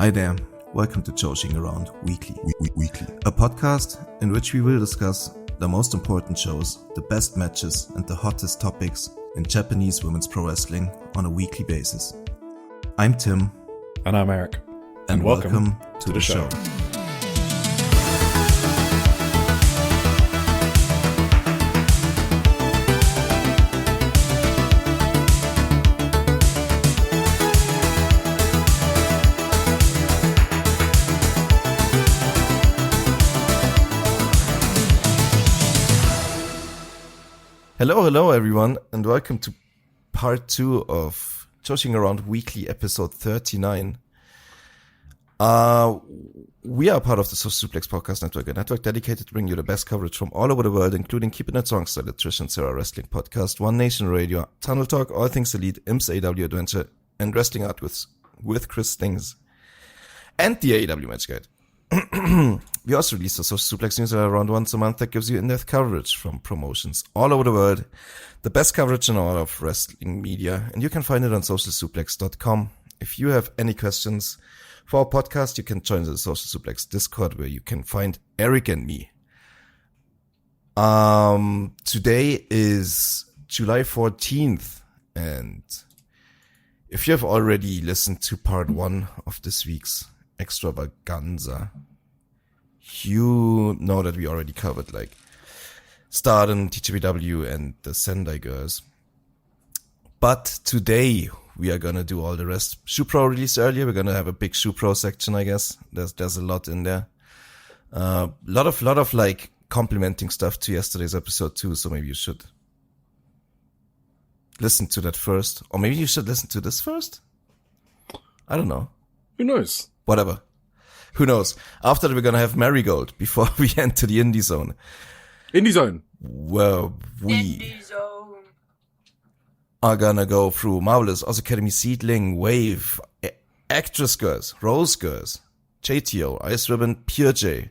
Hi there, welcome to Joshi'ing Around Weekly, a podcast in which we will discuss the most important shows, the best matches and the hottest topics in Japanese women's pro wrestling on a weekly basis. I'm Tim. And I'm Eric. And welcome to the show. Hello everyone, and welcome to part 2 of Joshi'ing Around Weekly, episode 39. We are part of the Suplex podcast network, a network dedicated to bring you the best coverage from all over the world, including Keeping It Strong Style, the Trish and Sarah Wrestling Podcast, One Nation Radio, Tunnel Talk, All Things Elite, Imps AW Adventure, and Wrestling Art with Chris Stings, and the AEW Match Guide. We also release a Social Suplex newsletter around once a month that gives you in-depth coverage from promotions all over the world, the best coverage in all of wrestling media, and you can find it on socialsuplex.com. If you have any questions for our podcast, you can join the Social Suplex Discord where you can find Eric and me. Today is July 14th, and if you have already listened to part 1 of this week's extravaganza, you know that we already covered like Stardom, TJPW, and the Sendai Girls. But today we are gonna do all the rest. Shupro released earlier. We're gonna have a big Shupro section, I guess. There's a lot in there. Lot of like complimenting stuff to yesterday's episode too. So maybe you should listen to that first, or maybe you should listen to this first. I don't know. Who knows? Whatever. Who knows? After that, we're going to have Marigold before we enter the Indie Zone. Indie Zone. Well, we are going to go through Marvelous, Oz Academy, SEAdLINNG, Wave, Actress Girls, Rose Girls, JTO, Ice Ribbon, Pure J.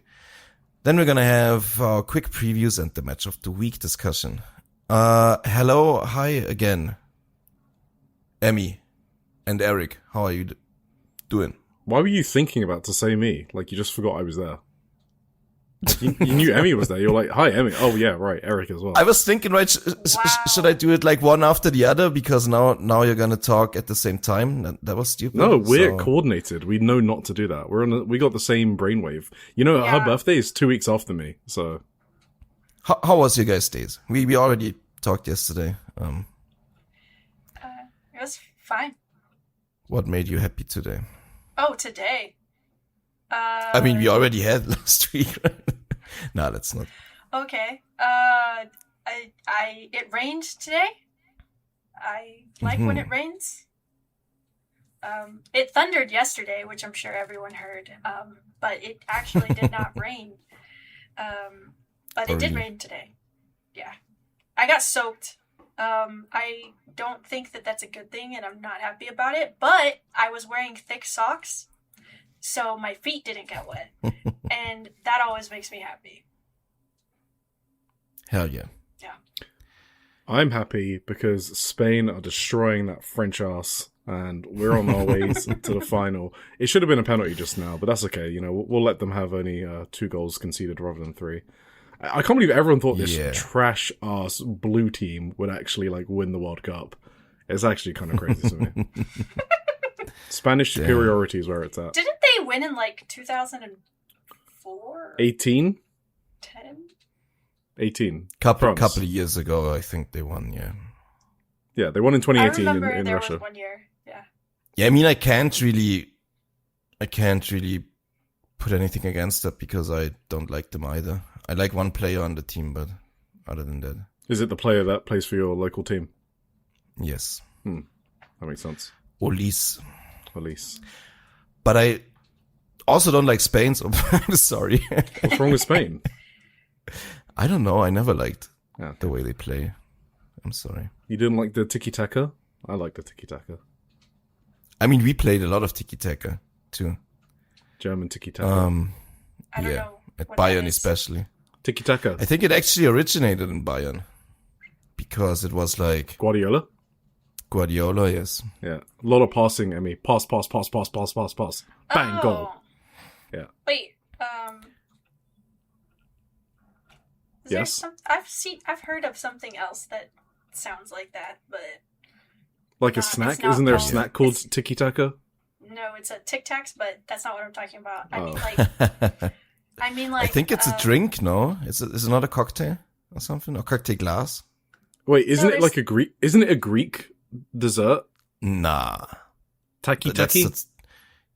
Then we're going to have our quick previews and the match of the week discussion. Hi again, Emmy and Eric. How are you doing? Why were you thinking about to say me? Like, you just forgot I was there. You knew Emmy was there. You're like, hi, Emmy. Oh, yeah, right. Eric as well. I was thinking, right, should I do it like one after the other? Because now you're going to talk at the same time. That was stupid. No, we're coordinated. We know not to do that. We got the same brainwave. You know, her birthday is 2 weeks after me, so. How was your guys' days? We already talked yesterday. It was fine. What made you happy today? Oh, today. I mean, we already had last week, right? No, that's not. Okay. It rained today. I like when it rains. It thundered yesterday, which I'm sure everyone heard. But it actually did not rain. But it did rain today. Yeah. I got soaked. I don't think that that's a good thing, and I'm not happy about it, but I was wearing thick socks, so my feet didn't get wet, and that always makes me happy. Hell yeah. Yeah. I'm happy because Spain are destroying that French ass, and we're on our ways to the final. It should have been a penalty just now, but that's okay. You know, we'll let them have only 2 goals conceded rather than 3. I can't believe everyone thought this trash-ass blue team would actually, like, win the World Cup. It's actually kind of crazy to me. Spanish superiority is where it's at. Didn't they win in, like, 2004? 18? 10? 18. Couple of years ago, I think they won, yeah. Yeah, they won in 2018 I remember in there Russia. Was 1 year, yeah. Yeah, I mean, I can't really put anything against that because I don't like them either. I like one player on the team, but other than that. Is it the player that plays for your local team? Yes. That makes sense. Olise. But I also don't like Spain, so I'm sorry. What's wrong with Spain? I don't know. I never liked the way they play. I'm sorry. You didn't like the tiki-taka? I like the tiki-taka. I mean, we played a lot of tiki-taka, too. German tiki-taka. I don't know at Bayern especially. Tiki-taka. I think it actually originated in Bayern because it was like Guardiola? Guardiola, yes. Yeah. A lot of passing, Emmy. Pass. Bang, goal. Yeah. Wait, is Yes? there I've heard of something else that sounds like that, but Like a it's snack? not Isn't there a called- snack called it's- Tiki Taka? no, it's a Tic Tacs, but that's not what I'm talking about. I mean, Oh. like, I think it's a drink, no? Is it not a cocktail or something? Or cocktail glass? Wait, isn't No, it like a Greek? Isn't it a Greek dessert? Nah. Taki That's taki.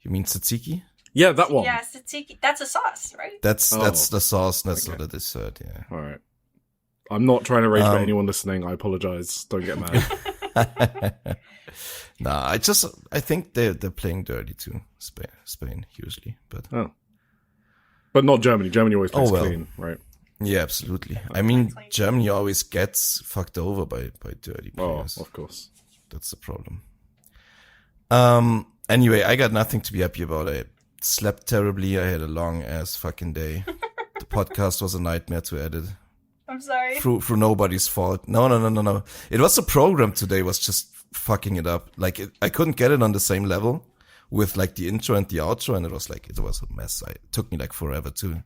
you mean tzatziki? Yeah, that one. Yeah, tzatziki. That's a sauce, right? That's Oh. the sauce. That's Okay. not a dessert. Yeah. All right. I'm not trying to rage about Um, anyone listening. I apologize. Don't get mad. Nah, I think they're playing dirty too. Spain usually, but But not Germany. Germany always plays Oh, well. clean, right? yeah, absolutely. I mean, Clean. Germany always gets fucked over by dirty Oh, players. of course. That's the problem. Anyway, I got nothing to be happy about. I slept terribly. I had a long ass fucking day. The podcast was a nightmare to edit. I'm sorry. Through nobody's fault. No. It was the program today was just fucking it up. Like I couldn't get it on the same level with like the intro and the outro, and it was a mess. It took me like forever to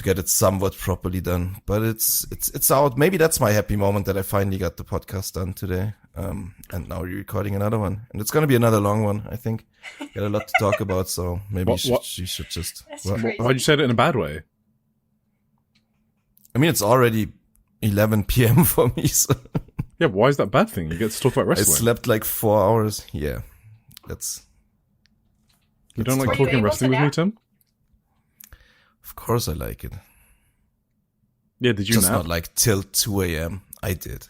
get it somewhat properly done. But it's out. Maybe that's my happy moment that I finally got the podcast done today. And now we're recording another one, and it's gonna be another long one. I think got a lot to talk about, so maybe What? you should just. That's Well, crazy. Why'd you say it in a bad way? I mean, it's already 11 p.m. for me, so Yeah, but why is that a bad thing? You get to talk about I wrestling. slept like 4 hours. Yeah, that's. You don't let's like talk Were talking you able wrestling to with me, nap? Tim? Of course, I like it. Yeah, did you Just nap? not like till 2 a.m. I did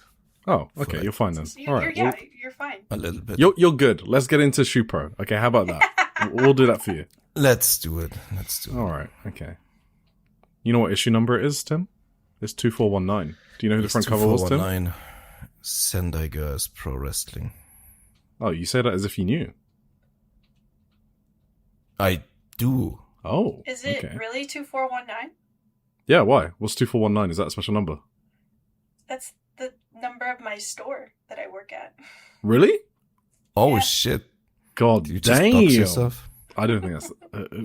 Oh, okay, like- you're fine then. You're, All right, yeah, well, you're fine. a little bit. you're good. Let's get into Shupro. Okay, how about that? We'll do that for you. Let's do it. All right, okay. You know what issue number it is, Tim? It's 2419. Do you know who the front cover was, Tim? 2419 Sendai Girls Pro Wrestling. Oh, you say that as if you knew. I do. Oh, Is it okay. really 2419? Yeah, why? What's 2419? Is that a special number? That's the number of my store that I work at. Really? Oh Yeah. shit! God You just damn. dox yourself. I don't think that's...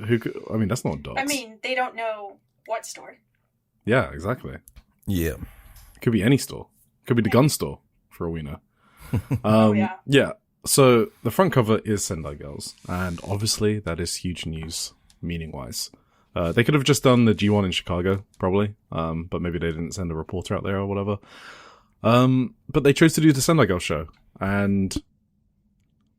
who could, I mean, that's not dots. I mean, they don't know what store. Yeah, exactly. Yeah. It could be any store. It could be the gun store, for all we know. Yeah. Yeah, so the front cover is Sendai Girls, and obviously that is huge news, meaning-wise. They could have just done the G1 in Chicago, probably, but maybe they didn't send a reporter out there or whatever. But they chose to do the Sendai Girls show, and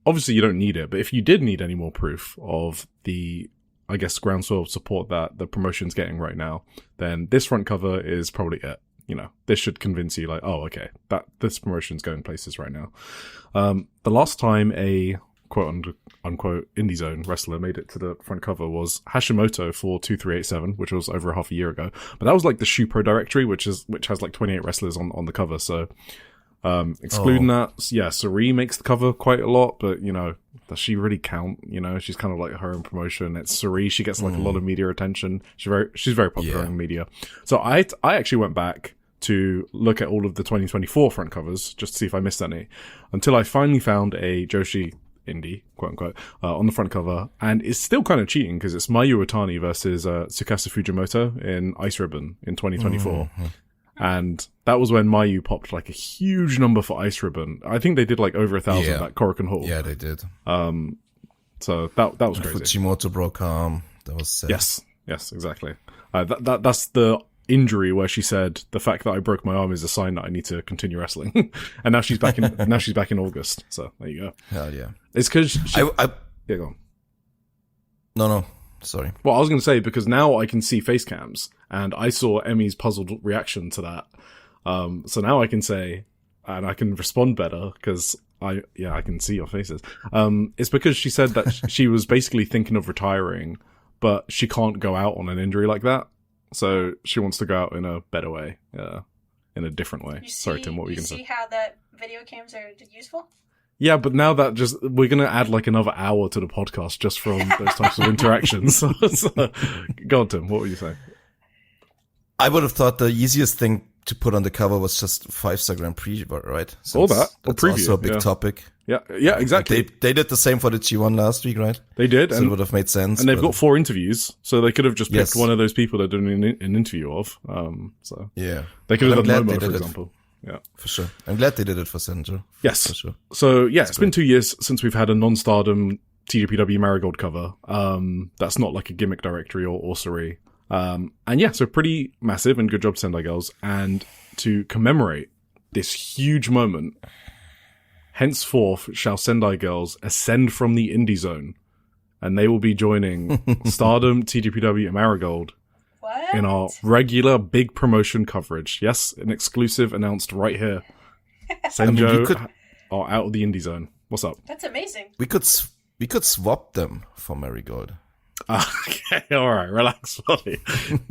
obviously you don't need it, but if you did need any more proof of the, I guess, groundswell of support that the promotion's getting right now, then this front cover is probably it. You know, this should convince you, like, oh, okay, that this promotion's going places right now. The last time a quote-unquote indie zone wrestler made it to the front cover was Hashimoto for 2387, which was over half a year ago. But that was like the Shupro directory, which has like 28 wrestlers on the cover. So excluding that, yeah, Suri makes the cover quite a lot, but you know, does she really count? You know, she's kind of like her own promotion. It's Suri. She gets like a lot of media attention. She's very popular Yeah. in media. So I actually went back to look at all of the 2024 front covers just to see if I missed any, until I finally found a Joshi indie, quote unquote, on the front cover, and it's still kind of cheating because it's Mayu Otani versus Tsukasa Fujimoto in Ice Ribbon in 2024. And that was when Mayu popped like a huge number for Ice Ribbon. I think they did like over 1,000 Yeah. at Korakuen Hall. Yeah, they did. So that was crazy. Fujimoto broke her arm. That was sad. Yes, exactly. That's the injury where she said the fact that I broke my arm is a sign that I need to continue wrestling. And now she's back in August. So there you go. Hell yeah. It's because I yeah, go on. no. Sorry. Well, I was going to say, because now I can see face cams, and I saw Emmy's puzzled reaction to that. So now I can say, and I can respond better, because I can see your faces. It's because she said that she was basically thinking of retiring, but she can't go out on an injury like that. So she wants to go out in a better way, in a different way. Sorry, Tim, what were you going to say? See how that video cams are useful? Yeah, but now that we're going to add like another hour to the podcast just from those types of interactions. So, go on, Tim, what were you saying? I would have thought the easiest thing to put on the cover was just 5-star Grand Prix, right? All that. Or That's preview. also a big topic. Yeah, exactly. They did the same for the G1 last week, right? They did. So it would have made sense. And they've got 4 interviews, so they could have just picked Yes. one of those people they're doing an interview of. So Yeah. they could have But I'm done glad Momo, they for did it. example. Yeah. For sure. I'm glad they did it for Senjo. Yes. For sure. So yeah, it's been 2 years since we've had a non-Stardom TJPW Marigold cover. That's not like a gimmick directory or Orsary. And yeah, so pretty massive, and good job, Sendai Girls. And to commemorate this huge moment, henceforth shall Sendai Girls ascend from the indie zone, and they will be joining Stardom, TJPW, and Marigold What? in our regular big promotion coverage. Yes, an exclusive announced right here. Senjo are out of the indie zone. What's up? That's amazing. We could swap them for Marigold. Okay, alright, relax, buddy.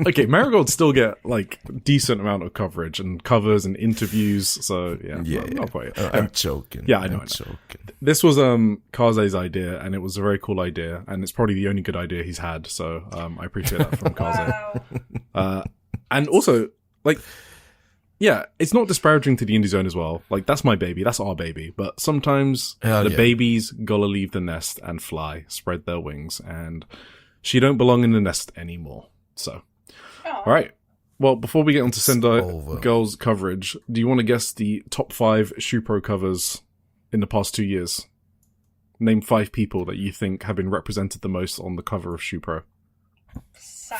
Okay, Marigold still get, like, decent amount of coverage and covers and interviews, so, not quite. I'm joking. Yeah, I know. I'm joking. This was, Kaze's idea, and it was a very cool idea, and it's probably the only good idea he's had, so, I appreciate that from Kaze. Wow. And also, like, yeah, it's not disparaging to the indie zone as well. Like, that's my baby, that's our baby, but sometimes the babies gotta leave the nest and fly, spread their wings, and she don't belong in the nest anymore. So, all right. Well, before we get on to Sendai Girls coverage, do you want to guess the top 5 Shupro covers in the past 2 years? Name 5 people that you think have been represented the most on the cover of Shupro.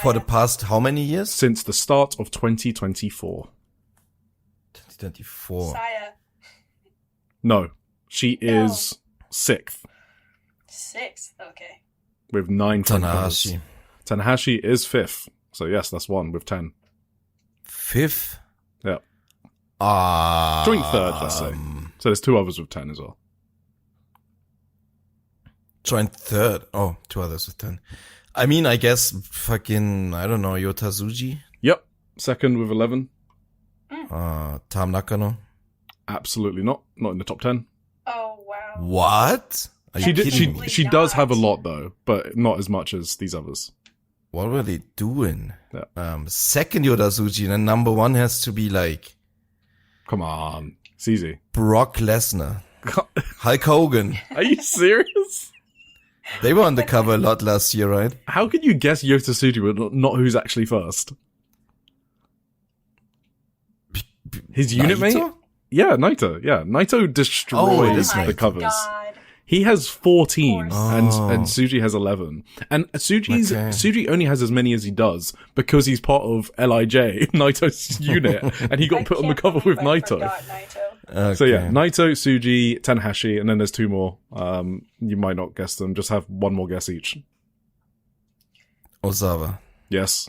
For the past how many years? Since the start of 2024. 2024. Saya. No. She is 6th. 6th, okay. With 9 covers. Tanahashi. Tanahashi is 5th. So yes, that's 1 with 10. 5th? Yeah. Joint 3rd, let's say. So there's 2 others with 10 as well. Joint 3rd. Oh, 2 others with 10. I mean, I guess fucking, I don't know, Yota Tsuji? Yep. 2nd with 11. Tam Nakano? Absolutely not. Not in the top 10. Oh, wow. What? She does have a not. lot though, but not as much as these others. What were they doing? Yeah. Second Yota Tsuji, and then number 1 has to be like Come on. It's easy. Brock Lesnar. Hulk Hogan. Are you serious? They were on the cover a lot last year, right? How can you guess Yota Tsuji but not who's actually first? His unit mate? Yeah, Naito. Yeah, Naito destroys Naito. the covers. God. He has 14 and Oh. Tsuji has 11. And Tsuji only has as many as he does because he's part of LIJ, Naito's unit, and he got I put on the can't cover with believe I Naito. forgot Naito. Okay. So yeah, Naito, Tsuji, Tanahashi, and then there's 2 more. You might not guess them, just have 1 more guess each. Ozawa. Yes.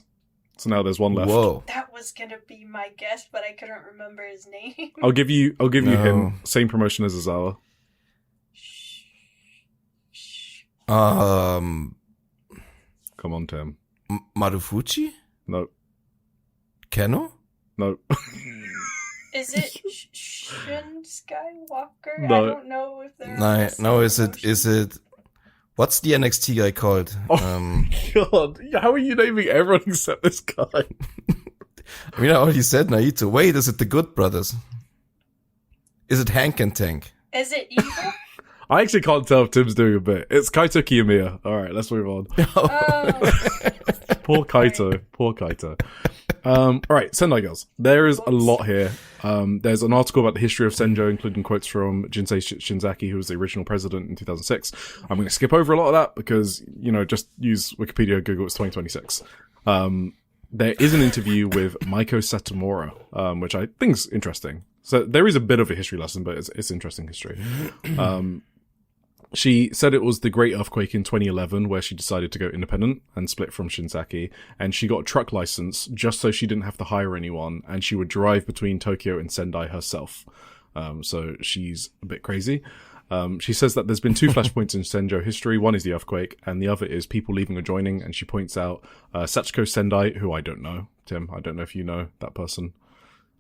So now there's 1 left. Whoa. That was gonna be my guess, but I couldn't remember his name. I'll give you No. him. Same promotion as Azawa. Come Come on, Tim. Marufuji? No. Keno? No. Is it Shin Skywalker? No. I don't know if they're No, is it, what's the NXT guy called? Oh. God, how are you naming everyone except this guy? I mean, I already said Naito. Wait, is it the Good Brothers? Is it Hank and Tank? Is it evil? I actually can't tell if Tim's doing a bit. It's Kaito Kiyomiya. Alright, let's move on. Oh. Poor Kaito. Poor Kaito. Alright, Sendai Girls. There is a lot here. There's an article about the history of Senjo, including quotes from Jinsei Shinzaki, who was the original president in 2006. I'm going to skip over a lot of that because, just use Wikipedia, Google, it's 2026. There is an interview with Maiko Satomura, which I think is interesting. So there is a bit of a history lesson, but it's interesting history. She said it was the Great Earthquake in 2011 where she decided to go independent and split from Shinzaki, and she got a truck license just so she didn't have to hire anyone, and she would drive between Tokyo and Sendai herself. So she's a bit crazy. She says that there's been 2 flashpoints in Senjo history. One is the earthquake, and the other is people leaving or joining, and she points out Sachiko Sendai, who I don't know. Tim, I don't know if you know that person.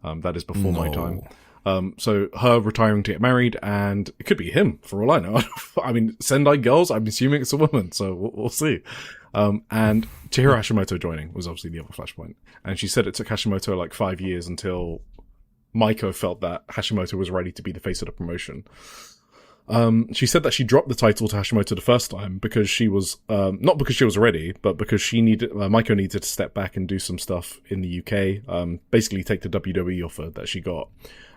That is before my time. So her retiring to get married, and it could be him, for all I know. I mean, Sendai Girls, I'm assuming it's a woman, so we'll see. And Chihiro Hashimoto joining was obviously the other flashpoint. And she said it took Hashimoto like 5 years until Maiko felt that Hashimoto was ready to be the face of the promotion. She said that she dropped the title to Hashimoto the first time because she was, not because she was ready, but because Maiko needed to step back and do some stuff in the UK, basically take the WWE offer that she got.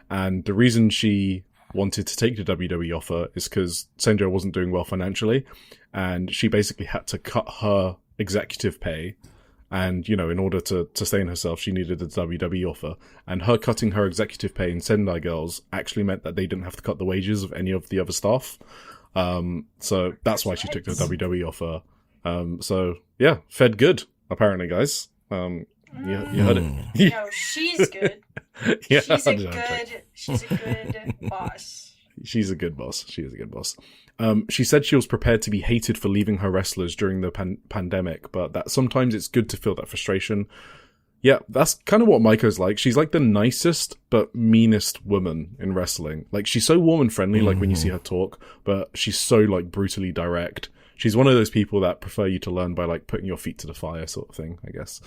And the reason she wanted to take the WWE offer is because Senjo wasn't doing well financially, and she basically had to cut her executive pay. And, in order to sustain herself, she needed a WWE offer. And her cutting her executive pay in Sendai Girls actually meant that they didn't have to cut the wages of any of the other staff. So that's why she took the WWE offer. So, yeah, fed good, apparently, guys. You heard it. No, she's good. Yeah, she's a good boss. She's a good boss. She is a good boss. She said she was prepared to be hated for leaving her wrestlers during the pandemic, but that sometimes it's good to feel that frustration. Yeah, that's kind of what Maiko's like. She's like the nicest but meanest woman in wrestling. Like, she's so warm and friendly, like when you see her talk, but she's so like brutally direct. She's one of those people that prefer you to learn by like putting your feet to the fire sort of thing, I guess.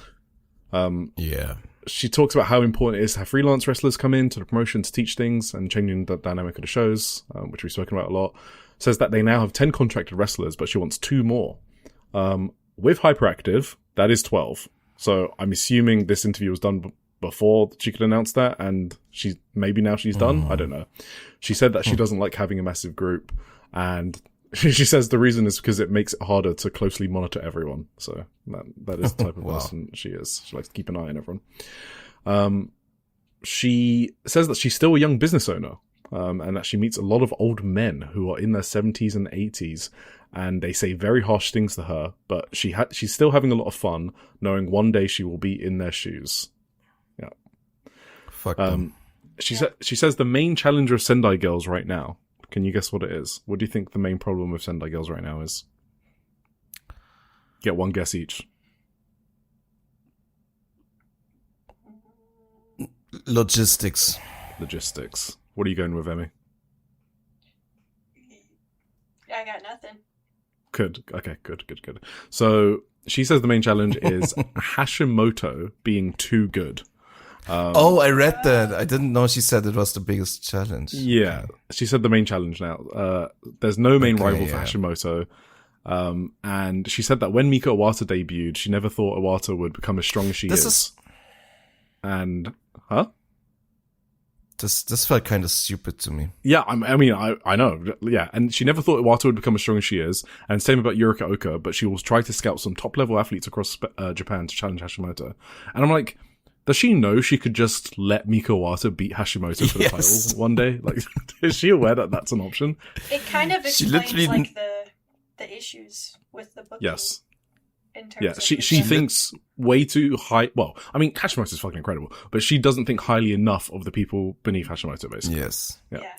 Yeah. She talks about how important it is to have freelance wrestlers come in to the promotion to teach things and changing the dynamic of the shows, which we've spoken about a lot. Says that they now have 10 contracted wrestlers, but she wants 2 more. With Hyperactive, that is 12. So I'm assuming this interview was done before she could announce that, and maybe now she's done. I don't know. She said that she doesn't like having a massive group, and she says the reason is because it makes it harder to closely monitor everyone. So that is the type of person she is. She likes to keep an eye on everyone. She says that she's still a young business owner. And that she meets a lot of old men who are in their 70s and 80s, and they say very harsh things to her, but she's still having a lot of fun, knowing one day she will be in their shoes. Yeah. Fuck them. She says the main challenge of Sendai Girls right now, can you guess what it is? What do you think the main problem with Sendai Girls right now is? Get one guess each. Logistics. What are you going with, Emmy? I got nothing. Good. Okay, good. So she says the main challenge is Hashimoto being too good. I read that. I didn't know she said it was the biggest challenge. Yeah, she said the main challenge now. There's no main rival for Hashimoto. And she said that when Mika Iwata debuted, she never thought Iwata would become as strong as she is. And, This felt kind of stupid to me. Yeah, I know. Yeah, and she never thought Iwata would become as strong as she is. And same about Yurika Oka, but she will try to scout some top-level athletes across Japan to challenge Hashimoto. And I'm like, does she know she could just let Mika Iwata beat Hashimoto for the title one day? Like, is she aware that that's an option? It kind of explains like the issues with the booking. Yes. In terms of she thinks way too high. Well, I mean, Hashimoto's fucking incredible, but she doesn't think highly enough of the people beneath Hashimoto, basically. Yes. Yeah.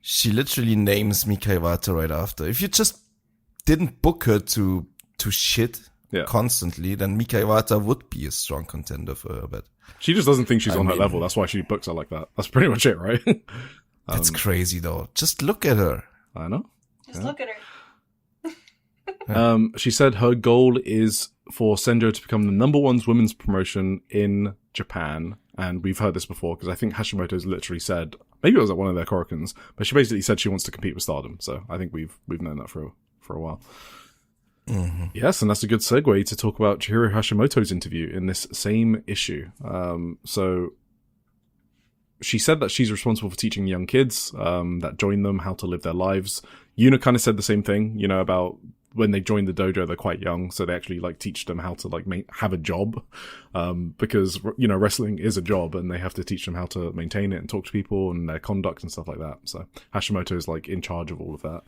She literally names Mika Iwata right after. If you just didn't book her to shit constantly, then Mika Iwata would be a strong contender for her, but she just doesn't think she's on that level. That's why she books her like that. That's pretty much it, right? That's crazy, though. Just look at her. I know. Just look at her. She said her goal is for Senjo to become the number 1 women's promotion in Japan. And we've heard this before because I think Hashimoto's literally said, maybe it was at one of their Korakuens, but she basically said she wants to compete with Stardom. So I think we've known that for a while. Mm-hmm. Yes, and that's a good segue to talk about Chihiro Hashimoto's interview in this same issue. So she said that she's responsible for teaching young kids that join them how to live their lives. Yuna kind of said the same thing, about when they join the dojo, they're quite young, so they actually teach them how to have a job, because wrestling is a job, and they have to teach them how to maintain it and talk to people and their conduct and stuff like that. So Hashimoto is in charge of all of that.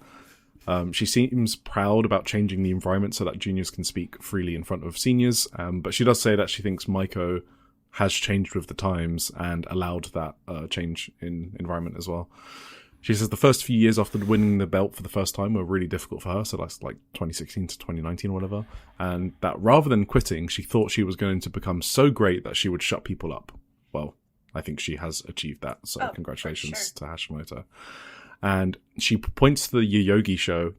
She seems proud about changing the environment so that juniors can speak freely in front of seniors, but she does say that she thinks Maiko has changed with the times and allowed that change in environment as well. She says the first few years after winning the belt for the first time were really difficult for her, so that's 2016 to 2019 or whatever, and that rather than quitting, she thought she was going to become so great that she would shut people up. Well, I think she has achieved that, so congratulations to Hashimoto. And she points to the Yoyogi show,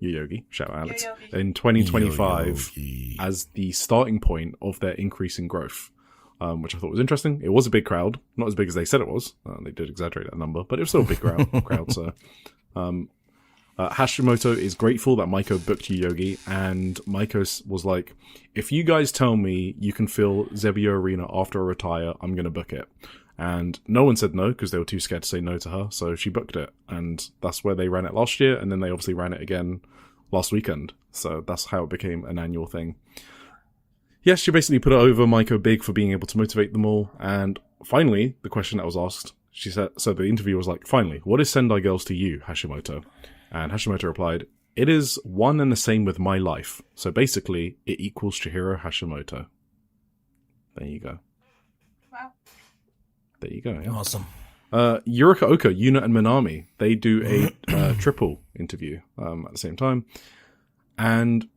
shout out Alex, in 2025 as the starting point of their increase in growth. which I thought was interesting. It was a big crowd, not as big as they said it was. They did exaggerate that number, but it was still a big crowd. So, Hashimoto is grateful that Maiko booked Yu Yogi, and Maiko was like, if you guys tell me you can fill Zebio Arena after I retire, I'm going to book it. And no one said no, because they were too scared to say no to her, so she booked it. And that's where they ran it last year, and then they obviously ran it again last weekend. So that's how it became an annual thing. Yes, she basically put it over Maiko big for being able to motivate them all. And finally, the question that was asked, she said, so the interview was like, finally, what is Sendai Girls to you, Hashimoto? And Hashimoto replied, it is one and the same with my life. So basically, it equals Chihiro Hashimoto. There you go. Wow. There you go. Yeah. Awesome. Yurika Oka, Yuna, and Minami, they do a triple interview at the same time. And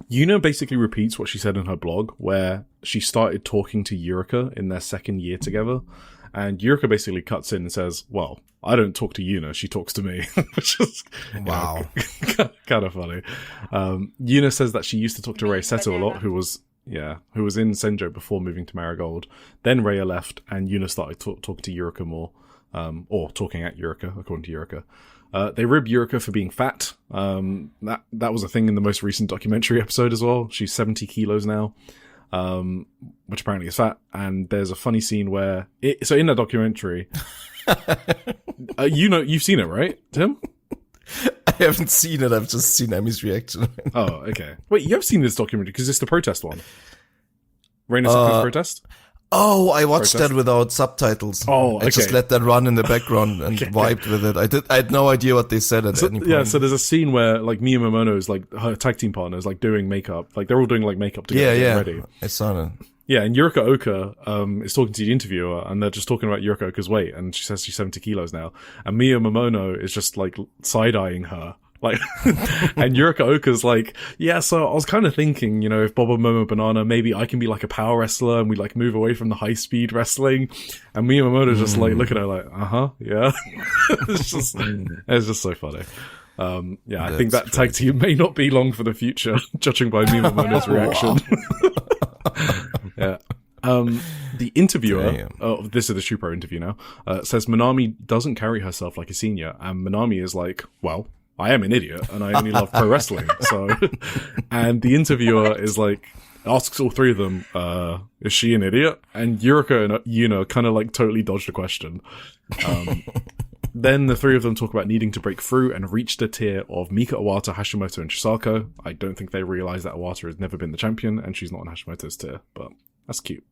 Yuna basically repeats what she said in her blog, where she started talking to Yurika in their second year together. And Yurika basically cuts in and says, well, I don't talk to Yuna, she talks to me. Which is wow. Kind of funny. Yuna says that she used to talk to Rei Seto a lot, who was in Senjo before moving to Marigold. Then Rhea left, and Yuna started talking to Yurika more, or talking at Yurika, according to Yurika. They rib Yurika for being fat. That was a thing in the most recent documentary episode as well. She's 70 kilos now, which apparently is fat. And there's a funny scene where so in that documentary, you've seen it, right, Tim? I haven't seen it. I've just seen Emmy's reaction. Oh, okay. Wait, you have seen this documentary because it's the protest one. Reina Saku's protest? Oh, I watched that without subtitles. Oh, okay. I just let that run in the background and vibed with it. I had no idea what they said at any point. Yeah, so there's a scene where like Miya Momono's like her tag team partner is like doing makeup. Like they're all doing like makeup together. Yeah. Ready. I saw that. Yeah, and Yurika Oka is talking to the interviewer, and they're just talking about Yurika Oka's weight, and she says she's 70 kilos now. And Miya Momono is just like side-eyeing her. Like, and Yurika Oka's like, yeah, so I was kind of thinking, if Bobo Momo Banana, maybe I can be like a power wrestler and we like move away from the high speed wrestling. And Miya Momono's just like looking at her like, yeah. it's just so funny. I think that tag team may not be long for the future, judging by Miya Momono's reaction. Yeah. The interviewer, this is the Shupro interview now, says Minami doesn't carry herself like a senior, and Minami is like, well, I am an idiot, and I only love pro wrestling, so... And the interviewer is like, asks all three of them, is she an idiot? And Yurika and Yuna kind of like totally dodged the question. Then the three of them talk about needing to break through and reach the tier of Mika Iwata, Hashimoto, and Chisako. I don't think they realize that Iwata has never been the champion, and she's not on Hashimoto's tier, but that's cute.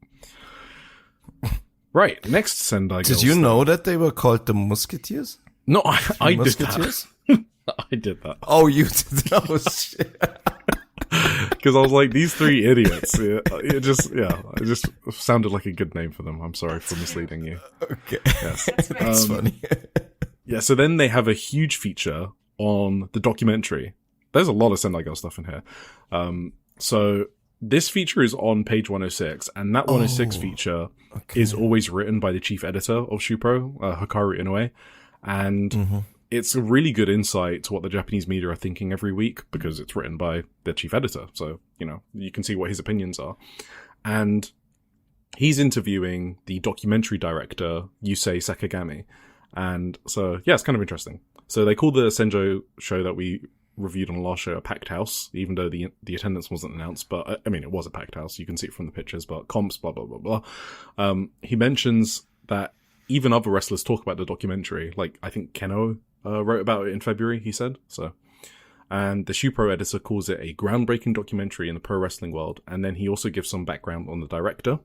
Right, next Sendai Girls. Did you know that they were called the Musketeers? No, I did Musketeers? that. I did that. Oh, you did? Oh, shit. Because I was like, these three idiots. It just sounded like a good name for them. I'm sorry for misleading you. Okay. Yes. That's funny. Yeah, so then they have a huge feature on the documentary. There's a lot of Sendai Girl stuff in here. So this feature is on page 106, and that 106 feature is always written by the chief editor of Shupro, Hikaru Inoue, and it's a really good insight to what the Japanese media are thinking every week, because it's written by their chief editor, so, you can see what his opinions are. And he's interviewing the documentary director, Yusei Sakagami, and so, yeah, it's kind of interesting. So they call the Senjo show that we reviewed on the last show a packed house, even though the attendance wasn't announced, but I mean, it was a packed house. You can see it from the pictures, but comps, blah, blah, blah, blah. He mentions that even other wrestlers talk about the documentary. Like, I think Keno wrote about it in February, he said. So, and the Shupro editor calls it a groundbreaking documentary in the pro wrestling world. And then he also gives some background on the director.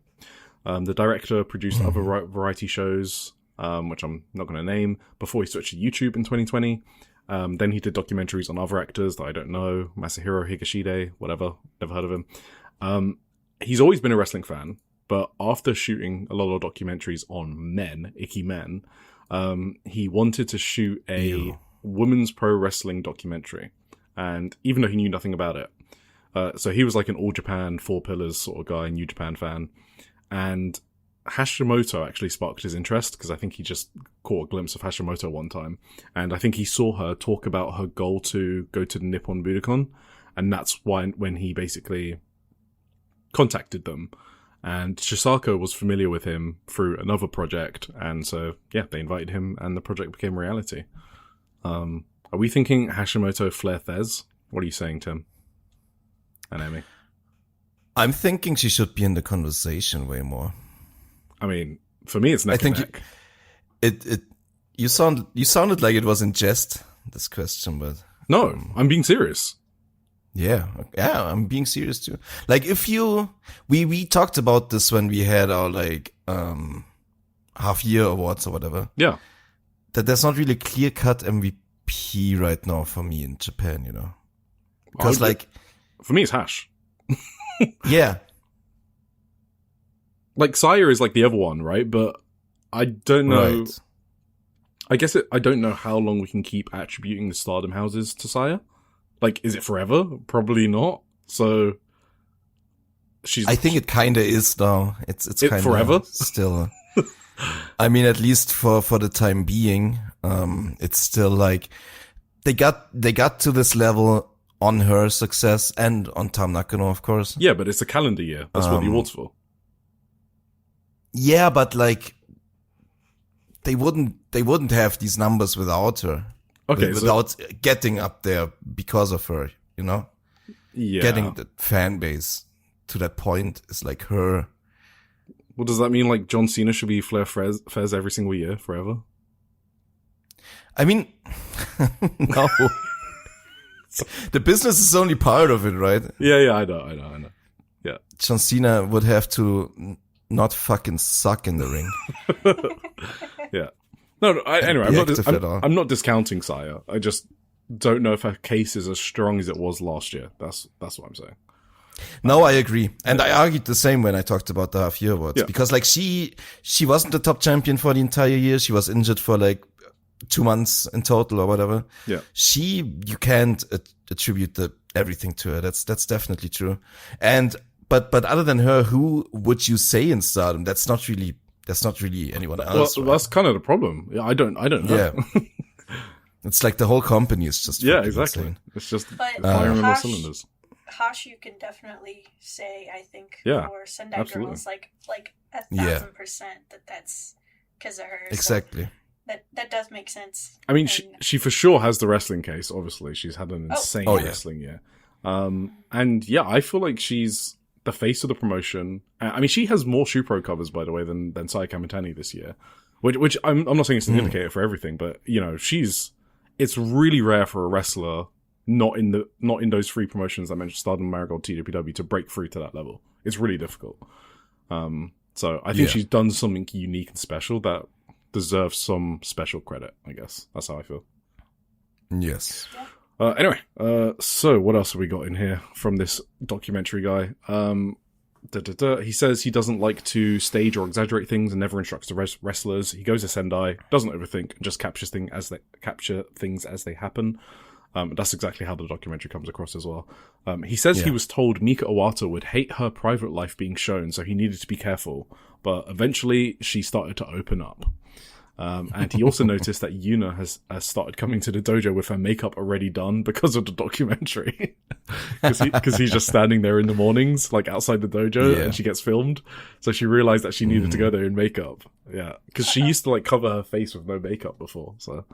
The director produced other variety shows, which I'm not going to name, before he switched to YouTube in 2020. Then he did documentaries on other actors that I don't know, Masahiro Higashide, whatever, never heard of him. He's always been a wrestling fan, but after shooting a lot of documentaries on men, icky men, he wanted to shoot a women's pro wrestling documentary. And even though he knew nothing about it, so he was like an All Japan, Four Pillars sort of guy, New Japan fan. And Hashimoto actually sparked his interest, because I think he just caught a glimpse of Hashimoto one time. And I think he saw her talk about her goal to go to the Nippon Budokan. And that's why when he basically contacted them. And Chisako was familiar with him through another project, and so, yeah, they invited him, and the project became reality. Are we thinking Hashimoto Flair Thez? What are you saying, Tim? And Emmy? I'm thinking she should be in the conversation way more. I mean, for me, it's neck and neck. You sounded like it was in jest, this question, but... No, I'm being serious. Yeah, I'm being serious too. Like, if we talked about this when we had our, like, half-year awards or whatever. Yeah. That there's not really clear-cut MVP right now for me in Japan, you know? Because, like... For me, it's Hash. Yeah. Like, Saya is like the other one, right? But I don't know... Right. I guess I don't know how long we can keep attributing the Stardom houses to Saya. Like, is it forever? Probably not. So, I think it kind of is now. It's kind of forever still. I mean, at least for the time being, it's still like they got to this level on her success and on Tam Nakano, of course. Yeah, but it's a calendar year. That's what the award's for. Yeah, but like they wouldn't have these numbers without her. Okay, without getting up there because of her, you know? Yeah. Getting the fan base to that point is like her. Well, does that mean like John Cena should be Flair Fez every single year forever? I mean, no. The business is only part of it, right? Yeah, I know. Yeah. John Cena would have to not fucking suck in the ring. Yeah. No, anyway, I'm not discounting Saya. I just don't know if her case is as strong as it was last year. That's what I'm saying. No, I agree. And I argued the same when I talked about the half-year awards. Yeah. Because, like, she wasn't the top champion for the entire year. She was injured for, like, 2 months in total or whatever. Yeah. You can't attribute everything to her. That's definitely true. But other than her, who would you say in Stardom? That's not really anyone else. Well, right? that's kind of the problem. Yeah, I don't know. Yeah. It's like the whole company is just exactly. insane. It's just But firing on all cylinders. Hash, you can definitely say, I think, Yeah, for Sendai absolutely. Girls, like 1,000% that's because of her. Exactly. So that does make sense. I mean, And- she for sure has the wrestling case. Obviously, she's had an insane Oh, yeah. wrestling year. And yeah, I feel like she's the face of the promotion. I mean, she has more Shupro covers, by the way, than Saya Kamitani this year. Which I'm not saying it's an indicator for everything, but you know, it's really rare for a wrestler not in those 3 promotions I mentioned, Stardom, Marigold, TWW, to break through to that level. It's really difficult. So I think she's done something unique and special that deserves some special credit, I guess. That's how I feel. Yes. Anyway, so what else have we got in here from this documentary guy? He says he doesn't like to stage or exaggerate things and never instructs the wrestlers. He goes to Sendai, doesn't overthink, and just capture things as they happen. That's exactly how the documentary comes across as well. He says he was told Mika Iwata would hate her private life being shown, so he needed to be careful. But eventually, she started to open up. And he also noticed that Yuna has started coming to the dojo with her makeup already done because of the documentary. Because he's just standing there in the mornings, like outside the dojo, and she gets filmed. So she realized that she needed to go there in makeup. Yeah, because she used to like cover her face with no makeup before. So,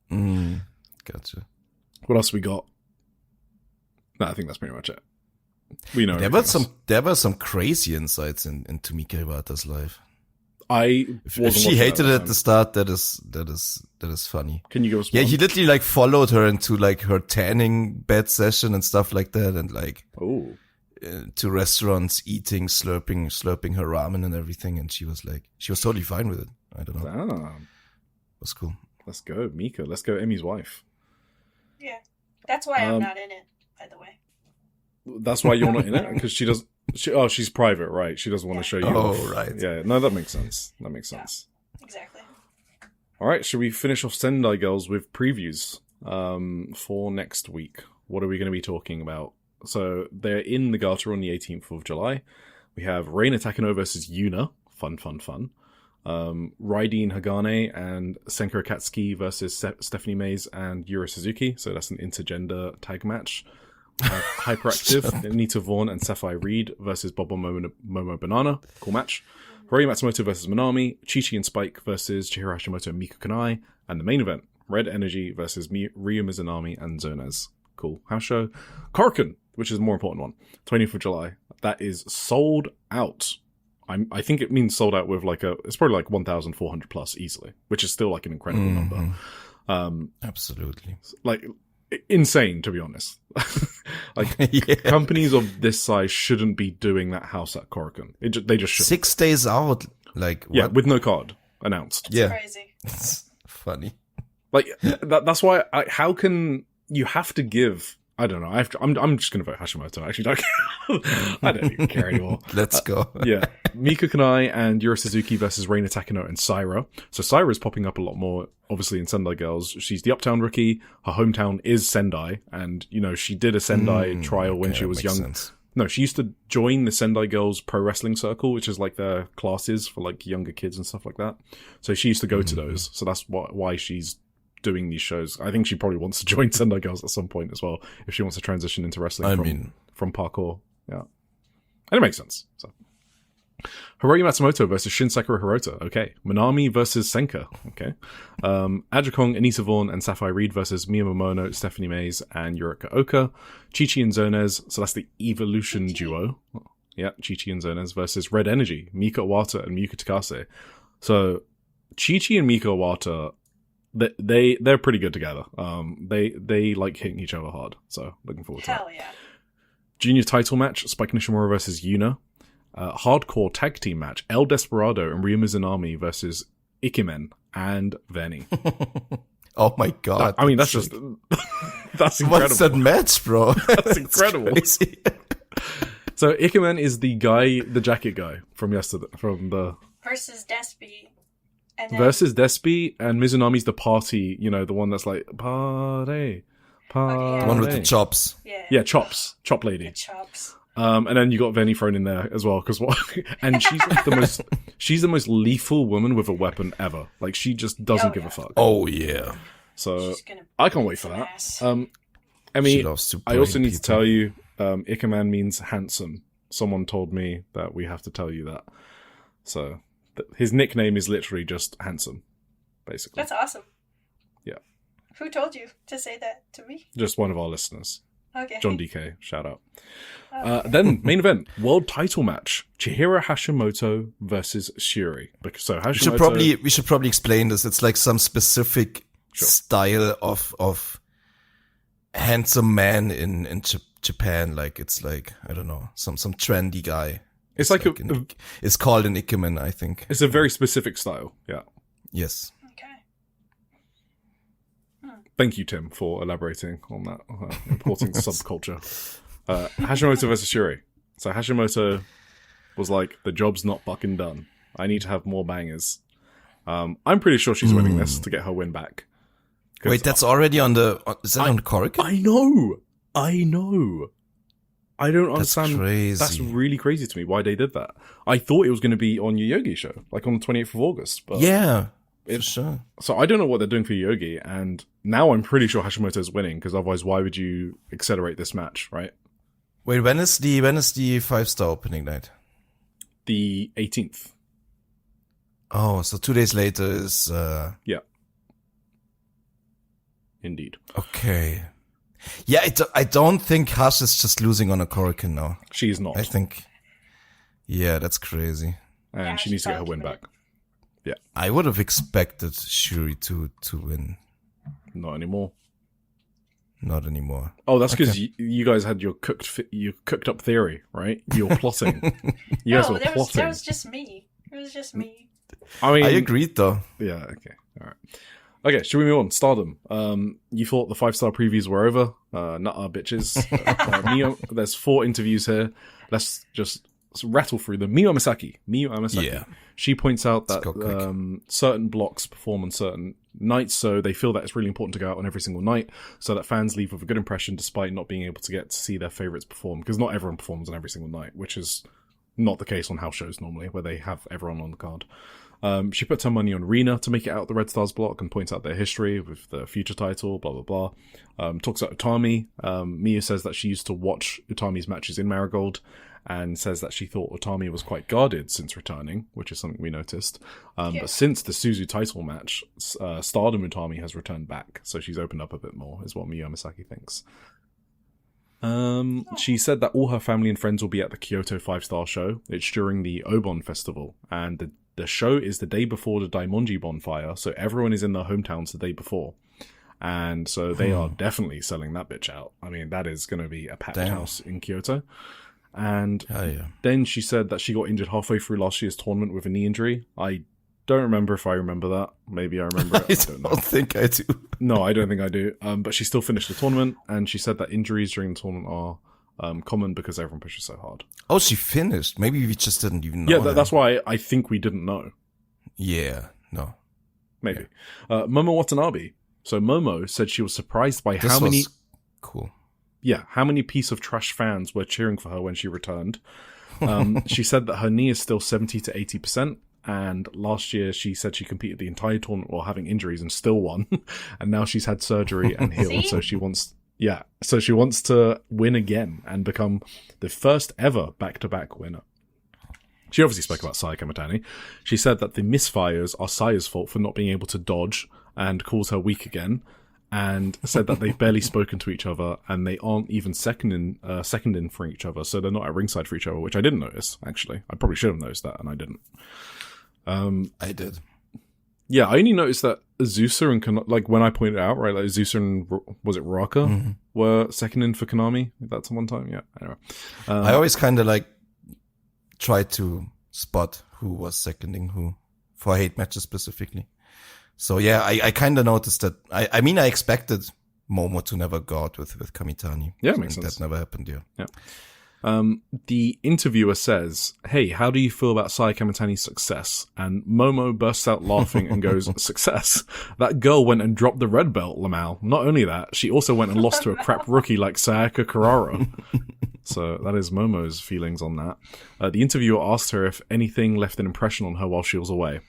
Gotcha. What else we got? No, I think that's pretty much it. We know there were some crazy insights into Mika Iwata's life. If she hated it at the start, that is funny. Can you give us? Yeah, he literally like followed her into like her tanning bed session and stuff like that, and like to restaurants, eating, slurping her ramen and everything, and she was totally fine with it. I don't know. Damn. It was cool. Let's go, Mika. Let's go, Emmy's wife. Yeah, that's why I'm not in it, by the way. That's why you're not in it? Because she's private, right? She doesn't want to show you. Oh, off. right. Yeah, no, that makes sense. Yeah, exactly. All right, should we finish off Sendai Girls with previews for next week? What are we going to be talking about? So they're in Nagata on the 18th of July. We have Reina Takano versus Yuna. Fun. Raideen Hagane and Senko Akatsuki versus Stephanie Mays and Yura Suzuki. So that's an intergender tag match. Hyperactive, Anita Vaughn and Sapphire Reed versus Bobo Momo Banana. Cool match. Rory Matsumoto versus Manami. Chi-Chi and Spike versus Chihiro Hashimoto and Miku Kanai. And the main event, Red Energy versus Ryu Mizunami and Zonez. Cool house show. Korakuen, which is the more important one. 20th of July. That is sold out. I think it means sold out with it's probably like 1,400 plus easily, which is still like an incredible number. Absolutely. Like, insane, to be honest. Companies of this size shouldn't be doing that house at Korakuen. They just shouldn't. 6 days out, like, what? Yeah, with no card announced. It's crazy. It's funny. Like, that's why, how can you have to give... I don't know. I'm just going to vote Hashimoto. I actually don't care. I don't even care anymore. Let's go. Yeah. Miku Kanai and Yura Suzuki versus Reina Takano and Saira. So Saira is popping up a lot more, obviously, in Sendai Girls. She's the Uptown rookie. Her hometown is Sendai. And, she did a Sendai trial when she was young. Sense. No, she used to join the Sendai Girls Pro Wrestling Circle, which is like their classes for like younger kids and stuff like that. So she used to go to those. So that's why she's doing these shows. I think she probably wants to join Sendai Girls at some point as well, if she wants to transition into wrestling from parkour. Yeah. And it makes sense. So Hiroyu Matsumoto versus Shin Sakura Hirota. Okay. Manami versus Senka. Okay. Aja Kong, Anita Vaughn, and Sapphire Reed versus Miya Momono, Stephanie Mays, and Yurika Oka. Chi-Chi and Zonez. So that's the Evolution duo. Yeah. Chi-Chi and Zonez versus Red Energy, Mika Iwata and Miyuka Takase. So Chi-Chi and Mika Iwata, they're pretty good together. They like hitting each other hard. So looking forward to that. Hell yeah. Junior title match, Spike Nishimura versus Yuna. Hardcore tag team match, El Desperado and Ryu Mizunami versus Ikemen and Veni. Oh my god. That's just... that's incredible. What's that match, bro? That's incredible. So Ikemen is the jacket guy from yesterday, from the... Versus Despy. Versus Despy, and Mizunami's the party, the one that's like, party. The one with the chops. Yeah, chops. Chop lady. The chops. And then you got Venny thrown in there as well, and she's like she's the most lethal woman with a weapon ever. Like, she just doesn't give a fuck. Oh, yeah. So, I can't wait for that. Ass. I mean, I also need to tell you, Ikeman means handsome. Someone told me that we have to tell you that. So... his nickname is literally just handsome, basically. That's awesome. Yeah. Who told you to say that to me? Just one of our listeners. Okay. John DK, shout out. Then, main event, world title match. Chihiro Hashimoto versus Shuri. So Hashimoto... We should probably explain this. It's like some specific style of handsome man in Japan. Like, it's like, I don't know, some trendy guy. It's like it's called an Ikemen, I think. It's a very specific style, yeah. Yes. Okay. Thank you, Tim, for elaborating on that important subculture. Hashimoto versus Shuri. So Hashimoto was like, the job's not fucking done. I need to have more bangers. I'm pretty sure she's winning this to get her win back. Wait, that's already on the... Is that on Korakuen? I know. I don't understand. That's crazy. That's really crazy to me why they did that. I thought it was going to be on Yogi show, like on the 28th of August. But yeah, for sure. So I don't know what they're doing for Yogi, and now I'm pretty sure Hashimoto's winning, because otherwise why would you accelerate this match, right? Wait, when is the 5-star opening night? The 18th. Oh, so 2 days later is... Yeah. Indeed. Okay. Yeah, I don't think Hash is just losing on a Korakuen now. She's not. I think... Yeah, that's crazy. And she needs to get her win back. Yeah. I would have expected Shuri to win. Not anymore. Not anymore. Oh, that's because you guys had your cooked up theory, right? You were plotting. You guys were plotting. That was just me. It was just me. I mean, I agreed, though. Yeah, okay. All right. Okay, should we move on? Stardom. You thought the 5-star previews were over? Not our bitches. There's 4 interviews here. Let's just rattle through them. Miyu Amasaki. Yeah. She points out that certain blocks perform on certain nights, so they feel that it's really important to go out on every single night, so that fans leave with a good impression despite not being able to get to see their favourites perform, because not everyone performs on every single night, which is not the case on house shows normally, where they have everyone on the card. She puts her money on Rina to make it out the Red Stars block and points out their history with the future title, blah, blah, blah. Talks about Utami. Miyu says that she used to watch Utami's matches in Marigold and says that she thought Utami was quite guarded since returning, which is something we noticed. But since the Suzu title match, Stardom Utami has returned back, so she's opened up a bit more, is what Miyu Amasaki thinks. She said that all her family and friends will be at the Kyoto 5-star show. It's during the Obon festival, and the show is the day before the Daimonji bonfire, so everyone is in their hometowns the day before. And so they are definitely selling that bitch out. I mean, that is going to be a packed house in Kyoto. And then she said that she got injured halfway through last year's tournament with a knee injury. I don't remember if I remember that. Maybe I remember it. I don't think I do. No, I don't think I do. But she still finished the tournament, and she said that injuries during the tournament are common because everyone pushes so hard. Oh, she finished. Maybe we just didn't even know. Yeah, that's why I think we didn't know. Yeah, no. Maybe. Momo Watanabe. So Momo said she was surprised by This how many... Cool. Yeah, how many piece of trash fans were cheering for her when she returned. She said that her knee is still 70 to 80%. And last year, she said she competed the entire tournament while having injuries and still won. And now she's had surgery and healed. So she wants to win again and become the first ever back-to-back winner. She obviously spoke about Saya Kamitani. She said that the misfires are Saya's fault for not being able to dodge and calls her weak again. And said that they've barely spoken to each other and they aren't even seconding for each other. So they're not at ringside for each other, which I didn't notice, actually. I probably should have noticed that, and I didn't. I did. Yeah, I only noticed that Azusa and like when I pointed out, right, like Azusa and was it Raka were seconding for Konami? That's one time, yeah. Anyway, I always kind of like tried to spot who was seconding who for hate matches specifically. So yeah, I kind of noticed that. I mean, I expected Momo to never go out with Kamitani. Yeah, makes sense. That never happened. Yeah. The interviewer says, "Hey, how do you feel about Saya Kamitani's success?" And Momo bursts out laughing and goes, "Success? That girl went and dropped the red belt, Lamau. Not only that, she also went and lost to a crap rookie like Sayaka Kurara." So that is Momo's feelings on that. The interviewer asked her if anything left an impression on her while she was away.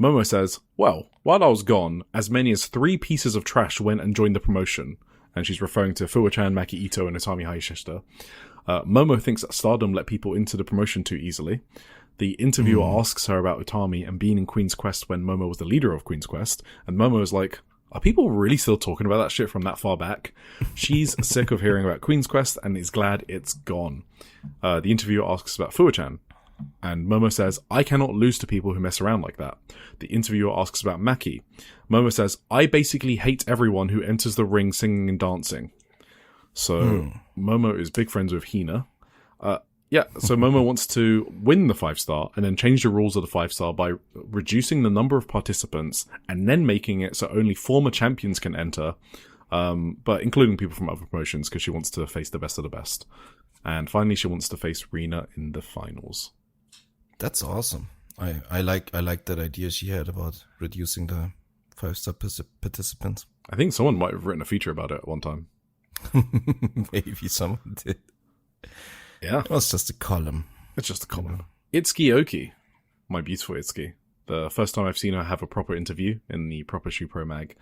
Momo says, "Well, while I was gone, as many as 3 pieces of trash went and joined the promotion." And she's referring to Fuwa-chan, Maki Ito, and Utami Hayashishita. Momo thinks that Stardom let people into the promotion too easily. The interviewer asks her about Utami and being in Queen's Quest when Momo was the leader of Queen's Quest. And Momo is like, are people really still talking about that shit from that far back? She's sick of hearing about Queen's Quest and is glad it's gone. The interviewer asks about Fuwa-chan. And Momo says, I cannot lose to people who mess around like that. The interviewer asks about Maki. Momo says, I basically hate everyone who enters the ring singing and dancing. So Momo is big friends with Hina. So Momo wants to win the 5-star and then change the rules of the 5-star by reducing the number of participants and then making it so only former champions can enter, but including people from other promotions because she wants to face the best of the best. And finally, she wants to face Rina in the finals. That's awesome. I like that idea she had about reducing the 5-star participants. I think someone might have written a feature about it at one time. Maybe someone did. Yeah. It was just a column. It's just a column. Itsuki Oki, my beautiful Itsuki. The first time I've seen her have a proper interview in the proper Shupro mag.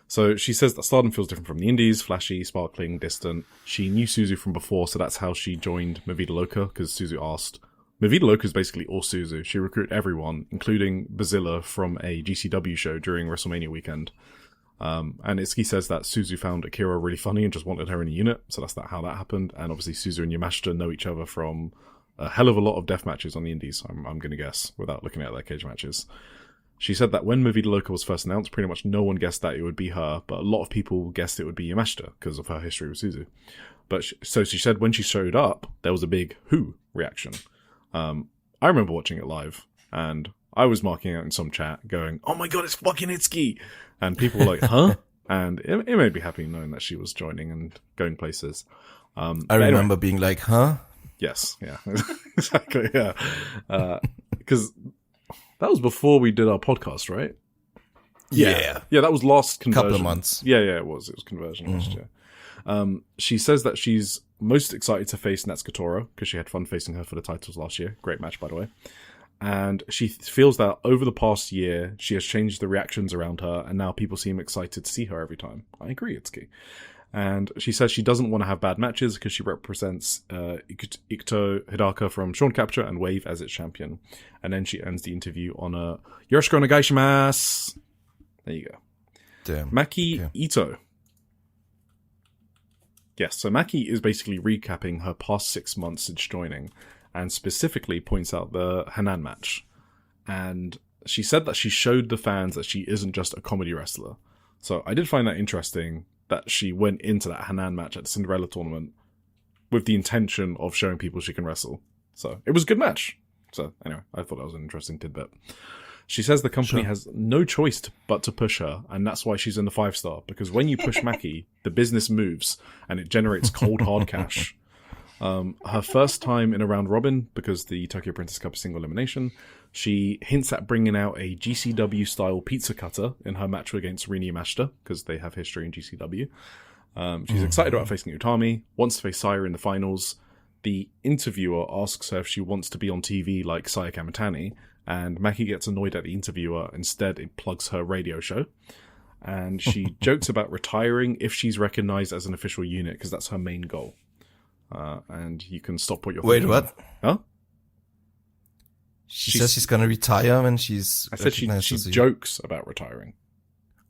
So she says that Stardom feels different from the indies, flashy, sparkling, distant. She knew Suzu from before, so that's how she joined Movida Loca, because Suzu asked. Movida Loca is basically all Suzu. She recruited everyone, including Bazilla from a GCW show during WrestleMania weekend. And Itsuki says that Suzu found Akira really funny and just wanted her in a unit, so that's how that happened. And obviously Suzu and Yamashita know each other from a hell of a lot of death matches on the indies, I'm going to guess, without looking at their cage matches. She said that when Movida Loca was first announced, pretty much no one guessed that it would be her, but a lot of people guessed it would be Yamashita because of her history with Suzu. But so she said when she showed up, there was a big "who" reaction. I remember watching it live, and I was marking out in some chat going, "Oh my god, it's fucking Itsuki!" And people were like, "Huh?" And it made me happy knowing that she was joining and going places. I remember being like, "Huh?" Yes, yeah, exactly, yeah. Because that was before we did our podcast, right? Yeah, that was last conversion. Couple of months. Yeah, it was conversion last year. She says that she's most excited to face Natsuko Tora because she had fun facing her for the titles last year. Great match, by the way. And she feels that over the past year, she has changed the reactions around her, and now people seem excited to see her every time. I agree, Itsuki. And she says she doesn't want to have bad matches because she represents Ikuto Hidaka from Shawn Capture and Wave as its champion. And then she ends the interview on a Yoroshiku onegai shimasu. There you go. Damn. Maki Okay. Ito. Yes, so Maki is basically recapping her past 6 months since joining, and specifically points out the Hanan match. And she said that she showed the fans that she isn't just a comedy wrestler. So I did find that interesting that she went into that Hanan match at the Cinderella tournament with the intention of showing people she can wrestle. So it was a good match. So anyway, I thought that was an interesting tidbit. She says the company has no choice but to push her, and that's why she's in the 5-star, because when you push Maki, the business moves, and it generates cold, hard cash. Her first time in a round robin, because the Tokyo Princess Cup is single elimination, she hints at bringing out a GCW-style pizza cutter in her match against Rini Yamashita, because they have history in GCW. She's excited about facing Utami, wants to face Saya in the finals. The interviewer asks her if she wants to be on TV like Saya Kamitani, and Maki gets annoyed at the interviewer. Instead, it plugs her radio show. And she jokes about retiring if she's recognized as an official unit, because that's her main goal. And you can stop what you're Wait, thinking. what? Huh? She says she's gonna retire when she's. I said she recognized as a- jokes about retiring.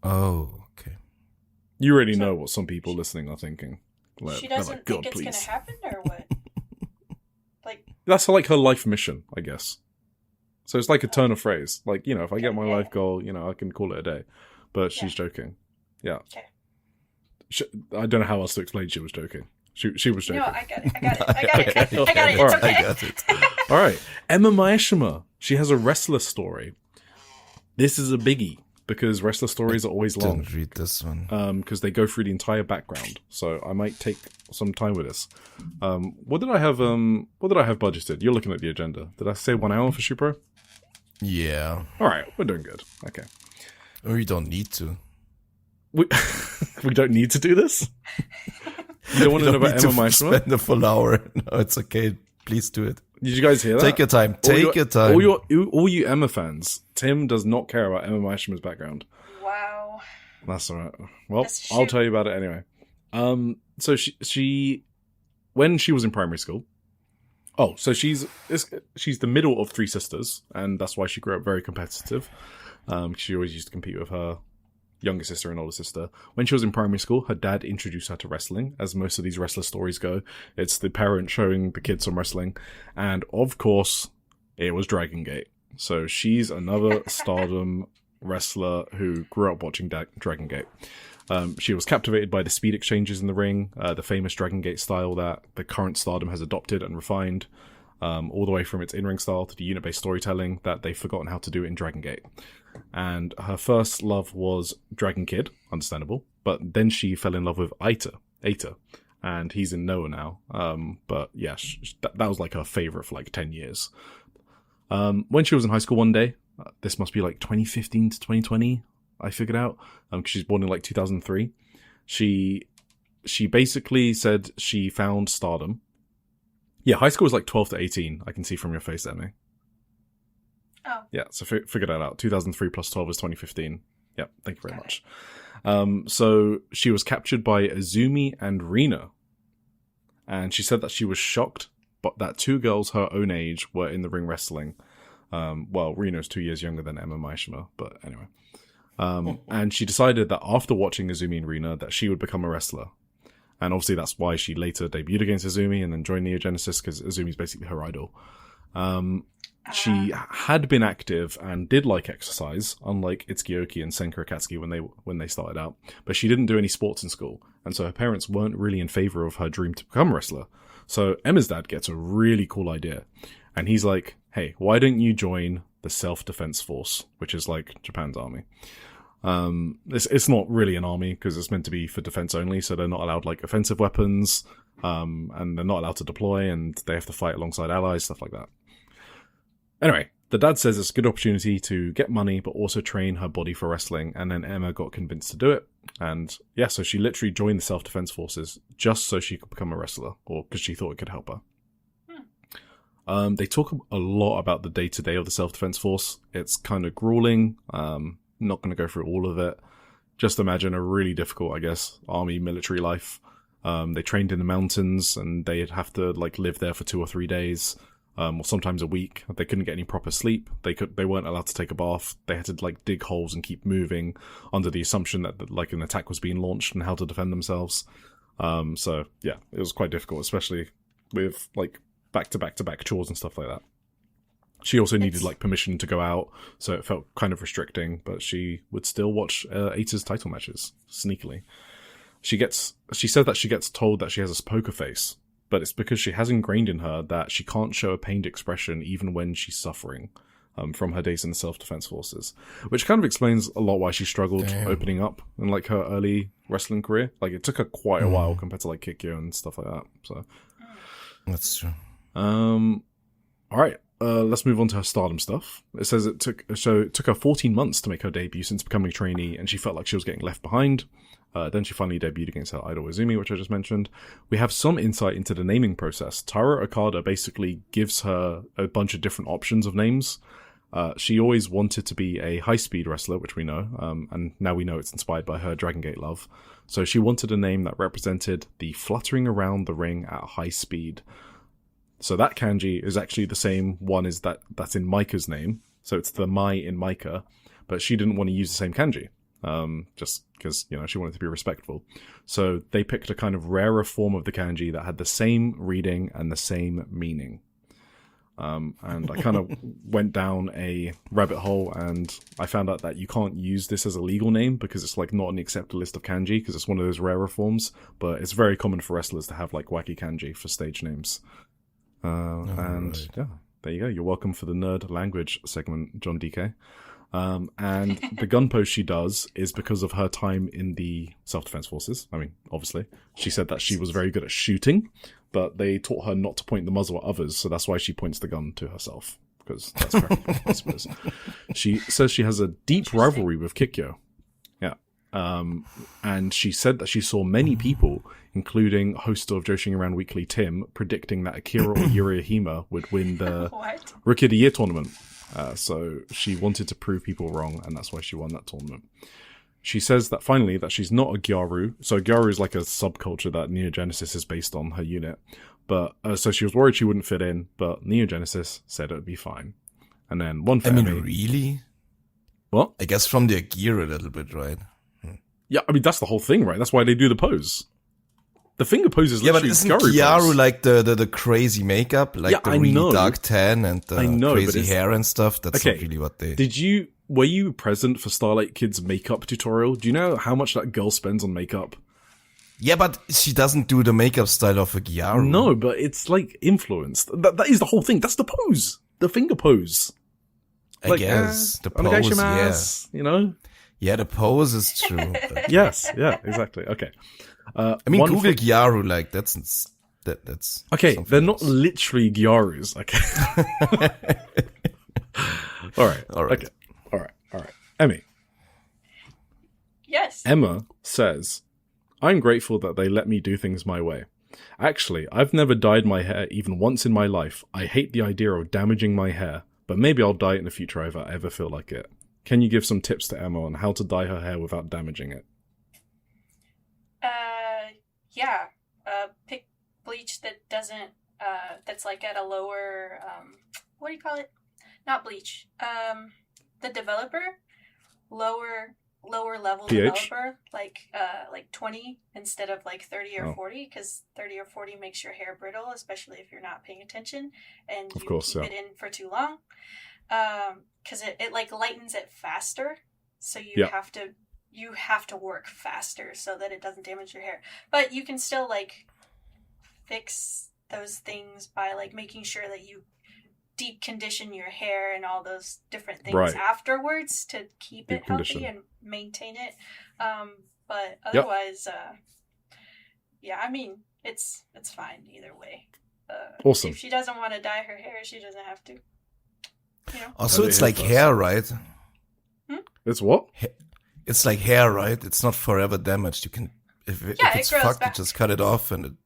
Oh, okay. You already know what some people listening are thinking. She They're doesn't like, think "God, it's please." gonna happen, or what? Like, That's like her life mission, I guess. So it's like a turn of phrase. Like, if I get my Yeah. life goal, I can call it a day. But she's joking. Yeah. okay. I don't know how else to explain she was joking. She was joking. No, I got it. I got it. I got it. I got it. It's Alright. okay. I got it. All right. Emma Maeshima. She has a wrestler story. This is a biggie because wrestler stories are always long. Didn't read this one. Because they go through the entire background. So I might take some time with this. What did I have budgeted? You're looking at the agenda. Did I say 1 hour for Shupro? Yeah. All right, we're doing good. Okay. We don't need to. We don't need to do this? You don't want to know about Emma Maeshima? Spend a full hour. No, it's okay. Please do it. Did you guys hear that? Take your time. Take your time. All you Emma fans, Tim does not care about Emma Maeshima's background. Wow. That's all right. Well, That's I'll tell you about it anyway. So she when she was in primary school. Oh, so she's the middle of 3 sisters, and that's why she grew up very competitive. She always used to compete with her younger sister and older sister. When she was in primary school, her dad introduced her to wrestling, as most of these wrestler stories go. It's the parent showing the kids some wrestling. And of course, it was Dragon Gate. So she's another Stardom wrestler who grew up watching Dragon Gate. She was captivated by the speed exchanges in the ring, the famous Dragon Gate style that the current Stardom has adopted and refined, all the way from its in-ring style to the unit-based storytelling that they've forgotten how to do in Dragon Gate. And her first love was Dragon Kid, understandable, but then she fell in love with Aita, and he's in Noah now. But yeah, that was like her favorite for like 10 years. When she was in high school one day, this must be like 2015 to 2020, I figured out, because she's born in like 2003. She basically said she found Stardom. Yeah, high school was like 12 to 18, I can see from your face, Emmy. Oh. Yeah, so figure that out. 2003 plus 12 is 2015. Yeah, thank you very much. So she was captured by Azumi and Rina. And she said that she was shocked but that 2 girls her own age were in the ring wrestling. Well, Rina's 2 years younger than Emma Maeshima, but anyway. And she decided that after watching Azumi and Rina that she would become a wrestler. And obviously that's why she later debuted against Azumi and then joined Neo Genesis, because Azumi's basically her idol. She had been active and did like exercise, unlike Itsuki and Senka Akatsuki when they started out. But she didn't do any sports in school, and so her parents weren't really in favor of her dream to become a wrestler. So Emma's dad gets a really cool idea, and he's like, "Hey, why don't you join the Self-Defense Force, which is like Japan's army?" It's not really an army because it's meant to be for defense only, so they're not allowed like offensive weapons, and they're not allowed to deploy, and they have to fight alongside allies, stuff like that. Anyway, the dad says it's a good opportunity to get money, but also train her body for wrestling. And then Emma got convinced to do it. And yeah, so she literally joined the self-defense forces just so she could become a wrestler, or because she thought it could help her. They talk a lot about the day-to-day of the self-defense force. It's kind of grueling. Not going to go through all of it. Just imagine a really difficult, I guess, army military life. They trained in the mountains, and they'd have to like live there for 2 or 3 days, or sometimes a week. They couldn't get any proper sleep. They weren't allowed to take a bath. They had to like dig holes and keep moving under the assumption that like an attack was being launched and how to defend themselves. So yeah, it was quite difficult, especially with like back-to-back chores and stuff like that. She also needed like permission to go out, so it felt kind of restricting, but she would still watch Eita's title matches sneakily. She said that she gets told that she has a poker face, but it's because she has ingrained in her that she can't show a pained expression even when she's suffering, from her days in the self-defense forces, which kind of explains a lot why she struggled opening up in like her early wrestling career. Like it took her quite a while compared to like Kikyo and stuff like that. So that's true. All right. Let's move on to her Stardom stuff. It says it took her 14 months to make her debut since becoming a trainee, and she felt like she was getting left behind. Then she finally debuted against her idol Izumi, which I just mentioned. We have some insight into the naming process. Taro Okada basically gives her a bunch of different options of names. She always wanted to be a high-speed wrestler, which we know, and now we know it's inspired by her Dragon Gate love. So she wanted a name that represented the fluttering around the ring at high speed. So that kanji is actually the same one as that's in Maika's name. So it's the Mai in Maika, but she didn't want to use the same kanji, just because, she wanted to be respectful. So they picked a kind of rarer form of the kanji that had the same reading and the same meaning. And I kind of went down a rabbit hole, and I found out that you can't use this as a legal name because it's like not on the accepted list of kanji because it's one of those rarer forms, but it's very common for wrestlers to have like wacky kanji for stage names. And yeah, there you go. You're welcome for the nerd language segment, John DK. And the gun pose she does is because of her time in the self-defense forces. I mean, obviously, she said that she was very good at shooting, but they taught her not to point the muzzle at others, so that's why she points the gun to herself, because that's practical, I suppose. She says she has a deep rivalry with Kikyo. Yeah. And she said that she saw many people, including host of Joshi'ing Around Weekly Tim, predicting that Akira or Yurihima would win the Rookie of the Year tournament. So she wanted to prove people wrong, and that's why she won that tournament. She says that finally that she's not a Gyaru. So Gyaru is like a subculture that Neo Genesis is based on, her unit. But so she was worried she wouldn't fit in, but Neo Genesis said it would be fine. And then one for Emmy. Really? What? I guess from the Akira a little bit, right? Yeah, I mean, that's the whole thing, right? That's why they do the pose. The finger pose is literally Gyaru pose. like the crazy makeup, like the really dark tan and the crazy hair and stuff? That's not really what they... Were you present for Starlight Kid's makeup tutorial? Do you know how much that girl spends on makeup? Yeah, but she doesn't do the makeup style of a Gyaru. No, but it's like influenced. That is the whole thing. That's the pose. The finger pose. I guess. The pose, yeah. Yeah, the pose is true. But... Yes, yeah, exactly. Okay. I mean, Google Gyaru, like, that's okay, they're not literally Gyarus, okay? All right. Okay. All right. Emmy. Yes. Emma says, I'm grateful that they let me do things my way. Actually, I've never dyed my hair even once in my life. I hate the idea of damaging my hair, but maybe I'll dye it in the future if I ever feel like it. Can you give some tips to Emma on how to dye her hair without damaging it? Yeah. Pick bleach that doesn't, that's like at a lower, what do you call it? Not bleach. The developer, lower level pH? developer, like 20 instead of like 30 or 40, because 30 or 40 makes your hair brittle, especially if you're not paying attention and you keep it in for too long. Because it like lightens it faster, so you have to work faster so that it doesn't damage your hair. But you can still like fix those things by like making sure that you deep condition your hair and all those different things afterwards to keep it healthy and maintain it. But otherwise, I mean, it's fine either way. Awesome. If she doesn't want to dye her hair, she doesn't have to. You know? Also, it's like hair, right? It's what? It's like hair, right? It's not forever damaged. You can, if it's fucked, you just cut it off, and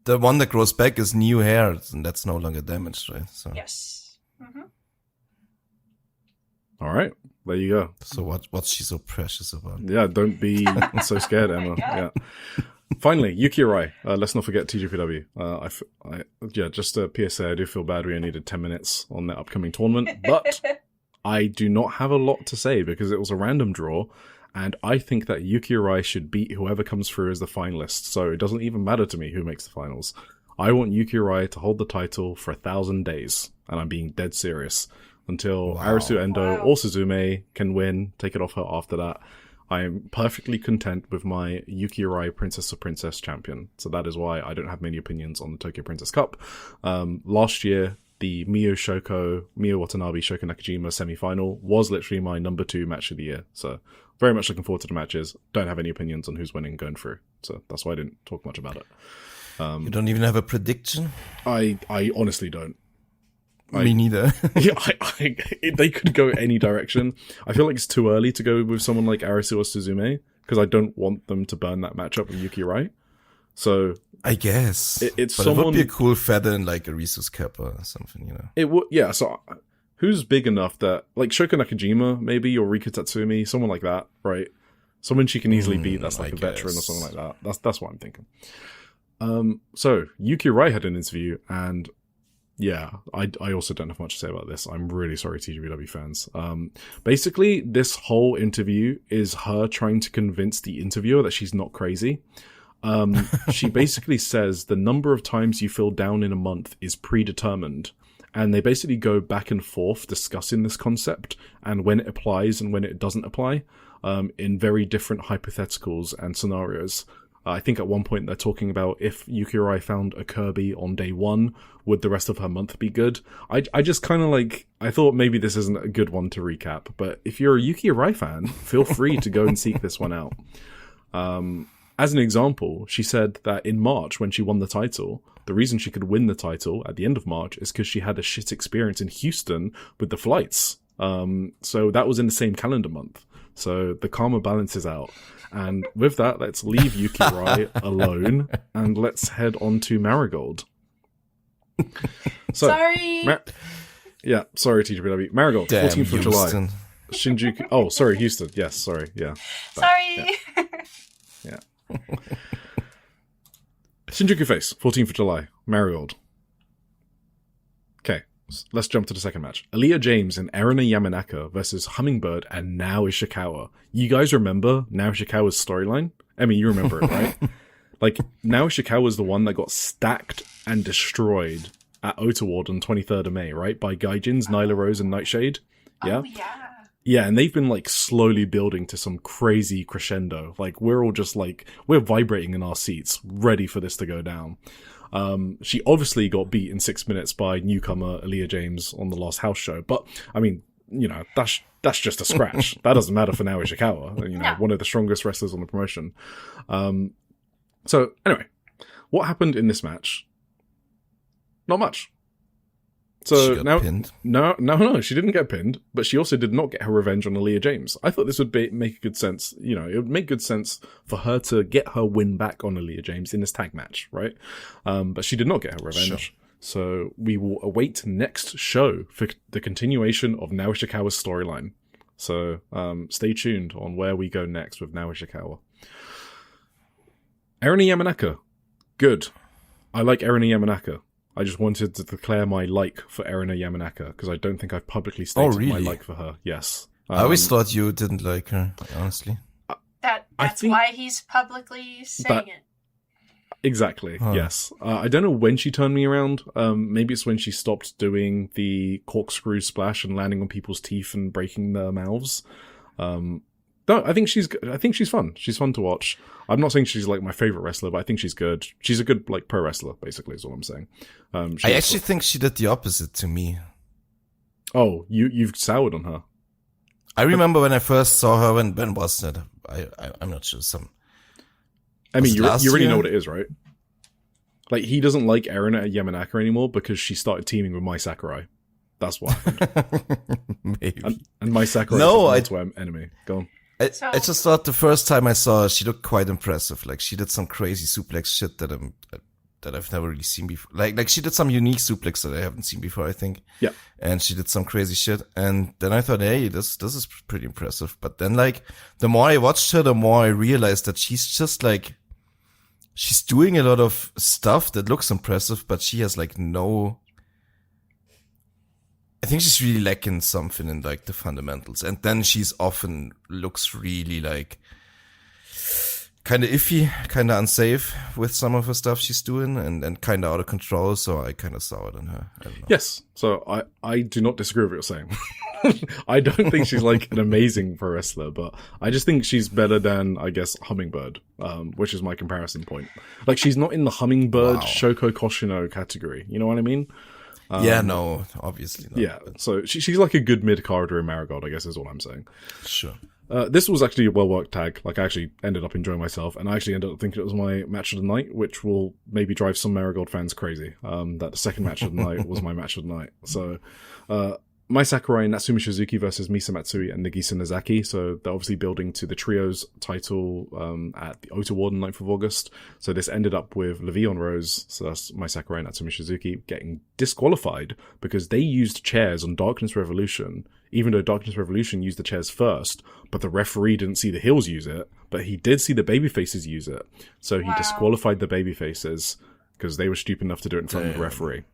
the one that grows back is new hair, and that's no longer damaged, right? So Yes. Mm-hmm. All right, there you go. So what's she so precious about? Yeah, don't be so scared, Emma. Yeah. Finally, Yuki Arai. Let's not forget TGPW. Just a PSA. I do feel bad we only needed 10 minutes on that upcoming tournament, but I do not have a lot to say because it was a random draw, and I think that Yuki Arai should beat whoever comes through as the finalist. So it doesn't even matter to me who makes the finals. I want Yuki Arai to hold the title for 1,000 days, and I'm being dead serious. Until Arisu Endo or Suzume can win, take it off her after that. I am perfectly content with my Yuki Arai Princess of Princess champion. So that is why I don't have many opinions on the Tokyo Princess Cup. Last year, the Mio Watanabe Shoko Nakajima semi-final was literally my number 2 match of the year. So very much looking forward to the matches. Don't have any opinions on who's winning going through. So that's why I didn't talk much about it. You don't even have a prediction? I honestly don't. Me neither. Yeah, they could go any direction. I feel like it's too early to go with someone like Arisu or Suzume because I don't want them to burn that matchup with Yuki Arai. So I guess it's but someone. It would be a cool feather in like Arisu's cap or something, you know. It would, yeah. So who's big enough that like Shoko Nakajima maybe or Rika Tatsumi, someone like that, right? Someone she can easily beat. That's like a veteran or something like that. That's what I'm thinking. So Yuki Arai had an interview and. Yeah, I also don't have much to say about this. I'm really sorry, TGBW fans. Basically, this whole interview is her trying to convince the interviewer that she's not crazy. She basically says the number of times you feel down in a month is predetermined. And they basically go back and forth discussing this concept and when it applies and when it doesn't apply in very different hypotheticals and scenarios. I think at one point they're talking about if Yuki Arai found a Kirby on day 1, would the rest of her month be good? I just kind of like, I thought maybe this isn't a good one to recap, but if you're a Yuki Arai fan, feel free to go and seek this one out. As an example, she said that in March when she won the title, the reason she could win the title at the end of March is because she had a shit experience in Houston with the flights. So that was in the same calendar month. So the karma balances out. And with that, let's leave Yuki Arai alone and let's head on to Marigold. So, sorry. Sorry, TGPW. Marigold, Damn 14th of Houston. July. Shinjuku. Oh, sorry, Houston. Yes, sorry. Yeah. Sorry. Yeah. Shinjuku Face, 14th of July. Marigold. Okay. Let's jump to the second match. Aaliyah James and Erina Yamanaka versus Hummingbird and Nao Ishikawa. You guys remember Nao Ishikawa's storyline? I mean, you remember it, right? Like, Nao Ishikawa was the one that got stacked and destroyed at Otaward on 23rd of May, right? By Gaijins, Nyla Rose, and Nightshade. Yeah? Oh, yeah. Yeah, and they've been, like, slowly building to some crazy crescendo. Like, we're all just, like, we're vibrating in our seats, ready for this to go down. She obviously got beat in 6 minutes by newcomer Aaliyah James on the last house show, but I mean, you know, that's just a scratch. That doesn't matter for Nao Ishikawa, you know, one of the strongest wrestlers on the promotion. So anyway, what happened in this match? Not much. So she got now, pinned. No, she didn't get pinned, but she also did not get her revenge on Aaliyah James. I thought this would make good sense. You know, it would make good sense for her to get her win back on Aaliyah James in this tag match, right? But she did not get her revenge. Sure. So we will await next show for the continuation of Nao Ishikawa's storyline. So stay tuned on where we go next with Nao Ishikawa. Erina Yamanaka. Good. I like Erina Yamanaka. I just wanted to declare my like for Erina Yamanaka because I don't think I've publicly stated my like for her. Yes. I always thought you didn't like her, honestly. That's why he's publicly saying it. Exactly, yes. I don't know when she turned me around. Maybe it's when she stopped doing the corkscrew splash and landing on people's teeth and breaking their mouths. No, I think she's fun. She's fun to watch. I'm not saying she's like my favorite wrestler, but I think she's good. She's a good like pro wrestler, basically, is all I'm saying. I actually think she did the opposite to me. Oh, you've soured on her. I remember when I first saw her. When was that? I'm not sure. I mean, you already know what it is, right? Like, he doesn't like Erina Yamanaka anymore because she started teaming with Mai Sakurai. That's what happened. Maybe. And my Sakurai is my enemy. Go on. I just thought the first time I saw her, she looked quite impressive. Like, she did some crazy suplex shit that I've never really seen before. Like she did some unique suplex that I haven't seen before, I think. Yeah. And she did some crazy shit. And then I thought, hey, this is pretty impressive. But then, like, the more I watched her, the more I realized that she's just like, she's doing a lot of stuff that looks impressive, but she has like I think she's really lacking something in like the fundamentals. And then she's often looks really like kind of iffy, kind of unsafe with some of her stuff she's doing and kind of out of control. So I kind of saw it in her. I don't know. Yes. So I do not disagree with what you're saying. I don't think she's like an amazing pro wrestler, but I just think she's better than, I guess, Hummingbird, which is my comparison point. Like, she's not in the Hummingbird Shoko Koshino category. You know what I mean? Yeah, no, obviously not. Yeah, so she's like a good mid-carder in Marigold, I guess is what I'm saying. Sure. This was actually a well-worked tag. Like, I actually ended up enjoying myself, and I actually ended up thinking it was my match of the night, which will maybe drive some Marigold fans crazy. That the second match of the night was my match of the night. So, Mai Sakurai, Natsumi Shizuki versus Misa Matsui and Nagisa Nozaki. So they're obviously building to the trios title at the Ota Ward on 9th of August. So this ended up with Levi on Rose, so that's Mai Sakurai and Natsumi Shizuki, getting disqualified because they used chairs on Darkness Revolution, even though Darkness Revolution used the chairs first, but the referee didn't see the heels use it, but he did see the babyfaces use it. So he disqualified the babyfaces because they were stupid enough to do it in front of the referee.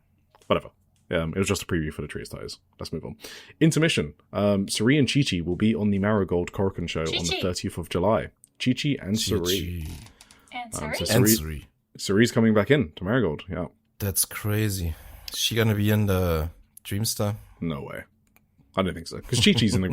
Whatever. It was just a preview for the trios titles. Let's move on. Intermission. Suri and Chi-Chi will be on the Marigold Korakuen show on the 30th of July. Chi-Chi and Suri. And Suri. And Suri. Suri's coming back in to Marigold, yeah. That's crazy. Is she gonna be in the Dreamstar? No way. I don't think so. Because Chi-Chi's in the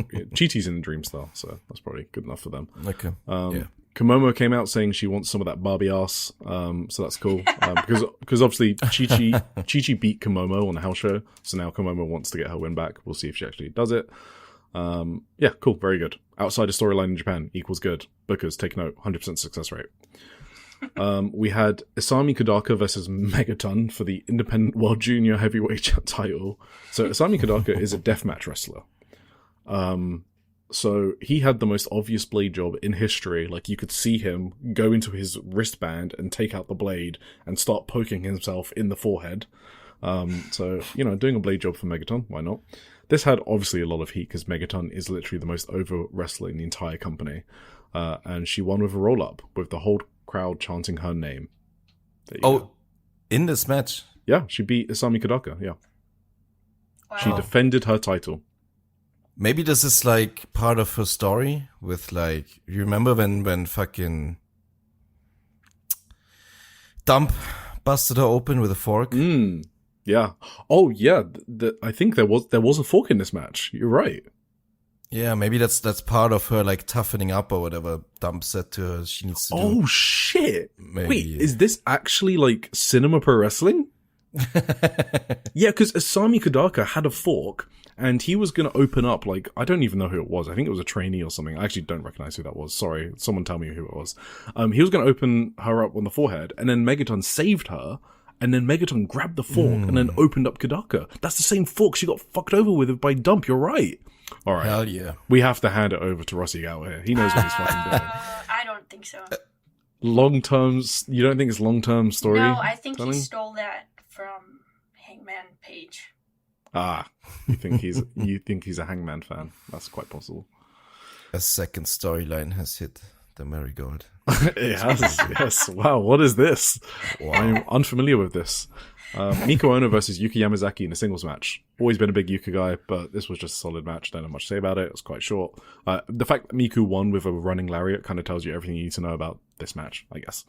Dreamstar, so that's probably good enough for them. Okay. Yeah. Komomo came out saying she wants some of that Barbie ass, so that's cool. Because obviously Chi-Chi beat Komomo on the house show, so now Komomo wants to get her win back. We'll see if she actually does it. Yeah, cool, very good. Outsider storyline in Japan equals good. Bookers, take note, 100% success rate. We had Isami Kodaka versus Megaton for the Independent World Junior Heavyweight title. So Isami Kodaka is a deathmatch wrestler. So he had the most obvious blade job in history. Like, you could see him go into his wristband and take out the blade and start poking himself in the forehead. So, doing a blade job for Megaton, why not? This had obviously a lot of heat because Megaton is literally the most over wrestler in the entire company. And she won with a roll-up with the whole crowd chanting her name. Go. In this match? Yeah, she beat Isami Kodaka, yeah. Wow. She defended her title. Maybe this is like part of her story with like, you remember when fucking Dump busted her open with a fork? Yeah. Oh yeah, I think there was a fork in this match. You're right. Yeah, maybe that's part of her like toughening up or whatever Dump said to her she needs to do. Oh shit. Maybe. Wait, is this actually like Cinema Pro Wrestling? Yeah, because Isami Kodaka had a fork and he was going to open up, like, I don't even know who it was. I think it was a trainee or something. I actually don't recognize who that was. Sorry, someone tell me who it was. He was going to open her up on the forehead, and then Megaton saved her, and then Megaton grabbed the fork and then opened up Kodaka. That's the same fork she got fucked over with by Dump. You're right. All right. Hell yeah. We have to hand it over to Rossi out here. He knows what he's fucking doing. I don't think so. Long-term, you don't think it's long-term story? No, I think telling? he stole that from Hangman Page. Ah, you think he's a Hangman fan? That's quite possible. A second storyline has hit the Marigold. It has, yes. Wow, what is this? Wow. I'm unfamiliar with this. Miko Ono versus Yuka Yamazaki in a singles match. Always been a big Yuka guy, but this was just a solid match. Don't have much to say about it. It was quite short. The fact that Miku won with a running lariat kind of tells you everything you need to know about this match, I guess.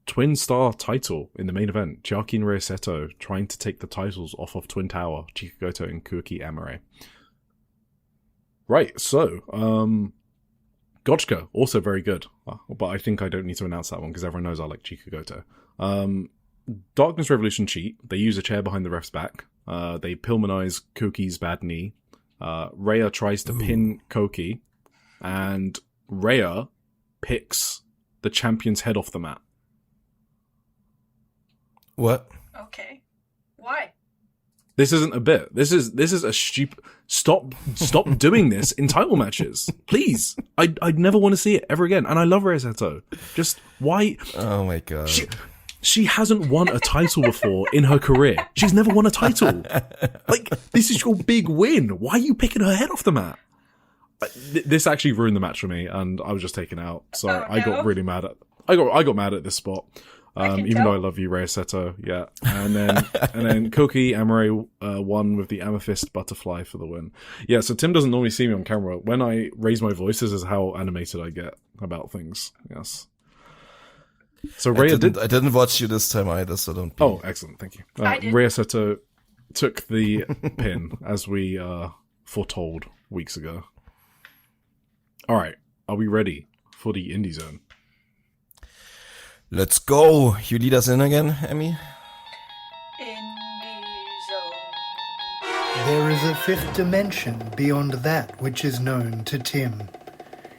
Twin Star title in the main event. Chiaki and Ryoseto trying to take the titles off of Twin Tower, Chikugoto and Kuoki Amare. Right, so, Gotchka, also very good. But I think I don't need to announce that one because everyone knows I like Chikugoto. Darkness Revolution cheat. They use a chair behind the ref's back. They Pillmanize Koki's bad knee. Rhea tries to pin Koki, and Rhea picks the champion's head off the mat. What? Okay. Why? This isn't a bit. This is a stupid. Stop doing this in title matches, please. I'd never want to see it ever again. And I love Rhea Seto. Just why? Oh my god. She hasn't won a title before in her career. She's never won a title. Like, this is your big win. Why are you picking her head off the mat? This actually ruined the match for me, and I was just taken out. So I got really mad I got mad at this spot. Even though I love you, Rhea Seto, yeah. And then Koki Amore won with the Amethyst Butterfly for the win. Yeah, so Tim doesn't normally see me on camera. When I raise my voice, this is how animated I get about things. Yes. So Rhea I didn't watch you this time either, so don't. Oh, excellent, thank you. Rhea Seto took the pin as we foretold weeks ago. All right, are we ready for the Indie Zone? Let's go. You lead us in again, Emmy? Indie Zone. There is a fifth dimension beyond that which is known to Tim.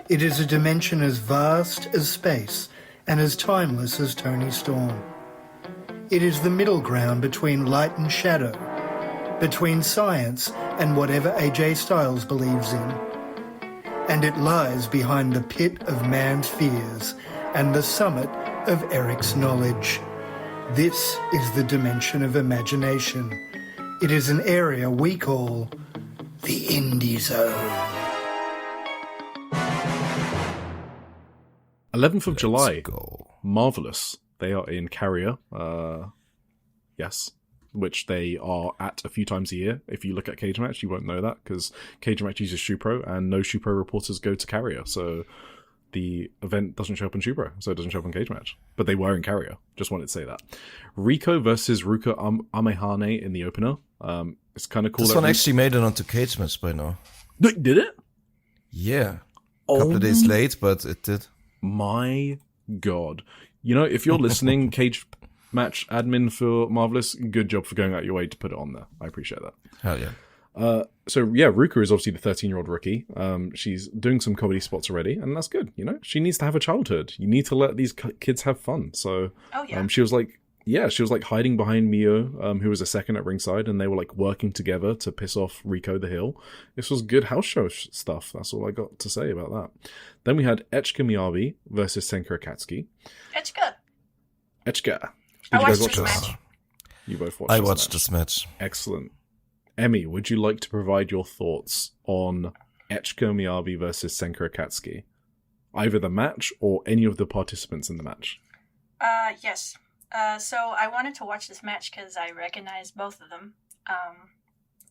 It is a dimension as vast as space and as timeless as Tony Storm. It is the middle ground between light and shadow, between science and whatever AJ Styles believes in. And it lies behind the pit of man's fears and the summit of Eric's knowledge. This is the dimension of imagination. It is an area we call the Indie Zone. 11th of July. Let's go. Marvelous. They are in Carrier. Yes. Which they are at a few times a year. If you look at Cage Match, you won't know that, because Cage Match uses Shupro, and no Shupro reporters go to Carrier. So the event doesn't show up in Shupro, so it doesn't show up in Cage Match. But they were in Carrier. Just wanted to say that. Rico versus Ruka Amehane in the opener. It's kind of cool. This one actually made it onto Cage Match by now. Did it? Yeah. A couple of days late, but it did. My God. You know, if you're listening, Cage Match admin for Marvelous, good job for going out your way to put it on there. I appreciate that. Hell yeah. So yeah, Ruka is obviously the 13-year-old rookie. She's doing some comedy spots already, and that's good. You know, she needs to have a childhood. You need to let these kids have fun. So, she was like hiding behind Mio, who was a second at ringside, and they were like working together to piss off Rico the Hill. This was good house show stuff. That's all I got to say about that. Then we had Echika Miyabi versus Senka Akatsuki. Echika. I watched this match. You both watched. I watched this match. Excellent. Emmy, would you like to provide your thoughts on Echika Miyabi versus Senka Akatsuki? Either the match or any of the participants in the match? Yes. So I wanted to watch this match because I recognized both of them.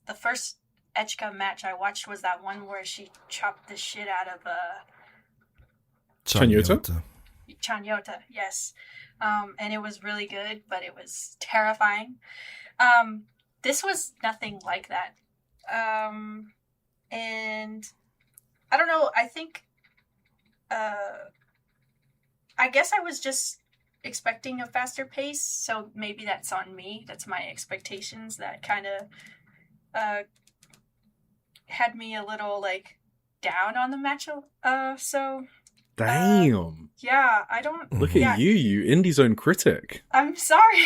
The first Echika match I watched was that one where she chopped the shit out of Chanyota, yes. And it was really good, but it was terrifying. This was nothing like that. And I don't know, I think, I guess I was just expecting a faster pace, so maybe that's on me. That's my expectations that kind of had me a little, like, down on the match. Damn. Yeah, I don't... Look at you Indie Zone critic. I'm sorry.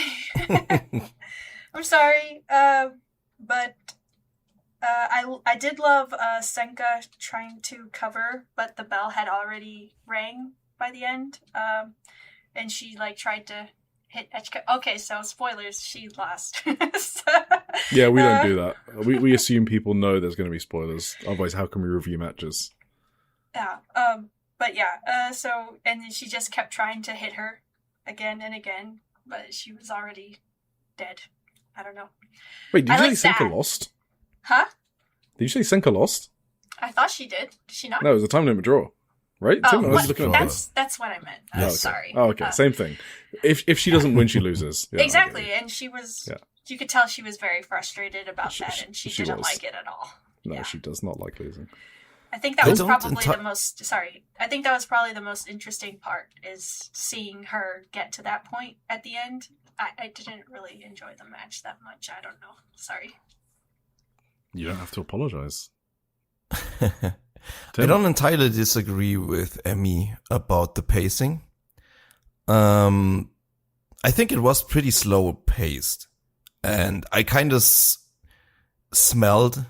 I'm sorry, but I did love Senka trying to cover, but the bell had already rang by the end, and she like tried to hit Echika. Okay, so spoilers, she lost. Yeah, we don't do that. We assume people know there's going to be spoilers. Otherwise, how can we review matches? Yeah, but yeah, so, and then she just kept trying to hit her again and again, but she was already dead. I don't know. Wait, did you say Senka lost? Huh? Did you say Senka lost? I thought she did. Did she not? No, it was a time limit draw. Right? Oh, that's what I meant. Yeah, okay. Sorry. Oh, okay. Same thing. If she doesn't win, she loses. Yeah, exactly. And she was... Yeah. You could tell she was very frustrated about that, and she didn't like it at all. No, she does not like losing. I think that was probably the most... Sorry. I think that was probably the most interesting part, is seeing her get to that point at the end. I didn't really enjoy the match that much. I don't know. Sorry. You don't have to apologize. I don't entirely disagree with Emmy about the pacing. I think it was pretty slow paced. And I kind of smelled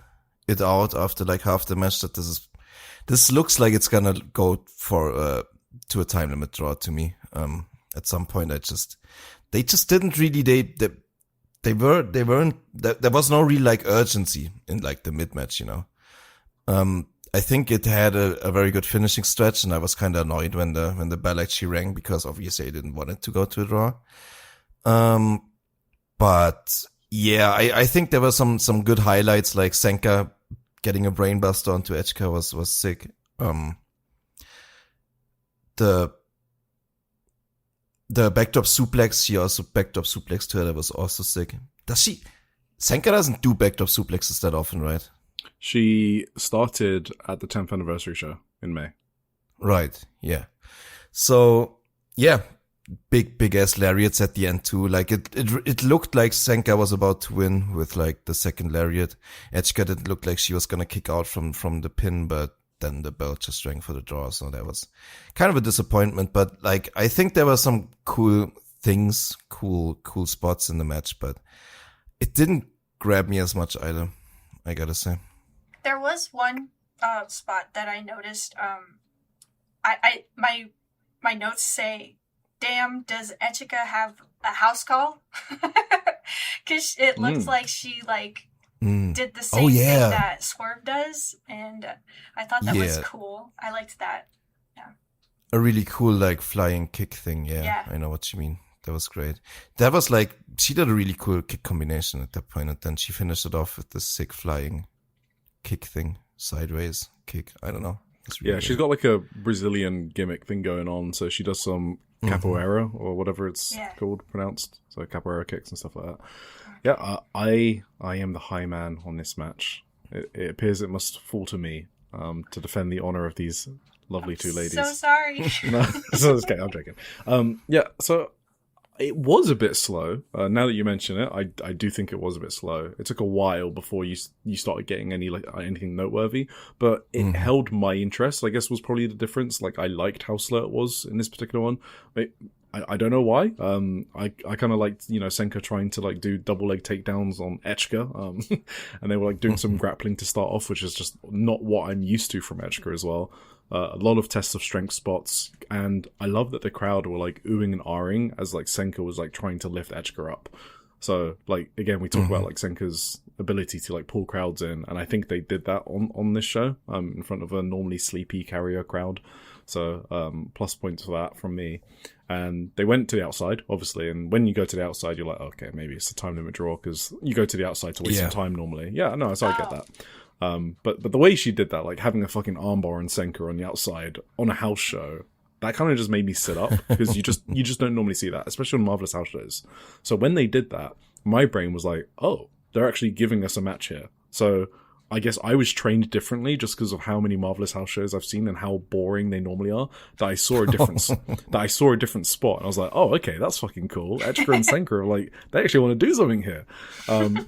it out after like half the match that this looks like it's gonna go for to a time limit draw to me. At some point they just didn't really they weren't there was no real like urgency in like the mid match, you know. I think it had a very good finishing stretch, and I was kind of annoyed when the bell actually rang, because obviously I didn't want it to go to a draw. But yeah, I think there were some good highlights, like Senka getting a brainbuster onto Echika was sick. The backdrop suplex, she also backdrop suplex to her, that was also sick. Senka doesn't do backdrop suplexes that often, right? She started at the 10th anniversary show in May. Right, yeah. So, yeah, big ass lariats at the end too. Like it looked like Senka was about to win with like the second lariat. Echika didn't look like she was gonna kick out from the pin, but then the bell just rang for the draw. So that was kind of a disappointment. But like, I think there were some cool things, cool spots in the match, but it didn't grab me as much either, I gotta say. There was one spot that I noticed. My notes say, "Damn, does Echika have a house call?" Because it looks like she did the same thing that Swerve does, and I thought that was cool. I liked that. Yeah, a really cool like flying kick thing. Yeah, I know what you mean. That was great. That was like, she did a really cool kick combination at that point, and then she finished it off with the sick flying kick thing, sideways kick. I don't know. Really she's got like a Brazilian gimmick thing going on. So she does some capoeira or whatever it's called, pronounced. So capoeira kicks and stuff like that. Yeah, I am the high man on this match. It appears it must fall to me to defend the honor of these lovely two ladies. So sorry. No, so okay, I'm joking. So it was a bit slow. Now that you mention it, I do think it was a bit slow. It took a while before you started getting anything noteworthy, but it held my interest. I guess was probably the difference. Like, I liked how slow it was in this particular one. I don't know why. I kind of liked, Senka trying to like do double leg takedowns on Echika. And they were like doing some grappling to start off, which is just not what I'm used to from Echika as well. A lot of tests of strength spots, and I love that the crowd were like oohing and ahhing as like Senka was like trying to lift Echika up. So like, again, we talk about like Senka's ability to like pull crowds in, and I think they did that on this show in front of a normally sleepy carrier crowd. So plus points for that from me. And they went to the outside, obviously, and when you go to the outside, you're like, okay, maybe it's a time limit draw, because you go to the outside to waste some time normally. Yeah, no, so I get that. But the way she did that, like having a fucking armbar and Senka on the outside on a house show, that kind of just made me sit up, because you just don't normally see that, especially on Marvelous house shows. So when they did that, my brain was like, oh, they're actually giving us a match here. So I guess I was trained differently just because of how many Marvelous house shows I've seen and how boring they normally are, that I saw a difference. That I saw a different spot, and I was like, oh, okay, that's fucking cool. Echika and Senka are like, they actually want to do something here.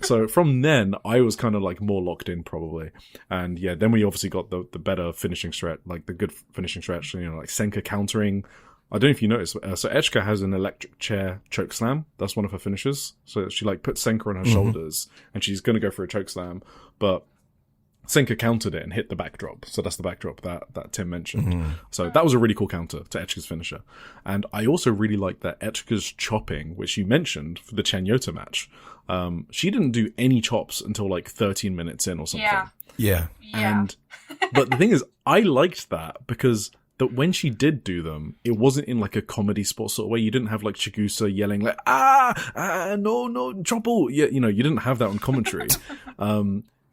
So from then, I was kind of like more locked in probably. And yeah, then we obviously got the better finishing stretch, like the good finishing stretch, like Senka countering. I don't know if you noticed, so Echika has an electric chair choke slam. That's one of her finishes. So she like puts Senka on her shoulders, and she's going to go for a choke slam, but Senka countered it and hit the backdrop. So that's the backdrop that Tim mentioned. So that was a really cool counter to Echika's finisher. And I also really like that Echika's chopping, which you mentioned for the Chen Yota match. She didn't do any chops until like 13 minutes in or something. Yeah. But the thing is, I liked that because that when she did do them, it wasn't in like a comedy spot sort of way. You didn't have like Chigusa yelling like, no, trouble. Yeah, you didn't have that on commentary.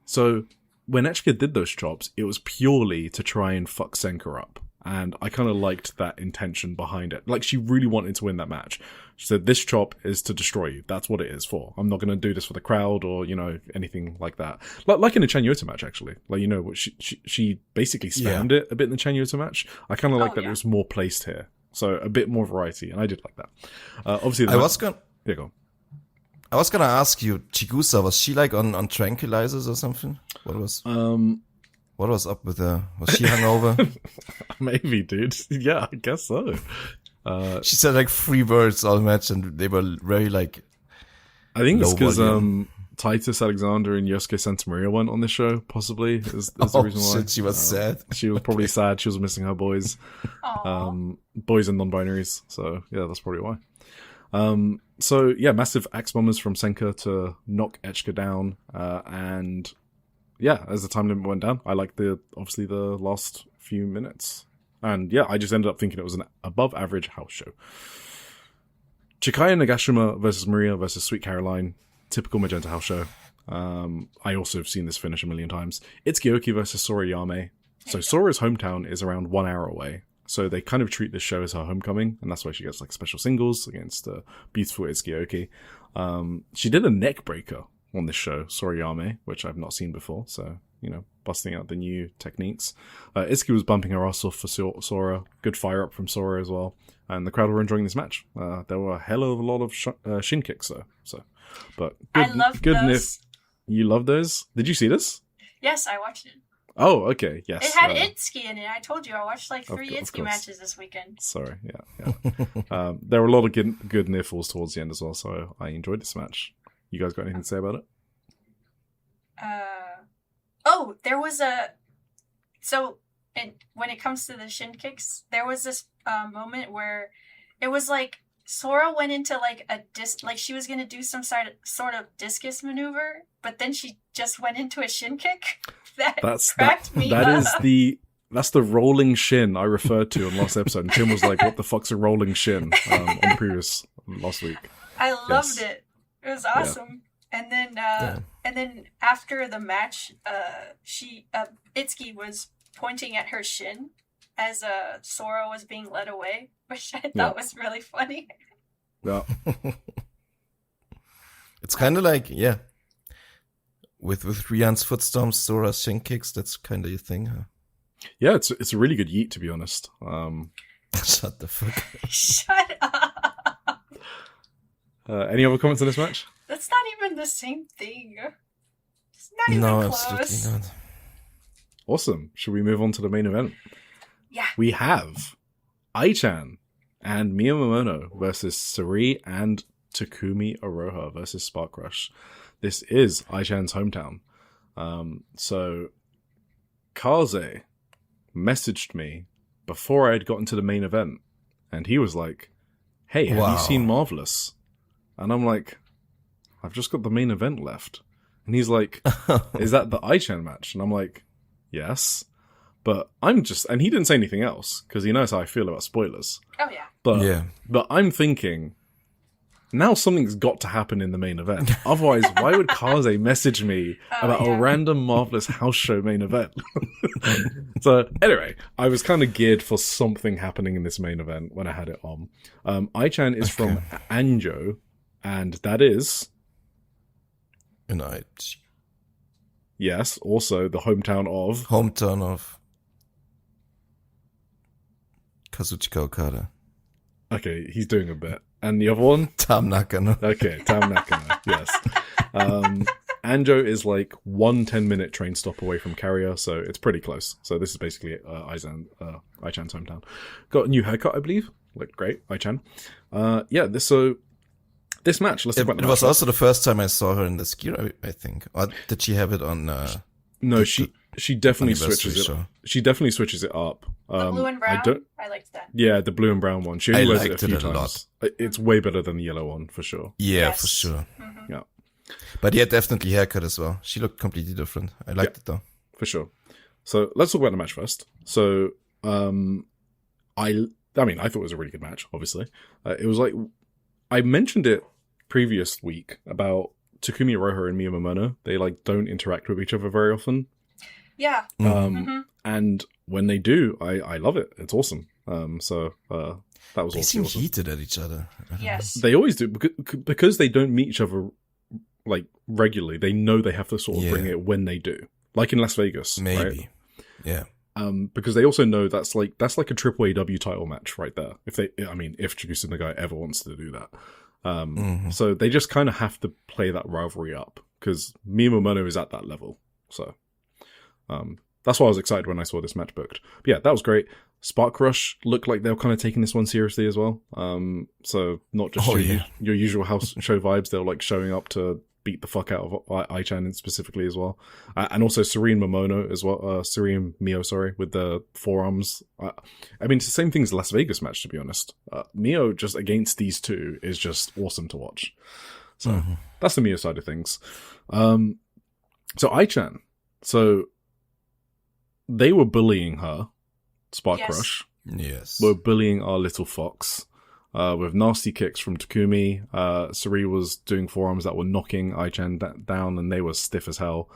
So when Echika did those chops, it was purely to try and fuck Senka up. And I kind of liked that intention behind it. Like, she really wanted to win that match. She said, this chop is to destroy you. That's what it is for. I'm not going to do this for the crowd or, anything like that. Like in the Chen Yota match, actually. Like, what she basically spammed it a bit in the Chen Yota match. I kind of like that it was more placed here. So a bit more variety. And I did like that. Obviously, Yeah, go on. I was gonna ask you, Chigusa, was she like on tranquilizers or something? What was up with her? Was she hungover? Maybe, dude. Yeah, I guess so. She said like 3 words all match, and they were very like. I think it's because Titus Alexander and Yosuke Santamaria went on this show, possibly, is the reason why. Shit, she was sad. She was probably sad. She was missing her boys. Boys and non-binaries. So, yeah, that's probably why. So, yeah, massive axe bombers from Senka to knock Echika down. And, yeah, as the time limit went down, I liked obviously the last few minutes. And, yeah, I just ended up thinking it was an above-average house show. Chikaya Nagashima versus Maria versus Sweet Caroline. Typical Magenta house show. I also have seen this finish a million times. Itsuki versus Sora Yame. So Sora's hometown is around 1 hour away. So they kind of treat this show as her homecoming, and that's why she gets like special singles against beautiful Itsuki. She did a neck breaker on this show, Sora Yame, which I've not seen before. So, you know, busting out the new techniques. Itsuki was bumping her ass off for Sora. Good fire up from Sora as well. And the crowd were enjoying this match. There were a hell of a lot of shin kicks though. But good, I love good those. You love those? Did you see this? Yes, I watched it. Oh, okay, yes. It had Itsuki in it. I told you I watched like 3 of Itsuki course. matches this weekend. Sorry, yeah. There were a lot of good near falls towards the end as well, so I enjoyed this match. You guys got anything to say about it? There was when it comes to the shin kicks, there was this moment where it was like Sora went into like like she was gonna do some sort of discus maneuver, but then she just went into a shin kick. That's the rolling shin I referred to on last episode. And Tim was like, "What the fuck's a rolling shin?" On the previous last week. I loved it. It was awesome. Yeah. And then after the match, Itsuki was pointing at her shin as Sora was being led away, which I thought was really funny. Yeah. It's kind of like, with Rian's footstomps, Sora's shin kicks, that's kind of your thing, huh? Yeah, it's a really good yeet, to be honest. Shut the fuck up. Shut up. Any other comments on this match? That's not even the same thing. It's not even close. Absolutely not. Awesome. Should we move on to the main event? Yeah. We have Ai-chan and Miyamoto versus Sari and Takumi Aroha versus Spark Rush. This is Ai-chan's hometown. So Kaze messaged me before I had gotten to the main event, and he was like, "Hey, have you seen Marvelous?" And I'm like, "I've just got the main event left." And he's like, "Is that the Ai-chan match?" And I'm like, "Yes." But and he didn't say anything else, because he knows how I feel about spoilers. Oh, yeah. But I'm thinking, now something's got to happen in the main event. Otherwise, why would Kaze message me about a random Marvelous house show main event? So, anyway, I was kind of geared for something happening in this main event when I had it on. Ai-chan is from Anjo, and that is... Yes, also the hometown of Kazuchika Okada. Okay, he's doing a bit. And the other one? Tam Nakano. Okay, Tam Nakano, yes. Anjo is like 1 10-minute train stop away from Carrier, so it's pretty close. So this is basically Ai-chan's hometown. Got a new haircut, I believe. Looked great, Ai-chan. This match, let's talk about the match. It was also the first time I saw her in this gear, I think. Or did she have it on... No, she definitely switches it. She definitely switches it up. The blue and brown. I liked that. Yeah, the blue and brown one. She only wears it a few a times. It's way better than the yellow one for sure. Yeah, for sure. Mm-hmm. Yeah, but yeah, definitely haircut as well. She looked completely different. I liked it though. For sure. So let's talk about the match first. So, I thought it was a really good match. Obviously, it was like I mentioned it previous week about Takumi Aroha and Miyamoto. They like don't interact with each other very often. Yeah. And when they do, I love it. It's awesome. That was they awesome. seem heated at each other. Yes. They always do because they don't meet each other like regularly. They know they have to sort of bring it when they do, like in Las Vegas. Maybe. Right? Yeah. Because they also know that's like a AAA title match right there. If Chigusa Nagai ever wants to do that. So they just kind of have to play that rivalry up because Miyamoto is at that level. So, that's why I was excited when I saw this match booked. But yeah, that was great. Spark Rush looked like they were kind of taking this one seriously as well. So not just your usual house show vibes. They were like showing up to beat the fuck out of Ai-chan specifically as well. And also Serene Momono as well. Serene Mio, sorry, with the forearms. I mean, it's the same thing as the Las Vegas match, to be honest. Mio just against these two is just awesome to watch. So that's the Mio side of things. So Ai-chan. So they were bullying her, Spark Rush. Yes. Were bullying our little fox. With nasty kicks from Takumi. Sari was doing forearms that were knocking Ai-chan down, and they were stiff as hell.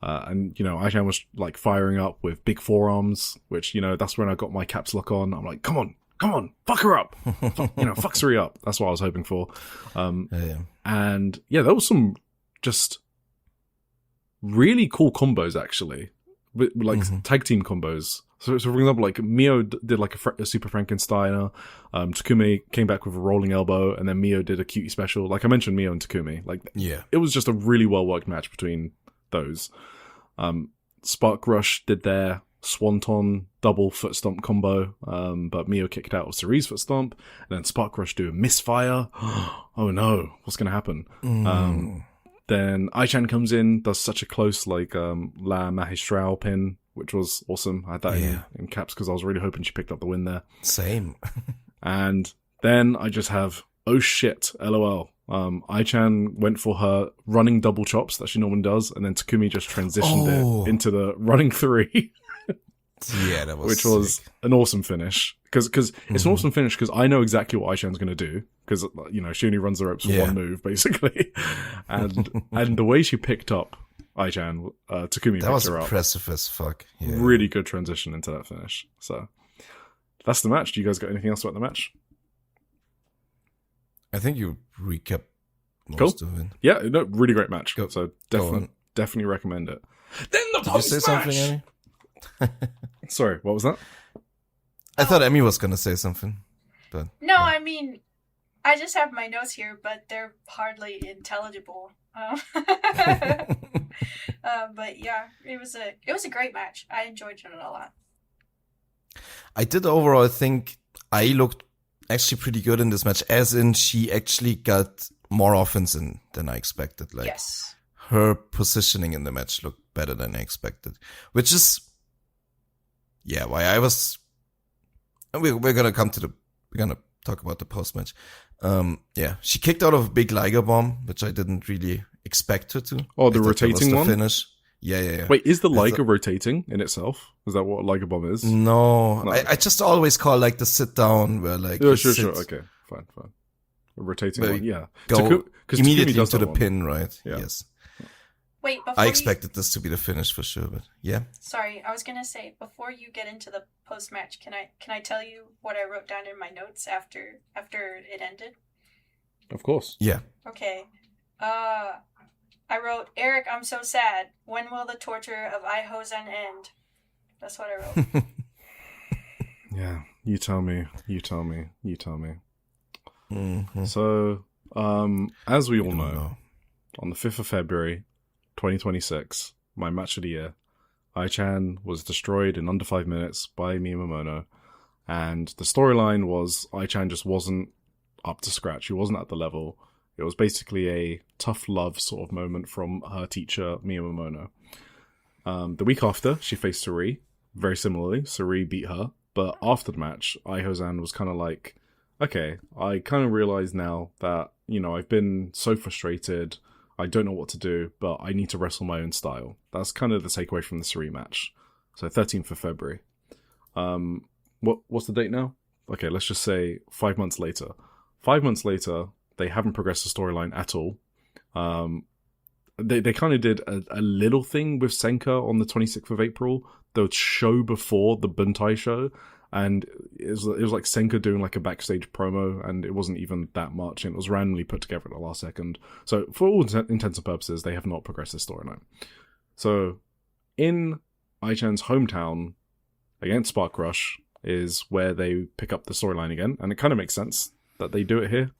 And, you know, Ai-chan was, like, firing up with big forearms, which, you know, that's when I got my caps lock on. I'm like, come on, fuck her up. Fuck Sari up. That's what I was hoping for. And, yeah, there was some just really cool combos, actually. Like, tag team combos. So for example, like, Mio did like a Super Frankensteiner, Takumi came back with a rolling elbow, and then Mio did a cutie special. Like I mentioned, Mio and Takumi. Like, it was just a really well-worked match between those. Spark Rush did their Swanton double foot stomp combo, but Mio kicked out of Cerise's foot stomp, and then Spark Rush do a misfire. Oh no, what's gonna happen? Then Ai-chan comes in, does such a close, like, La Magistral pin, which was awesome. I had that in caps because I was really hoping she picked up the win there. Same. And then I just have, oh shit, LOL. Ai-chan went for her running double chops that she normally does, and then Takumi just transitioned it into the running three. Yeah, that was which was an awesome finish. Because it's an awesome finish because I know exactly what Ai-chan's going to do. Because, you know, she only runs the ropes for one move, basically. And the way she picked up Ai-chan, Takumi picked her up. That was impressive as fuck. Yeah. Really good transition into that finish. So, that's the match. Do you guys got anything else about the match? I think you recap most of it. Yeah, no, really great match. So, definitely recommend it. Then the Did you say something, Emmy? Sorry, what was that? I thought Emmy was going to say something. But no, I mean, I just have my notes here, but they're hardly intelligible. But yeah, it was a great match. I enjoyed it a lot. I did overall think I looked actually pretty good in this match, as in she actually got more offense in than I expected. Like, her positioning in the match looked better than I expected, which is, why I was. We're gonna talk about the post match. She kicked out of a big Liger bomb, which I didn't really expect her to. Oh, the rotating one? Finish. Yeah. Wait, is the Liger rotating in itself? Is that what a Liger bomb is? No. I just always call like the sit down where like. Oh, sure. Okay, fine. A rotating one, yeah. Go immediately to the pin, right? Yeah. Yes. Wait, I expected this to be the finish for sure, but yeah. Sorry, I was gonna say, before you get into the post match, can I tell you what I wrote down in my notes after it ended? Of course. Yeah. Okay. I wrote, Eric, I'm so sad. When will the torture of Ai-Hosen end? That's what I wrote. Yeah, you tell me. Mm-hmm. So, as we all know, on the 5th of February, 2026, my match of the year, Ai-chan was destroyed in under 5 minutes by Mia Momono, and the storyline was Ai-chan just wasn't up to scratch. She wasn't at the level. It was basically a tough love sort of moment from her teacher, Mia Momono. The week after, she faced Sari. Very similarly, Sari beat her, but after the match, Ai-Hosen was kind of like, okay, I kind of realize now that, you know, I've been so frustrated, I don't know what to do, but I need to wrestle my own style. That's kind of the takeaway from the Sari match. So 13th of February. What's the date now? Okay, let's just say 5 months later. 5 months later, they haven't progressed the storyline at all. They kind of did a little thing with Senka on the 26th of April, the show before the Buntai show, and it was like Senka doing like a backstage promo, and it wasn't even that much, and it was randomly put together at the last second. So for all intents and purposes, they have not progressed this storyline. So in Ai-chan's hometown against Spark Rush is where they pick up the storyline again, and it kind of makes sense that they do it here.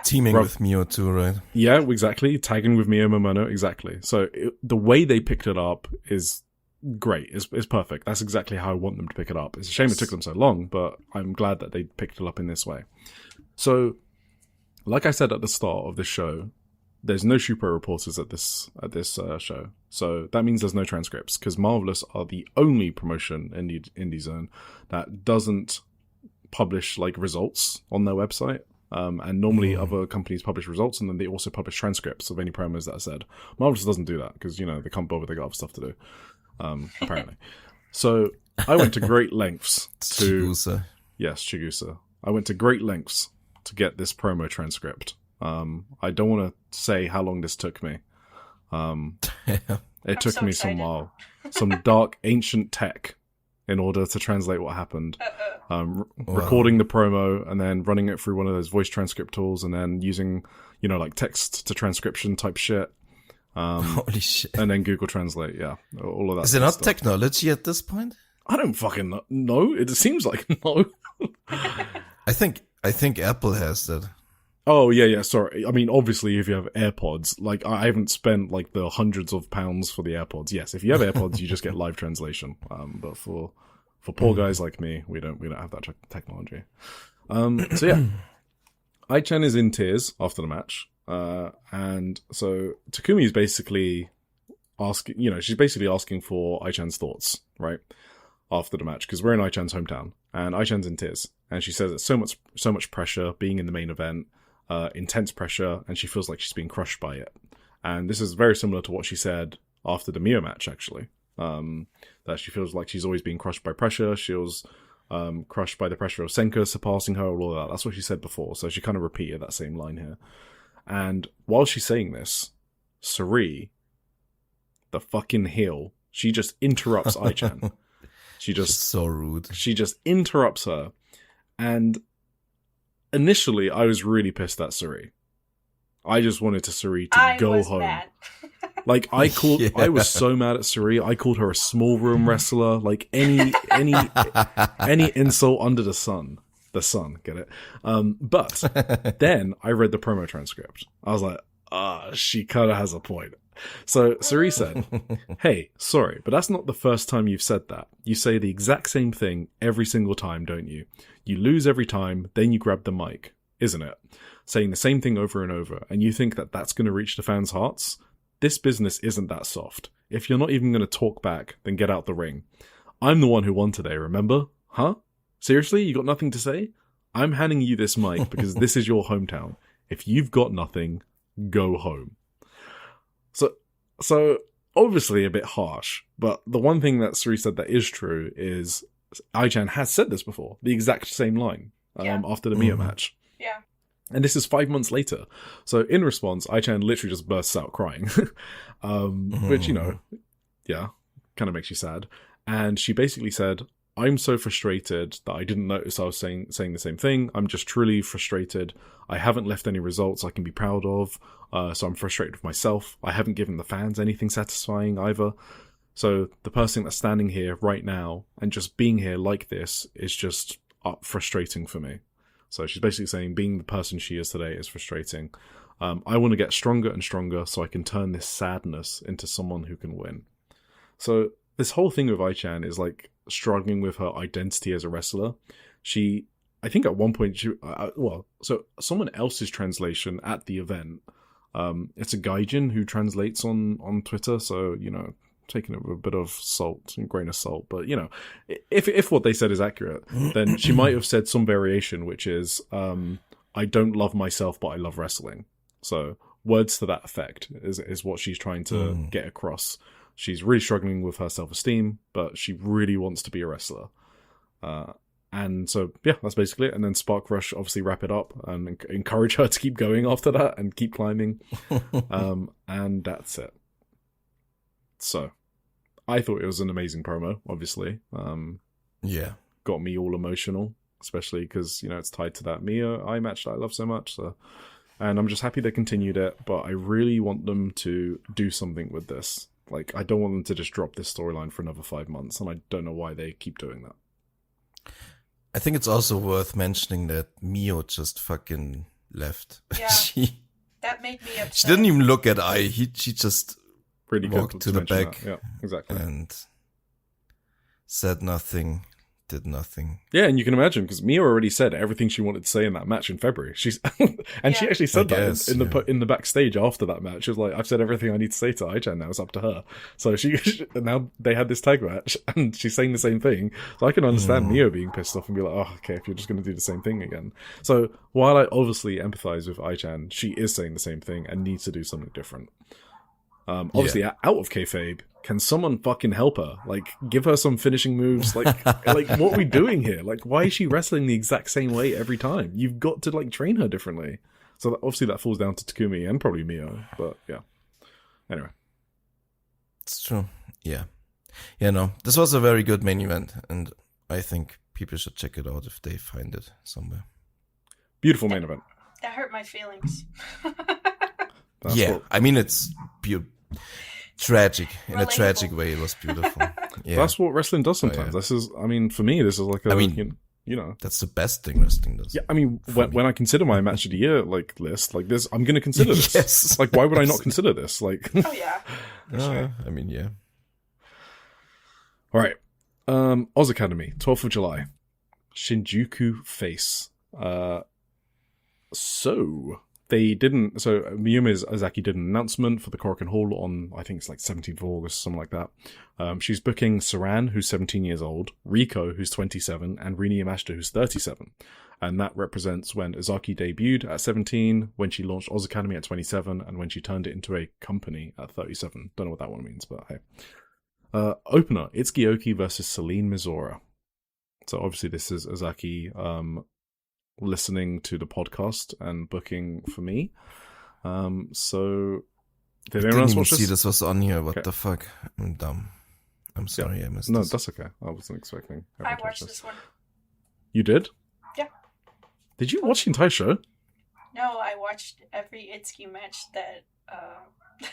Teaming with Mio too, right? Yeah, exactly. Tagging with Mio Momono, exactly. So the way they picked it up is great. It's perfect. That's exactly how I want them to pick it up. It's a shame it took them so long, but I'm glad that they picked it up in this way. So, like I said at the start of the show, there's no Shupro reporters at this show. So that means there's no transcripts, because Marvelous are the only promotion in the Indie Zone that doesn't publish like results on their website. And normally other companies publish results, and then they also publish transcripts of any promos that are said. Marvelous doesn't do that because, they can't bother, they got other stuff to do, apparently. So I went to great lengths to... Chigusa. Yes, Chigusa. I went to great lengths to get this promo transcript. I don't want to say how long this took me. It took me some dark ancient tech in order to translate what happened. Recording the promo and then running it through one of those voice transcript tools and then using, like text to transcription type shit. Holy shit. And then Google Translate, yeah. All of that. Is it not stuff. technology at this point? I don't fucking know. It seems like no. I think Apple has that. Oh, yeah, sorry. I mean, obviously, if you have AirPods, like, I haven't spent, like, the hundreds of pounds for the AirPods. Yes, if you have AirPods, you just get live translation. But for poor guys like me, we don't have that technology. So, yeah. Ai-chan is in tears after the match. And so Takumi is basically asking, she's basically asking for Ai-chan's thoughts, right? After the match, because we're in Ai-chan's hometown, and Ai-chan's in tears. And she says it's so much pressure being in the main event. Intense pressure, and she feels like she's being crushed by it. And this is very similar to what she said after the Mio match, actually. That she feels like she's always being crushed by pressure. She was crushed by the pressure of Senka surpassing her, all of that. That's what she said before, so she kind of repeated that same line here. And while she's saying this, Suri, the fucking heel, she just interrupts Ai-chan. She's so rude. She just interrupts her, and initially, I was really pissed at Suri. I just wanted Suri to go home. Mad. Like, I was so mad at Suri. I called her a small room wrestler. Like, any insult under the sun. The sun, get it? But then I read the promo transcript. I was like, she kind of has a point. So Suri said, hey, sorry, but that's not the first time you've said that. You say the exact same thing every single time, don't you? You lose every time, then you grab the mic, isn't it? Saying the same thing over and over, and you think that that's going to reach the fans' hearts? This business isn't that soft. If you're not even going to talk back, then get out the ring. I'm the one who won today, remember? Huh? Seriously? You got nothing to say? I'm handing you this mic because this is your hometown. If you've got nothing, go home. So obviously a bit harsh, but the one thing that Suri said that is true is Ai-chan has said this before, the exact same line, after the Mio match. Yeah. And this is 5 months later. So in response, Ai-chan literally just bursts out crying, which, yeah, kind of makes you sad. And she basically said, I'm so frustrated that I didn't notice I was saying the same thing. I'm just truly frustrated. I haven't left any results I can be proud of. So I'm frustrated with myself. I haven't given the fans anything satisfying either. So the person that's standing here right now and just being here like this is just frustrating for me. So she's basically saying being the person she is today is frustrating. I want to get stronger and stronger so I can turn this sadness into someone who can win. So this whole thing with Ai-chan is like struggling with her identity as a wrestler. I think at one point, so someone else's translation at the event, it's a gaijin who translates on Twitter, so, taking it with a bit of salt, a grain of salt, but, if what they said is accurate, then she might have said some variation, which is, I don't love myself, but I love wrestling. So, words to that effect is what she's trying to get across. She's really struggling with her self-esteem, but she really wants to be a wrestler. And so, yeah, that's basically it. And then Spark Rush obviously wrap it up and encourage her to keep going after that and keep climbing. And that's it. So, I thought it was an amazing promo, obviously. Yeah. Got me all emotional, especially because, it's tied to that Mio Ai match that I love so much. So, and I'm just happy they continued it, but I really want them to do something with this. Like, I don't want them to just drop this storyline for another 5 months, and I don't know why they keep doing that. I think it's also worth mentioning that Mio just fucking left. Yeah, that made me upset. She didn't even look at Ai. She just really walked to the back Yeah, exactly. and said nothing. did nothing. Yeah, and you can imagine, because Mia already said everything she wanted to say in that match in February. She actually said in the backstage after that match. She was like, I've said everything I need to say to Ai-chan now. It's up to her. So now they had this tag match, and she's saying the same thing. So I can understand Mia being pissed off and be like, oh, okay, if you're just going to do the same thing again. So while I obviously empathize with Ai-chan, she is saying the same thing and needs to do something different. Obviously, out of kayfabe, can someone fucking help her? Like, give her some finishing moves. Like, what are we doing here? Like, why is she wrestling the exact same way every time? You've got to, like, train her differently. So obviously that falls down to Takumi and probably Mio. But, yeah. Anyway. It's true. Yeah. Yeah, no. This was a very good main event, and I think people should check it out if they find it somewhere. Beautiful main event. That hurt my feelings. I mean, it's tragic. In a Relatable. tragic way, it was beautiful. Yeah. That's what wrestling does sometimes. yeah. This is, I mean, for me, this is like you know. That's the best thing wrestling does. Yeah, I mean, when I consider my match of the year like list, like this, I'm going to consider this. Yes. Like, why would I not consider this? Like, Oh yeah. Sure. I mean, yeah. all right, Oz Academy, 12th of July, Shinjuku face. So Miyumi Azaki did an announcement for the Korakuen Hall on, I think it's like 17th of August, something like that. She's booking Saran, who's 17 years old, Riko, who's 27, and Rini Yamashita, who's 37. And that represents when Azaki debuted at 17, when she launched Oz Academy at 27, and when she turned it into a company at 37. Don't know what that one means, but hey. Opener, Itsuki Oki versus Celine Mizora. So obviously this is Azaki, listening to the podcast and booking for me. So did anyone else watch this? See this was on here. What Okay. the fuck? I'm dumb. I'm sorry I missed No, this. that's okay. I wasn't expecting. I everyone to watch watched this one. You did? Yeah. Did you watch the entire show? No, I watched every Itsuki match that.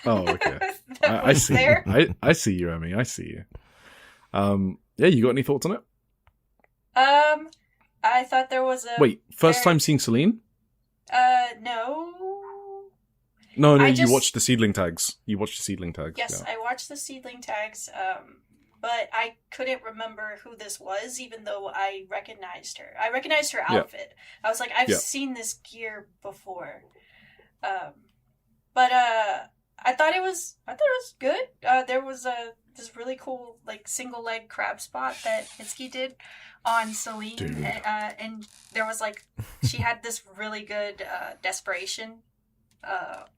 Oh, okay. that I was see. there. I see you, Emmy. I see you. Yeah, you got any thoughts on it? I thought there was a. Wait, first time seeing Celine? No. No, I you just- watched the seedling tags. You watched the seedling tags. Yes, Yeah. I watched the seedling tags, but I couldn't remember who this was, even though I recognized her. I recognized her Yeah. outfit. I was like, I've Yeah. seen this gear before. But I thought it was good. There was this really cool like single leg crab spot that Itsuki did on Celine, Dude. and there was like she had this really good desperation,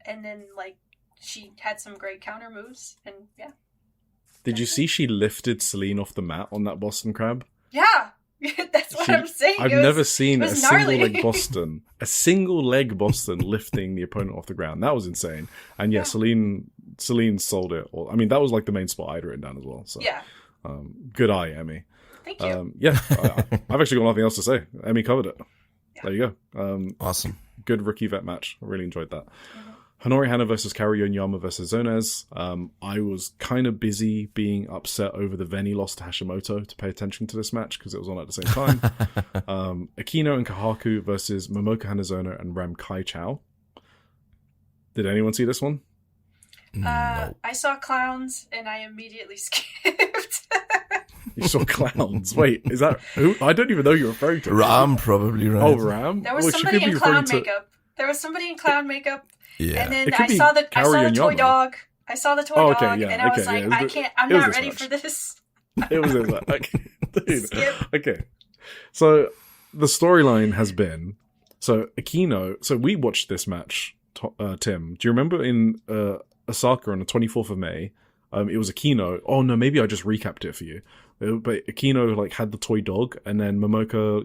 and then like she had some great counter moves, and yeah. Did you see she lifted Celine off the mat on that Boston Crab? Yeah, that's what I'm saying. I've It was- never seen it a was single gnarly. leg Boston lifting the opponent off the ground. That was insane. And yeah, Yeah. Celine sold it. I mean, that was like the main spot I'd written down as well. So Yeah, good eye, Emmy. thank you. Yeah, I've actually got nothing else to say. Emmy covered it. Yeah. There you go. Awesome. Good rookie vet match. I really enjoyed that. Mhm. Honori Hana versus Kaori Yonyama versus Zonez. I was kind of busy being upset over the Veni loss to Hashimoto to pay attention to this match because it was on at the same time. Akino and Kahaku versus Momoka Hanazono and Ram Kai Chao. Did anyone see this one? No. I saw clowns and I immediately skipped. You saw clowns. Wait, is that who? I don't even know you're referring to. Ram probably, right? Oh, Ram. There was Well, she somebody could be in clown referring to- makeup. There was somebody in clown makeup, Yeah. and then It could I be saw the Kaori toy Yonyama. dog. I saw the toy Oh, okay, dog, yeah, and I was okay, like, yeah, I it can't. I'm was not this ready match. for this. It was like, dude. Skip. Okay. So the storyline has been Akino. So we watched this match, Tim. Do you remember in Osaka on the 24th of May? It was Akino. Oh no, maybe I just recapped it for you. But Akino like had the toy dog, and then Momoka,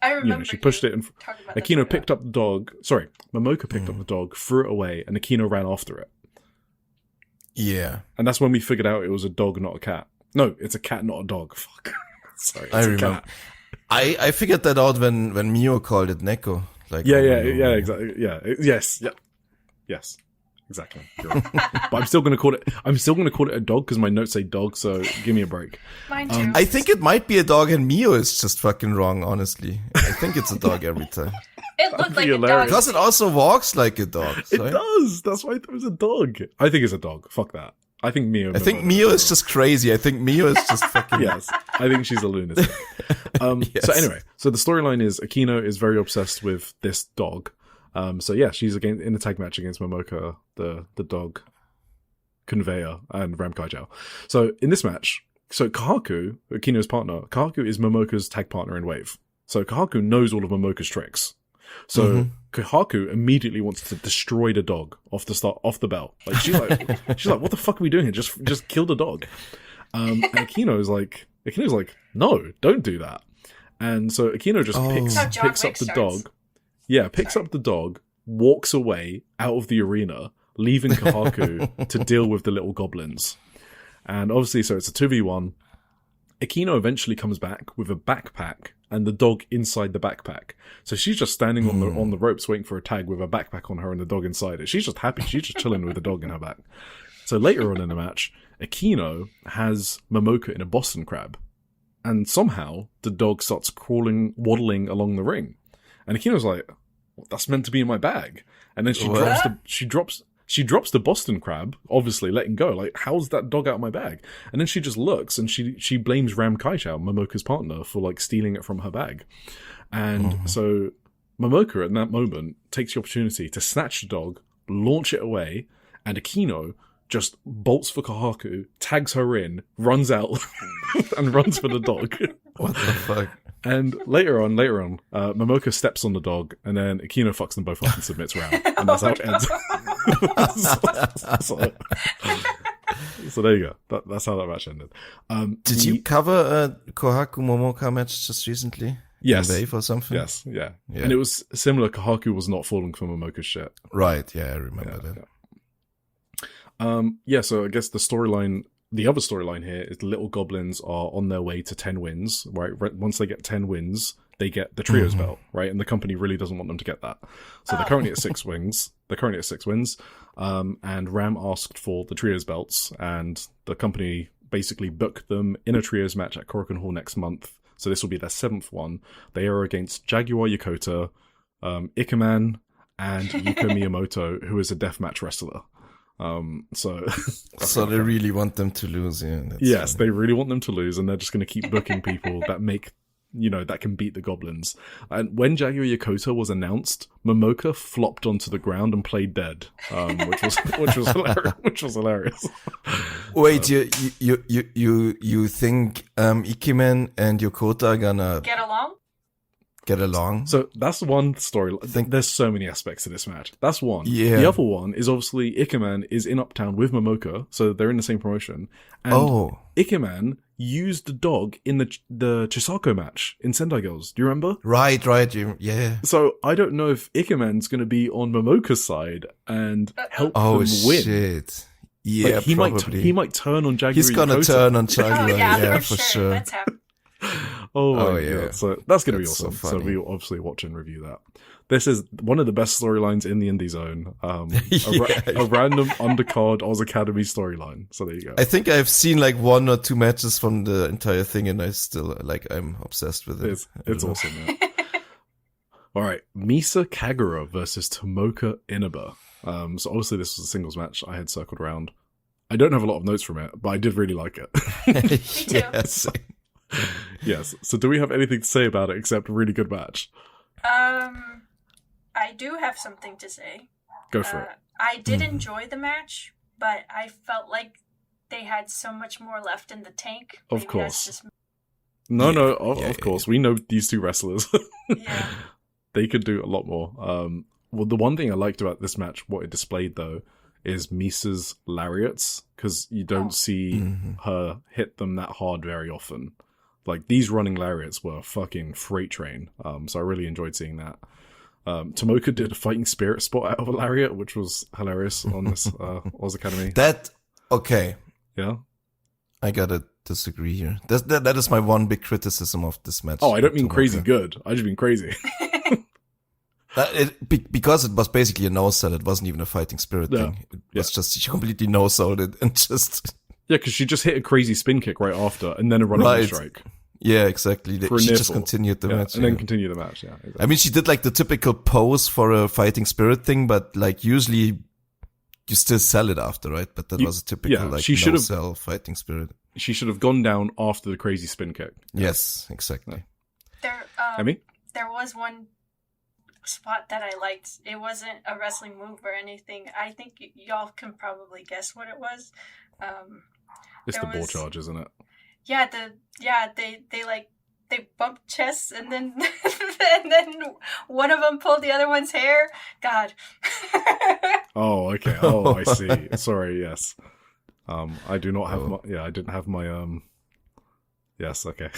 I remember. she pushed it, and talking about the Akino toy picked dog. up the dog. Sorry, Momoka picked up the dog, threw it away, and Akino ran after it. Yeah. And that's when we figured out it was a dog, not a cat. No, it's a cat, not a dog. Fuck. Sorry, it's I a remember. cat. I figured that out when Mio called it Neko. Like, Yeah, oh, exactly. Yeah, yes, exactly. You're right. But I'm still gonna call it a dog because my notes say dog. So give me a break. Mine too. I think it might be a dog, and Mio is just fucking wrong. Honestly, I think it's a dog every time it looked like a hilarious. dog. because it also walks like a dog. It so does. That's why it was a dog. I think it's a dog. Fuck that. I think Mio. I think Mio is just crazy. I think Mio is just fucking Yes, I think she's a lunatic. Yes. So anyway, so the storyline is Akino is very obsessed with this dog. So yeah, she's in a tag match against Momoka, the dog conveyor, and Ram Kaijiao. So in this match, so Kahaku, Akino's partner, Kahaku is Momoka's tag partner in Wave. So Kahaku knows all of Momoka's tricks. So Kahaku immediately wants to destroy the dog off the bell. Like she's like, what the fuck are we doing here? Just kill the dog. And Akino's like, no, don't do that. And so Akino just picks up the dog. Yeah, picks up the dog, walks away out of the arena, leaving Kahaku to deal with the little goblins. And obviously, so it's a 2v1. Akino eventually comes back with a backpack and the dog inside the backpack. So she's just standing on the ropes waiting for a tag with a backpack on her and the dog inside it. She's just happy. She's just chilling with the dog in her back. So later on in the match, Akino has Momoka in a Boston Crab. And somehow the dog starts waddling along the ring. And Akino's like, well, that's meant to be in my bag. And then she drops the Boston Crab, obviously letting go. Like, how's that dog out of my bag? And then she just looks and she blames Ram Kaijiao, Momoka's partner, for like stealing it from her bag. And so Momoka at that moment takes the opportunity to snatch the dog, launch it away, and Akino just bolts for Kahaku, tags her in, runs out, and runs for the dog. What the fuck? And later on, Momoka steps on the dog, and then Akino fucks them both up and submits round. And that's how it ends. So there you go. That's how that match ended. Did you cover a Kohaku Momoka match just recently? Yes. In Wave or something? Yes, yeah. And it was similar. Kahaku was not falling for Momoka's shit. Right, yeah, I remember that. Yeah, so I guess the other storyline here is the little goblins are on their way to 10 wins, right? Once they get 10 wins, they get the trios belt, right? And the company really doesn't want them to get that. So they're currently at 6 wins. And Ram asked for the trios belts, and the company basically booked them in a trios match at Korakuen Hall next month. So this will be their 7th one. They are against Jaguar Yokota, Ikeman, and Yuko Miyamoto, who is a deathmatch wrestler. So they really want them to lose, yeah. Yes, they really want them to lose, and they're just going to keep booking people that can beat the goblins. And when Jaguar Yokota was announced, Momoka flopped onto the ground and played dead, which was hilarious. Wait, you think Ikemen and Yokota are gonna get along? So that's one story. I think there's so many aspects to this match. That's one. Yeah. The other one is obviously Ikeman is in Uptown with Momoka, so they're in the same promotion. And Ikeman used the dog in the Chisako match in Sendai Girls. Do you remember? Right. Yeah. So I don't know if Ikeman's going to be on Momoka's side and help them win. Oh shit! Yeah, like, probably. He might turn on Jaguar. He's gonna turn on Jaguar. yeah, for sure. Let's have. Oh yeah. God. So that's going to be awesome. So we'll obviously watch and review that. This is one of the best storylines in the Indie Zone. A random undercard Oz Academy storyline. So there you go. I think I've seen like 1 or 2 matches from the entire thing, and I still I'm obsessed with it. It's awesome. Yeah. All right, Misa Kagura versus Tomoka Inaba. So obviously this was a singles match I had circled around. I don't have a lot of notes from it, but I did really like it. Yes. Yes. So do we have anything to say about it except a really good match? I do have something to say. Go for it. I did enjoy the match, but I felt like they had so much more left in the tank. Of course. Of course. We know these two wrestlers. Yeah. They could do a lot more. Well, the one thing I liked about this match, what it displayed though, is Misa's lariats, because you don't see her hit them that hard very often. Like, these running lariats were a fucking freight train. So I really enjoyed seeing that. Tomoka did a fighting spirit spot out of a lariat, which was hilarious on this Oz Academy. Okay. Yeah? I gotta disagree here. That is my one big criticism of this match. Oh, I don't mean crazy good. I just mean crazy. Because it was basically a no-sell, it wasn't even a fighting spirit thing. It was just, she completely no-sold it and just... Yeah, because she just hit a crazy spin kick right after, and then a running strike. Yeah, exactly. She just continued the match. And then continue the match, yeah. Exactly. I mean, she did like the typical pose for a fighting spirit thing, but like usually you still sell it after, right? But that was a typical no-sell fighting spirit. she should have gone down after the crazy spin kick. Yes, exactly. There was one spot that I liked. It wasn't a wrestling move or anything. I think y'all can probably guess what it was. It's the ball charge, isn't it? Yeah, they bumped chests, and then and then one of them pulled the other one's hair. God. Oh, okay. Oh, I see. Sorry. Yes. I do not have I didn't have my Yes. Okay.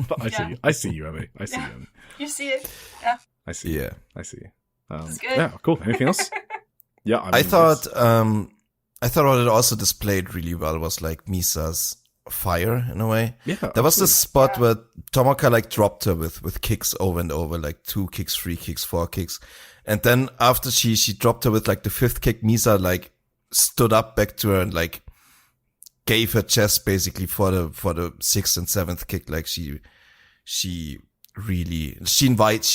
But I see you, Emmy. I see you. You see it. Yeah. I see. Yeah. I see. It's good. Yeah. Cool. Anything else? Yeah. I thought what it also displayed really well was like Misa's fire in a way. Yeah. There was this spot where Tomoka like dropped her with kicks over and over, like 2 kicks, 3 kicks, 4 kicks. And then after she dropped her with like the 5th kick, Misa like stood up back to her and like gave her chest basically for the 6th and 7th kick. Like she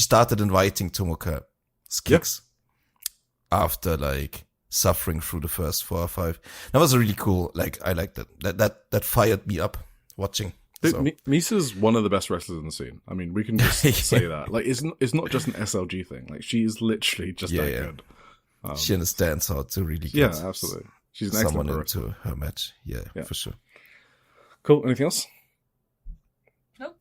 started inviting Tomoka's kicks after like suffering through the first 4 or 5. That was really cool. Like I liked it. That fired me up watching. So. Misa's one of the best wrestlers in the scene. I mean, we can just say that. Like, it's not just an SLG thing. Like, she is literally just that good. She understands how to really get absolutely. She's an someone excellent into her match. Yeah, for sure. Cool. Anything else? Nope.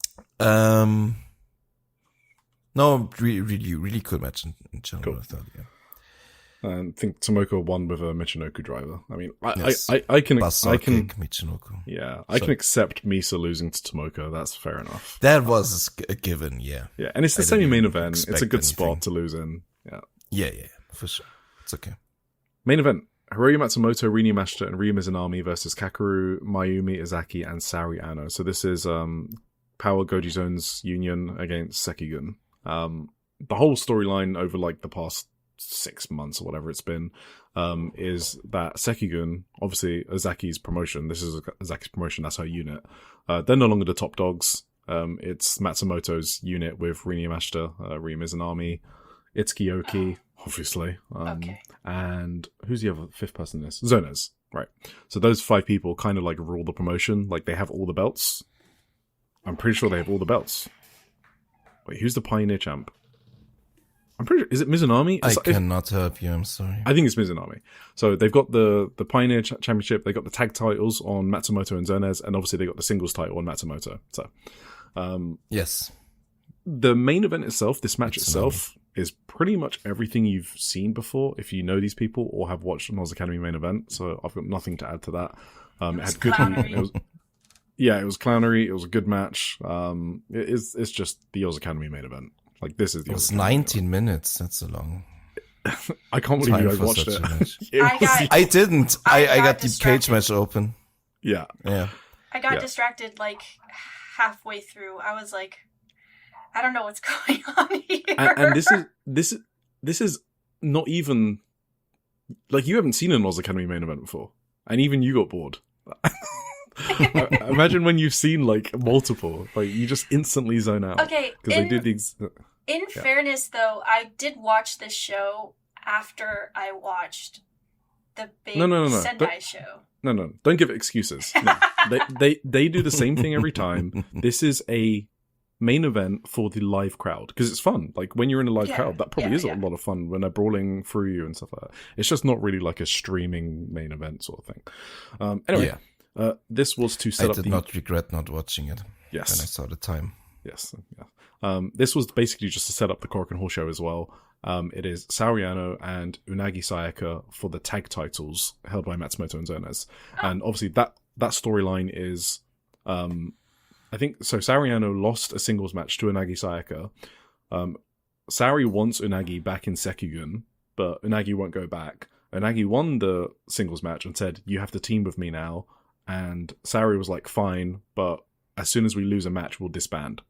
No, really cool match in general. Cool. I thought, yeah. And I think Tomoko won with a Michinoku driver. I mean, I can Michinoku. Yeah, I can accept Misa losing to Tomoko. That's fair enough. That was a given, yeah. Yeah, and it's the semi-main event. It's a good spot to lose in. Yeah, for sure. It's okay. Main event: Hiroyu Matsumoto, Rini Mashita, and Ryu Mizunami versus Kakeru, Mayumi Izaki, and Saori Ano. So this is Power Goji Zone's union against Sekigun. The whole storyline over like the past 6 months or whatever it's been, is that Sekigun, obviously Azaki's promotion, this is Azaki's promotion, that's her unit, they're no longer the top dogs. It's Matsumoto's unit with Rini Mashita, Ryu Mizunami, Itsuki, obviously, and who's the other 5th person in this? Zonez, right. So those 5 people kind of like rule the promotion, like they have all the belts. I'm pretty sure they have all the belts. Wait, who's the Pioneer champ? I'm pretty sure, is it Mizunami? I cannot help you, I'm sorry. I think it's Mizunami. So they've got the Pioneer Championship, they got the tag titles on Matsumoto and Zonez, and obviously they got the singles title on Matsumoto. So, yes. The main event itself, this match itself, is pretty much everything you've seen before, if you know these people or have watched an Oz Academy main event. So I've got nothing to add to that. It had good heat. It was clownery. It was a good match. It's just the Oz Academy main event. Like, this is the. It was 19 minutes. That's a long. I can't believe you guys watched it. I didn't. I got the cage match open. Yeah. I got distracted like halfway through. I was like, I don't know what's going on here. And this is not even like, you haven't seen an Oz Academy main event before, and even you got bored. Imagine when you've seen like multiple, like you just instantly zone out. Okay, because they did the. In fairness, though, I did watch this show after I watched the big Sendai show. No, don't give it excuses. No. they do the same thing every time. This is a main event for the live crowd because it's fun. Like when you're in a live crowd, that probably is a lot of fun when they're brawling through you and stuff like that. It's just not really like a streaming main event sort of thing. Anyway. This was to set up. I did not regret not watching it. Yes, when I saw the time. Yes, yeah. This was basically just to set up the Korakuen Hall show as well. It is Saori Ano and Unagi Sayaka for the tag titles held by Matsumoto and Zonez, and obviously that storyline is, I think so. Saori Ano lost a singles match to Unagi Sayaka. Saori wants Unagi back in Sekigun, but Unagi won't go back. Unagi won the singles match and said, "You have to team with me now." And Saori was like, fine, but as soon as we lose a match, we'll disband.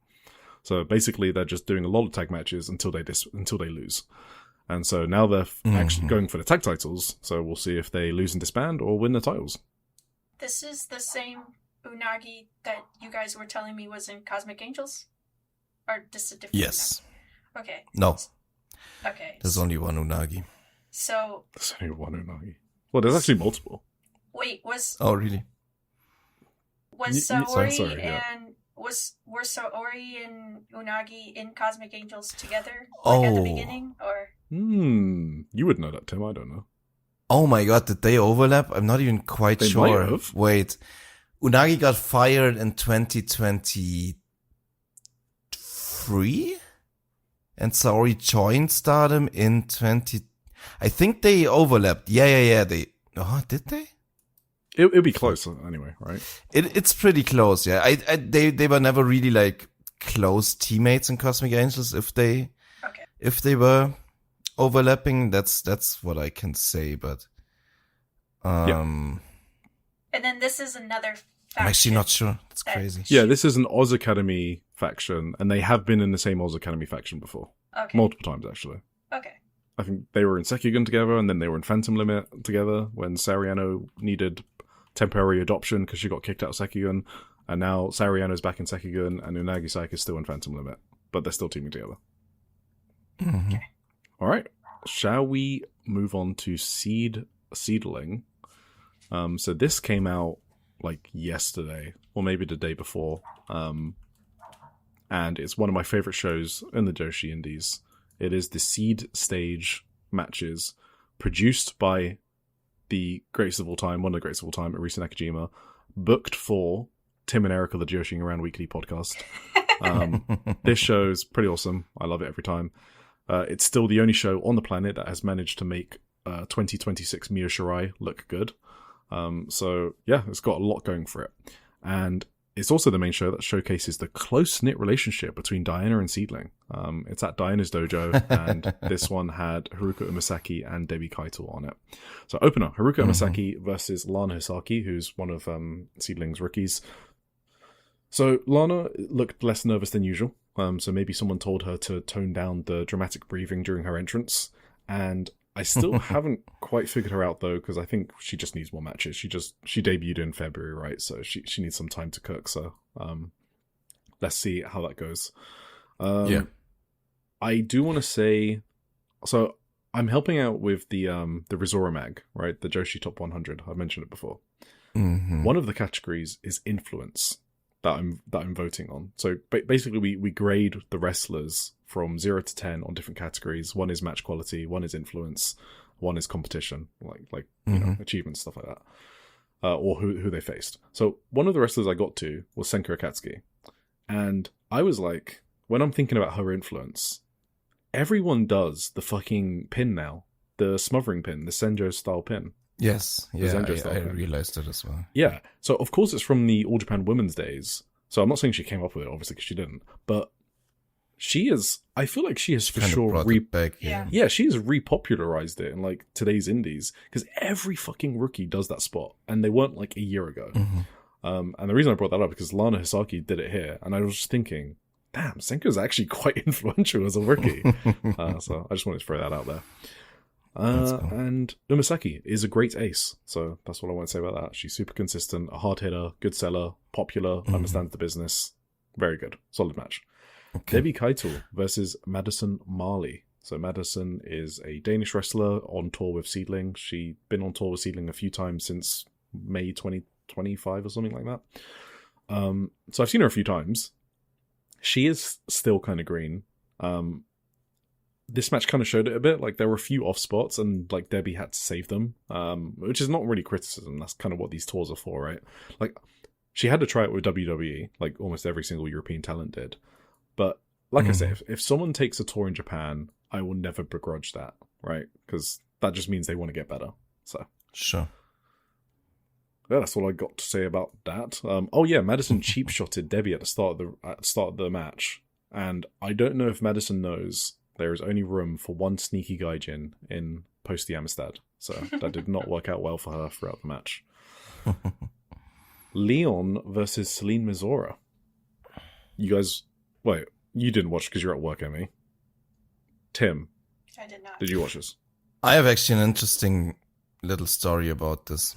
So basically, they're just doing a lot of tag matches until they lose. And so now they're actually going for the tag titles. So we'll see if they lose and disband or win the titles. This is the same Unagi that you guys were telling me was in Cosmic Angels? Or just a different Yes. Unagi? Okay. No. Okay. There's only one Unagi. So... There's only one Unagi. Well, there's actually multiple. Wait, was... Oh, really? Was sorry, Saori yeah. and were Saori and Unagi in Cosmic Angels together at the beginning, or? You would know that, Tim. I don't know. Oh my god, did they overlap? I'm not even quite They sure. might have. Wait. Unagi got fired in 2023? And Saori joined Stardom in I think they overlapped. Yeah. Did they? It'd be close anyway, right? It's pretty close, yeah. They were never really like close teammates in Cosmic Angels if they were overlapping. That's what I can say, but And then this is another faction. I'm actually not sure. That's crazy. Yeah, this is an Oz Academy faction, and they have been in the same Oz Academy faction before. Okay. Multiple times, actually. Okay. I think they were in Sekugun together, and then they were in Phantom Limit together when Sariano needed temporary adoption because she got kicked out of Sekugun, and now Sariano's back in Sekugun, and Unagi Saika is still in Phantom Limit, but they're still teaming together. Mm-hmm. Okay. All right. Shall we move on to SEAdLINNG? So this came out like yesterday, or maybe the day before, and it's one of my favorite shows in the Joshi Indies. It is the Seed stage matches produced by the greatest of all time, one of the greatest of all time, Arisa Nakajima, booked for Tim and Erica, the Joshi'ing Around Weekly podcast. This show is pretty awesome. I love it every time. It's still the only show on the planet that has managed to make 2026 Mio Shirai look good. So yeah, it's got a lot going for it. And it's also the main show that showcases the close-knit relationship between Diana and SEAdLINNG. It's at Diana's dojo, and this one had Haruka Umasaki and Debbie Keitel on it. So opener, Haruka Umasaki versus Lana Hisaki, who's one of SEAdLINNG's rookies. So Lana looked less nervous than usual, so maybe someone told her to tone down the dramatic breathing during her entrance, and I still haven't quite figured her out, though, because I think she just needs more matches. She debuted in February, right? So she needs some time to cook. So let's see how that goes. Yeah. I do want to say, so I'm helping out with the Rizora Mag, right? The Joshi Top 100. I've mentioned it before. Mm-hmm. One of the categories is influence that I'm voting on. So basically, we grade the wrestlers from 0 to 10 on different categories. One is match quality, one is influence, one is competition, like you know, achievements, stuff like that, or who they faced. So one of the wrestlers I got to was Senku Akatsuki, and I was like, when I'm thinking about her influence, everyone does the fucking pin now, the smothering pin, the Senjo style pin. Yes, yeah, I pin. realized it as well. Yeah, so of course it's from the All Japan Women's Days. So I'm not saying she came up with it, obviously, because she didn't, but she is, I feel like she has for Kind of sure brought it back, yeah, she has repopularized it in like today's indies, because every fucking rookie does that spot, and they weren't like a year ago. And the reason I brought that up is because Lana Hisaki did it here, and I was just thinking, damn, Senku's actually quite influential as a rookie. So I just wanted to throw that out there. Cool. And Umasaki is a great ace, so that's what I want to say about that. She's super consistent, a hard hitter, good seller, popular, understands the business, very good, solid match. Okay. Debbie Keitel versus Madison Marley. So Madison is a Danish wrestler on tour with SEAdLINNG. She's been on tour with SEAdLINNG a few times since May 2025 or something like that. So I've seen her a few times. She is still kind of green. This match kind of showed it a bit. Like, there were a few off spots, and like Debbie had to save them, which is not really criticism. That's kind of what these tours are for, right? Like, she had to try it with WWE, like almost every single European talent did. But like I say, if someone takes a tour in Japan, I will never begrudge that, right? Because that just means they want to get better. So sure. Yeah, that's all I got to say about that. Oh yeah, Madison cheap shotted Debbie at the start of the match, and I don't know if Madison knows there is only room for one sneaky gaijin in Post Amistad, so that did not work out well for her throughout the match. Leon versus Celine Mizora. You guys, wait, you didn't watch because you're at work, Emmy. Tim, I did not. Did you watch this? I have actually an interesting little story about this.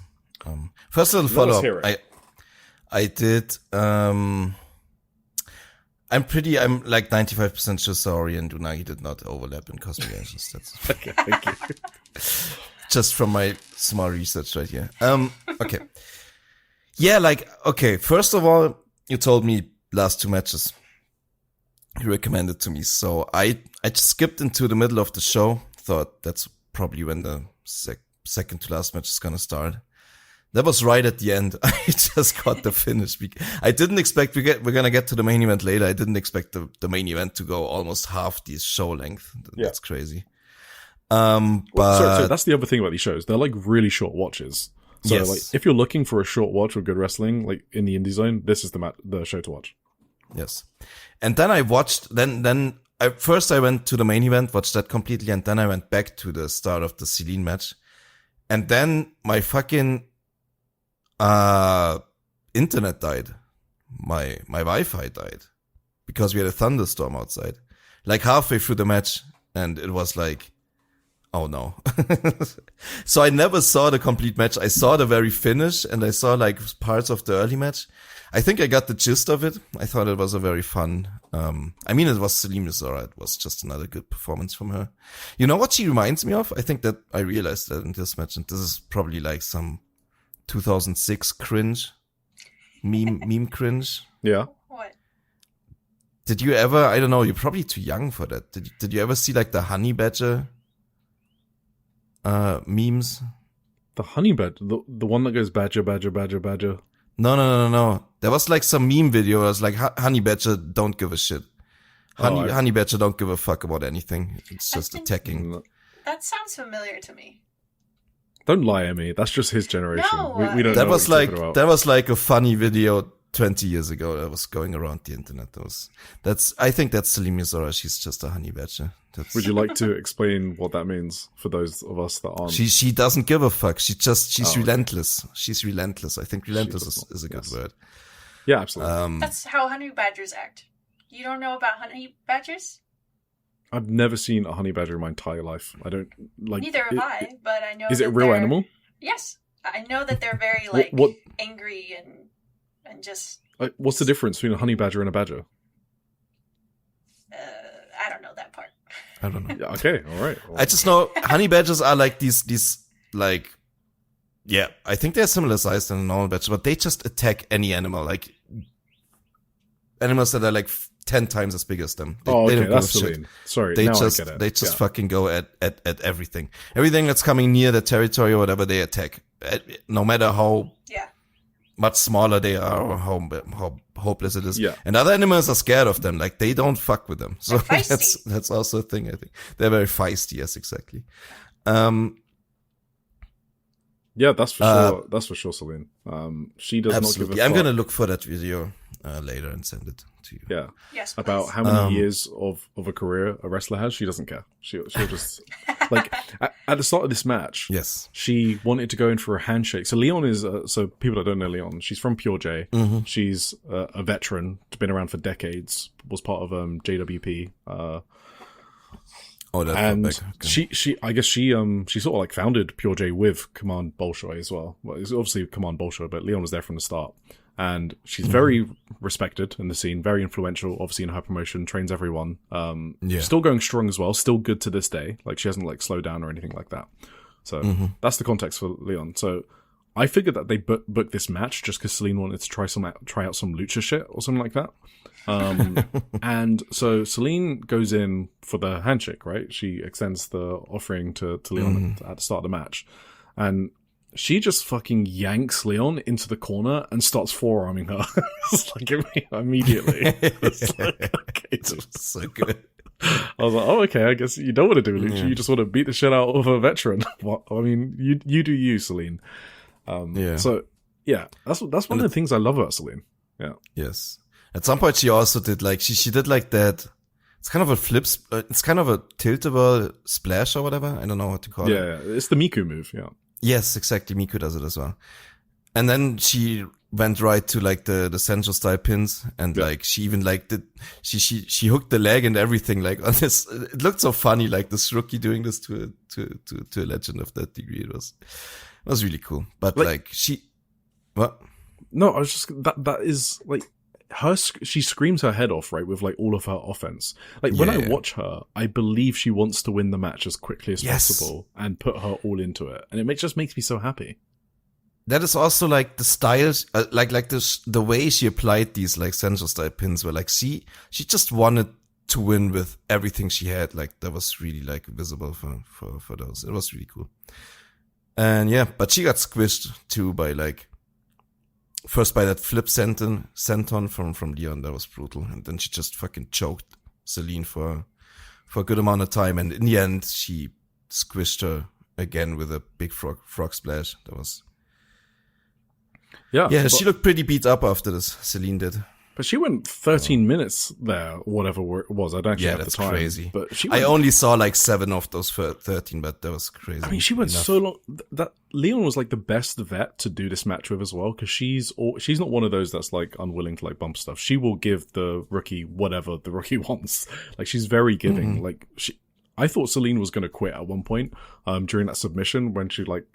First little follow-up. I did, I'm like 95% sure Saori and Unagi did not overlap in Cosmic Angels. That's Okay, thank you. just from my small research right here. Okay. Yeah, like, okay, first of all, you told me last 2 matches. You recommended to me. So I just skipped into the middle of the show. Thought that's probably when the second to last match is going to start. That was right at the end. I just got the finish. I didn't expect we're going to get to the main event later. I didn't expect the main event to go almost half the show length. That's crazy. But so that's the other thing about these shows. They're like really short watches. So yes. like if you're looking for a short watch of good wrestling, like in the indie zone, this is the show to watch. Yes. And then I watched, first I went to the main event, watched that completely, and then I went back to the start of the SEAdLINNN match. And then my fucking, internet died. My Wi-Fi died. Because we had a thunderstorm outside. Like halfway through the match, and it was like, oh no. So I never saw the complete match. I saw the very finish, and I saw like parts of the early match. I think I got the gist of it. I thought it was a very fun, I mean, it was Celine Misora. It was just another good performance from her. You know what she reminds me of? I think that I realized that in this match, and this is probably like some 2006 cringe, meme cringe. Yeah. What? Did you ever, I don't know, you're probably too young for that. Did you ever see like the honey badger, memes? The honey badger, the one that goes badger, badger, badger, badger. No. There was like some meme video. It was like, honey badger don't give a shit. Honey badger don't give a fuck about anything. It's just attacking. That sounds familiar to me. Don't lie at me. That's just his generation. No, we don't That know was what like, you're talking about. that was like a funny video 20 years ago that was going around the internet. I think that's Celine Misora. She's just a honey badger. Would you like to explain what that means for those of us that aren't? She doesn't give a fuck. She's okay. relentless. She's relentless. I think relentless is a good word. Yeah, absolutely. That's how honey badgers act. You don't know about honey badgers? I've never seen a honey badger in my entire life. I don't like. Neither have I, but I know. Is it a that real they're- animal? Yes, I know that they're very like What- angry and just. Like, what's the difference between a honey badger and a badger? I don't know that part. I don't know. Yeah, okay, all right. Well, I just know honey badgers are like these like, yeah, I think they're similar size than a normal badger, but they just attack any animal, like animals that are like 10 times as big as them. They okay, don't give that's a shit. Celine. Sorry, They now just I get it. they just Yeah. fucking go at everything. Everything that's coming near the territory or whatever, they attack. No matter how Yeah. much smaller they are or how hopeless it is. Yeah. And other animals are scared of them. Like they don't fuck with them. So They're feisty. that's also a thing, I think. They're very feisty, yes, exactly. Yeah, that's for sure. That's for sure, Celine. She does Absolutely. not give a I'm fuck. gonna look for that video later and send it to you. Yeah, Yes. about please. how many years of a career a wrestler has. She doesn't care. She'll just like at the start of this match. Yes. She wanted to go in for a handshake. So Leon is so people that don't know Leon, she's from Pure J. Mm-hmm. She's a veteran, been around for decades. Was part of JWP. Oh, that's And not bad. Okay. she I guess she sort of like founded Pure J with Command Bolshoi as well. Well, it's obviously Command Bolshoi, but Leon was there from the start. And she's very respected in the scene, very influential, obviously in her promotion, trains everyone. Yeah. Still going strong as well, still good to this day. Like she hasn't like slowed down or anything like that. So that's the context for Leon. So I figured that they booked this match just because Celine wanted to try out some lucha shit or something like that. And so Celine goes in for the handshake, right? She extends the offering to Leon at the start of the match. And she just fucking yanks Leon into the corner and starts forearming her. It's like immediately. It's like, okay, It's so good. I was like, oh, okay, I guess you don't want to do lucha. Yeah. You just want to beat the shit out of a veteran. Well, I mean, you do you, Celine. Yeah. So, yeah, that's one of the things I love about Celine. Yeah. Yes. At some point, she also did like she did like that. It's kind of a it's kind of a tiltable splash or whatever. I don't know what to call it. Yeah, it's the Miku move. Yeah. Yes, exactly. Miku does it as well. And then she went right to like the Senjo style pins, and like she even like did she hooked the leg and everything like on this. It looked so funny, like this rookie doing this to a legend of that degree. It was really cool. But like she, what? No, I was just that is like her. She screams her head off, right, with like all of her offense. Like when I watch her, I believe she wants to win the match as quickly as possible and put her all into it, and it just makes me so happy. that is also like the styles, like this, the way she applied these like sensual style pins were like, she just wanted to win with everything she had. Like that was really like visible for those. It was really cool. And yeah, but she got squished too by like, first by that flip senton from Leon. That was brutal. And then she just fucking choked Celine for a good amount of time. And in the end, she squished her again with a big frog splash. That was... Yeah, she looked pretty beat up after this, Celine did. But she went 13 minutes there, whatever it was. I don't actually have the time. Yeah, that's crazy. But I only saw like 7 of those 13, but that was crazy. I mean, she went so long. That Leon was like the best vet to do this match with as well, because she's not one of those that's like unwilling to like bump stuff. She will give the rookie whatever the rookie wants. Like she's very giving. Mm-hmm. Like I thought Celine was going to quit at one point during that submission when she like,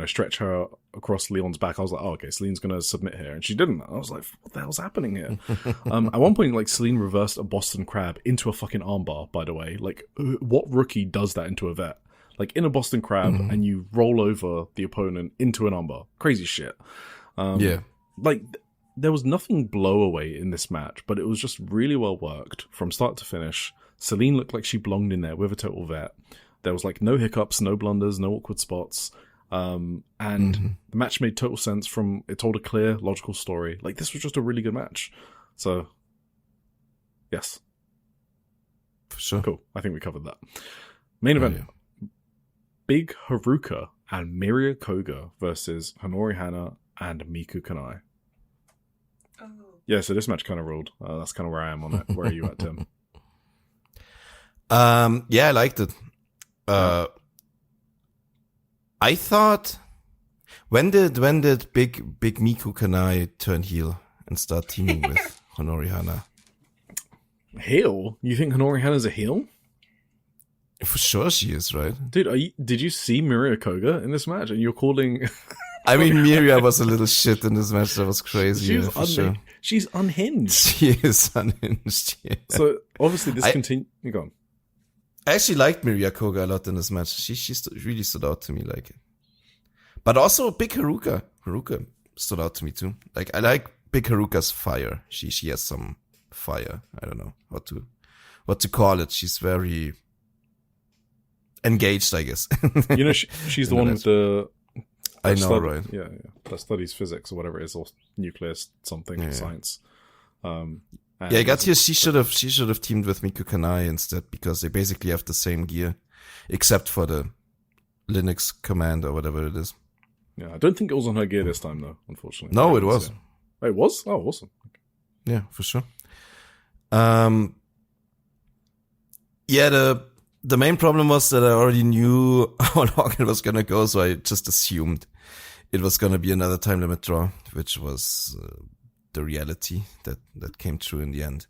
stretch her across Leon's back. I was like, oh, okay, Celine's going to submit here. And she didn't. I was like, what the hell's happening here? At one point, like, Celine reversed a Boston Crab into a fucking armbar, by the way. Like, what rookie does that into a vet? Like, in a Boston Crab, and you roll over the opponent into an armbar. Crazy shit. Yeah. Like, there was nothing blowaway in this match, but it was just really well worked from start to finish. Celine looked like she belonged in there with a total vet. There was, like, no hiccups, no blunders, no awkward spots. And the match made total sense it told a clear, logical story. Like, this was just a really good match. So, yes. For sure. Cool. I think we covered that. Main event. Yeah. Big Haruka and Miria Koga versus Honori Hana and Miku Kanai. Oh. Yeah, so this match kind of ruled. That's kind of where I am on it. Where are you at, Tim? Yeah, I liked it. I thought, when did big Miku Kanai turn heel and start teaming with Honori Hana? Heel? You think Honori Hana's a heel? For sure she is, right? Dude, did you see Miria Koga in this match? And you're calling... I mean, Miria was a little shit in this match. That was crazy. She's unhinged. She is unhinged, yeah. So, obviously, this continues... Go on. I actually liked Miria Koga a lot in this match. She really stood out to me, like. But also big Haruka. Haruka stood out to me too. Like, I like big Haruka's fire. She has some fire. I don't know what to call it. She's very engaged, I guess. She's the one with the... I know, right? Yeah. That studies physics or whatever it is, or nuclear something, science. I got here. She should have teamed with Miku Kanai instead, because they basically have the same gear, except for the Linux command or whatever it is. Yeah, I don't think it was on her gear this time though. Unfortunately, no, it was. It was. Oh, awesome. Yeah, for sure. Yeah, the main problem was that I already knew how long it was gonna go, so I just assumed it was gonna be another time limit draw, which was. The reality that came true in the end.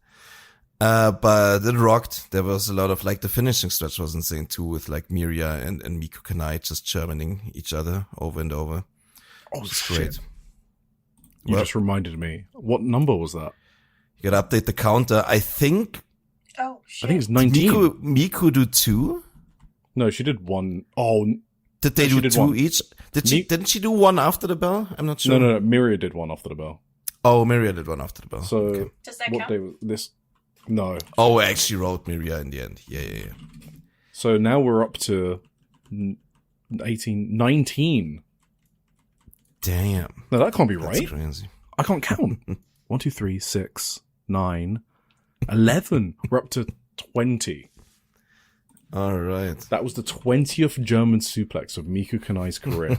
But it rocked. There was a lot of, like, the finishing stretch was insane too, with like Miria and Miku Kanai just Germaning each other over and over. Oh, shit. Great. You just reminded me. What number was that? You gotta update the counter. I think... Oh, shit. I think it's 19. Miku do 2? No, she did 1. Oh, did they do 2 each? Didn't she do 1 after the bell? I'm not sure. No. Miria did 1 after the bell. Oh, Miria did 1 after the bell. So, okay. Does that what count? Day was this? No. Oh, I actually wrote Miria in the end. Yeah. So now we're up to 19. Damn. No, that can't be That's right. Crazy. I can't count. 1, 2, 3, 6, 9, 11. We're up to 20. All right. That was the 20th German suplex of Miku Kanai's career.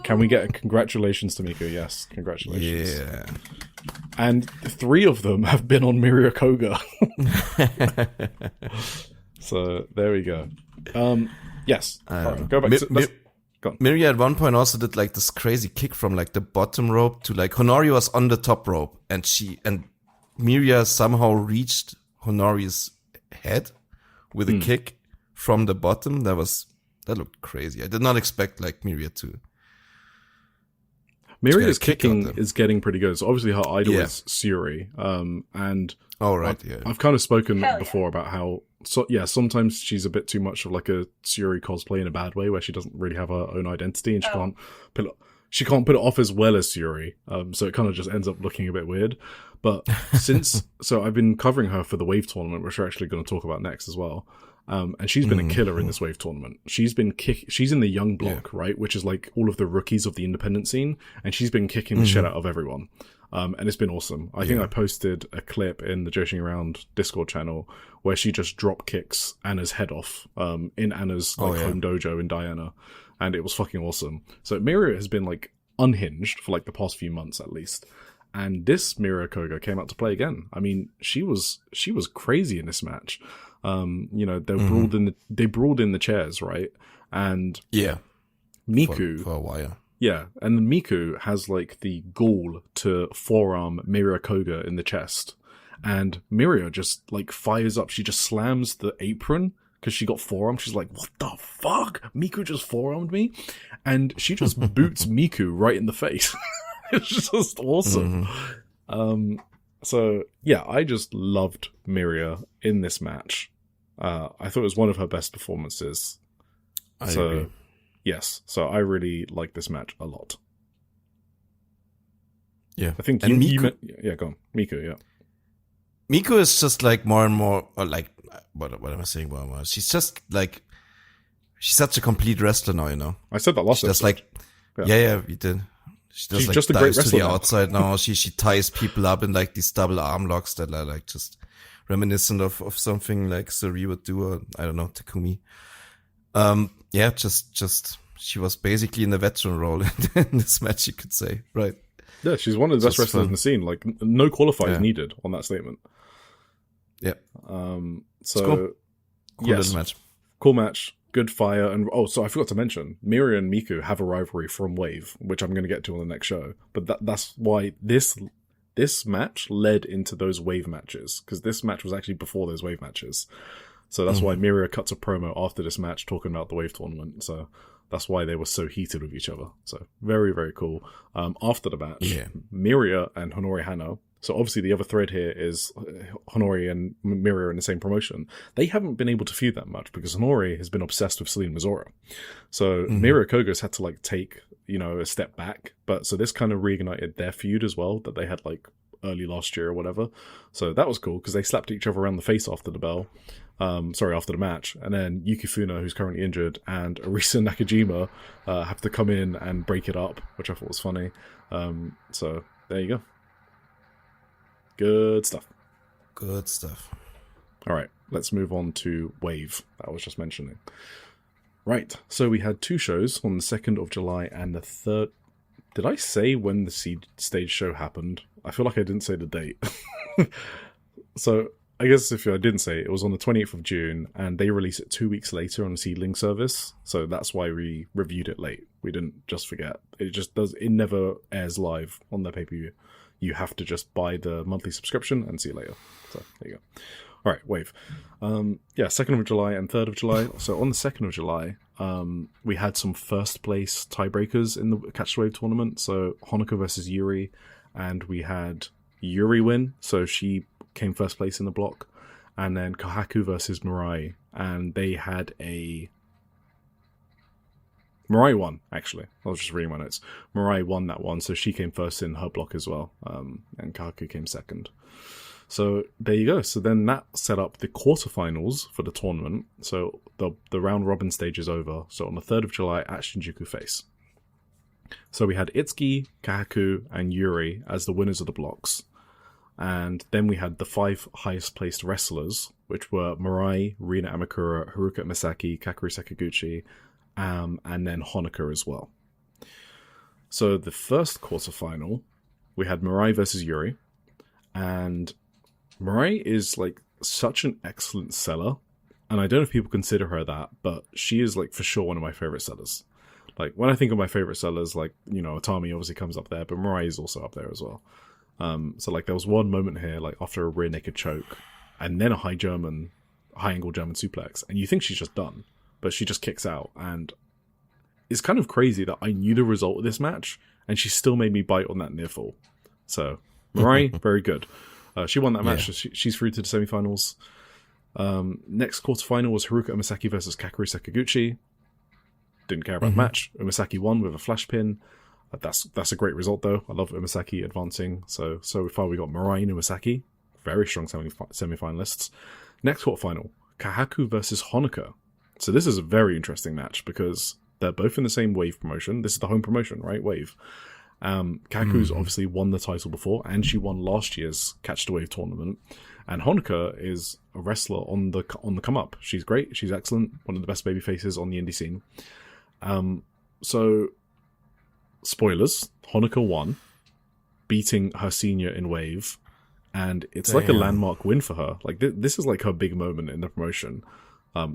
Can we get a congratulations to Miku? Yes, congratulations. Yeah. And 3 of them have been on Miria Koga. So there we go. Yes. Right, go back to... Go on. Miria at one point also did like this crazy kick from like the bottom rope to like Honori was on the top rope, and Miria somehow reached Honori's head with a kick from the bottom. That looked crazy. I did not expect like Miria to. Miria's kicking is getting pretty good. So obviously her idol is Suri. And I've kind of spoken before about how sometimes she's a bit too much of like a Suri cosplay in a bad way, where she doesn't really have her own identity and she can't put it off as well as Yuri. So it kind of just ends up looking a bit weird. But so I've been covering her for the Wave tournament, which we're actually going to talk about next as well. And she's been a killer in this Wave tournament. She's in the young block, right? Which is like all of the rookies of the independent scene. And she's been kicking the shit out of everyone. And it's been awesome. I think I posted a clip in the Joshi'ing Around Discord channel where she just drop kicks Anna's head off, in Anna's home dojo in Diana. And it was fucking awesome. So Miria has been like unhinged for like the past few months at least. And this Miria Koga came out to play again. I mean, she was crazy in this match. You know, they brawled in the chairs, right? And Miku for a while. Yeah, and Miku has like the gall to forearm Miria Koga in the chest. And Miria just like fires up. She just slams the apron because she got forearmed. She's like, what the fuck? Miku just forearmed me? And she just boots Miku right in the face. It's just awesome. So yeah, I just loved Miria in this match. I thought it was one of her best performances. I agree. Yes, so I really like this match a lot. Yeah, I think and you go on. Miku, yeah. Miku is just like more and more, or like, what am I saying more and more? She's just like, she's such a complete wrestler now, you know? I said that last episode. Like, yeah, we did. She's just a great wrestler to the outside now. She ties people up in like these double arm locks that are like just reminiscent of something like Suri would do, or I don't know, Takumi. Yeah, just she was basically in the veteran role in this match, you could say, right? Yeah, she's one of the best wrestlers in the scene. Like, no qualifiers needed on that statement. Yeah. So cool little match. Cool match. Good fire. And so I forgot to mention, Miria and Miku have a rivalry from Wave, which I'm going to get to on the next show. But that's why this match led into those Wave matches, because this match was actually before those Wave matches. So that's why Miria cuts a promo after this match talking about the Wave tournament. So that's why they were so heated with each other. So very, very cool. After the match, Miria and Honori Hano. So obviously the other thread here is Honori and Miria in the same promotion. They haven't been able to feud that much because Honori has been obsessed with Celine Mizora. So Miria Koga's had to like take, a step back. But so this kind of reignited their feud as well that they had like early last year or whatever. So that was cool because they slapped each other around the face after the bell. After the match. And then Yuki Funa, who's currently injured, and Arisa Nakajima have to come in and break it up, which I thought was funny. So there you go. Good stuff. Good stuff. All right, let's move on to Wave, that I was just mentioning. Right, so we had two shows on the 2nd of July and the 3rd. Did I say when the Seed stage show happened? I feel like I didn't say the date. So I guess if I didn't say it was on the 28th of June, and they released it 2 weeks later on the SEAdLINNNG service. So that's why we reviewed it late. We didn't just forget. It never airs live on the pay-per-view. You have to just buy the monthly subscription and see it later. So there you go. All right, Wave. 2nd of July and 3rd of July. So on the 2nd of July, we had some first place tiebreakers in the Catch the Wave tournament. So Honoka versus Yuri, and we had Yuri win. So she came first place in the block, and then Kahaku versus Mirai, and they had Mirai won, actually. I was just reading my notes. Mirai won that one, so she came first in her block as well, and Kahaku came second. So there you go. So then that set up the quarterfinals for the tournament. So the round robin stage is over. So on the 3rd of July at Shinjuku Face. So we had Itsuki, Kahaku, and Yuri as the winners of the blocks. And then we had the 5 highest placed wrestlers, which were Mirai, Rina Amakura, Haruka Misaki, Kakeru Sakaguchi, and then Honoka as well. So the first quarterfinal, we had Mirai versus Yuri, and Mirai is like such an excellent seller, and I don't know if people consider her that, but she is like for sure one of my favorite sellers. Like when I think of my favorite sellers, like, Atami obviously comes up there, but Mirai is also up there as well. So like there was one moment here, like after a rear naked choke and then a high angle German suplex, and you think she's just done, but she just kicks out. And it's kind of crazy that I knew the result of this match and she still made me bite on that near fall. So Mirai, very good. She won that match. Yeah. She's through to the semifinals. Next quarterfinal was Haruka Umasaki versus Kakeru Sakaguchi. Didn't care about the match. Umasaki won with a flash pin. That's a great result, though. I love Umasaki advancing. So far we got Mirai and Umasaki. Very strong semi-finalists. Next quarterfinal, Kahaku versus Honoka. So this is a very interesting match because they're both in the same Wave promotion. This is the home promotion, right? Wave. Kaku's obviously won the title before, and she won last year's Catch the Wave tournament. And Honoka is a wrestler on the come up. She's great. She's excellent. One of the best baby faces on the indie scene. So, spoilers: Honoka won, beating her senior in Wave, and it's like a landmark win for her. Like this is like her big moment in the promotion.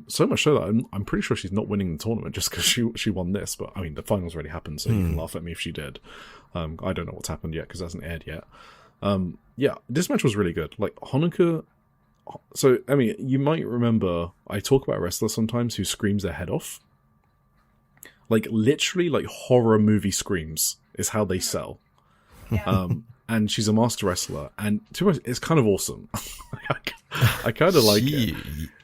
So much so that I'm pretty sure she's not winning the tournament just because she won this. But I mean, the finals already happened, so you can laugh at me if she did. I don't know what's happened yet because it hasn't aired yet. Yeah, this match was really good. Like Honoka. So I mean, you might remember I talk about wrestlers sometimes who screams their head off. Like literally, like horror movie screams is how they sell. Yeah. And she's a master wrestler, and to be honest, it's kind of awesome. I kind of like it.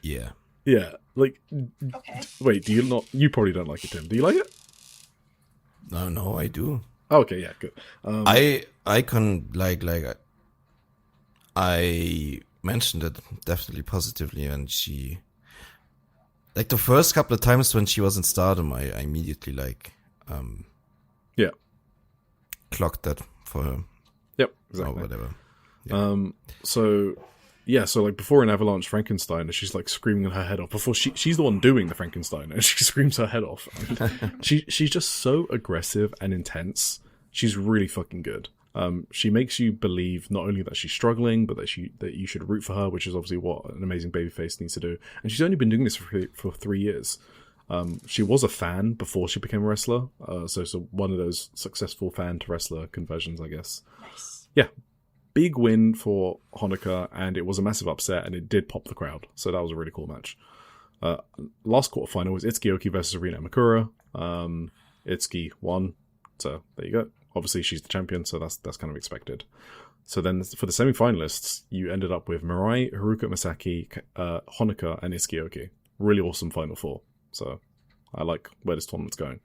Yeah. Yeah, like, Okay. wait, do you not? You probably don't like it, Tim. Do you like it? No, I do. Oh, okay, yeah, good. I can I mentioned it definitely positively, and she, like the first couple of times when she was in Stardom, I immediately Yeah. clocked that for her Yep, or exactly. whatever. So like before in Avalanche Frankenstein, she's like screaming her head off. Before she's the one doing the Frankenstein, and she screams her head off. And she's just so aggressive and intense. She's really fucking good. She makes you believe not only that she's struggling, but that you should root for her, which is obviously what an amazing babyface needs to do. And she's only been doing this for 3 years. She was a fan before she became a wrestler, so one of those successful fan to wrestler conversions, I guess. Nice. Yeah. Big win for Honoka, and it was a massive upset, and it did pop the crowd. So that was a really cool match. Last quarterfinal was Itsuki versus Rina Makura. Itsuki won, so there you go. Obviously, she's the champion, so that's kind of expected. So then for the semi-finalists, you ended up with Mirai, Haruka Masaki, Honoka, and Itsuki. Really awesome final four. So I like where this tournament's going.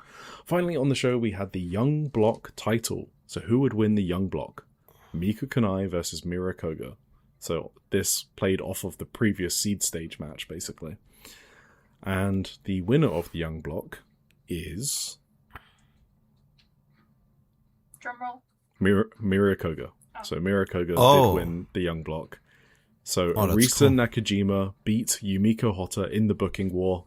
Finally on the show, we had the Young Block title. So who would win the Young Block? Miku Kanai versus Mira Koga. So this played off of the previous seed stage match, basically. And the winner of the Young Block is Drumroll. Mira Koga. Oh. So Mira Koga did win the Young Block. So Arisa Nakajima beat Yumiko Hotta in the booking war.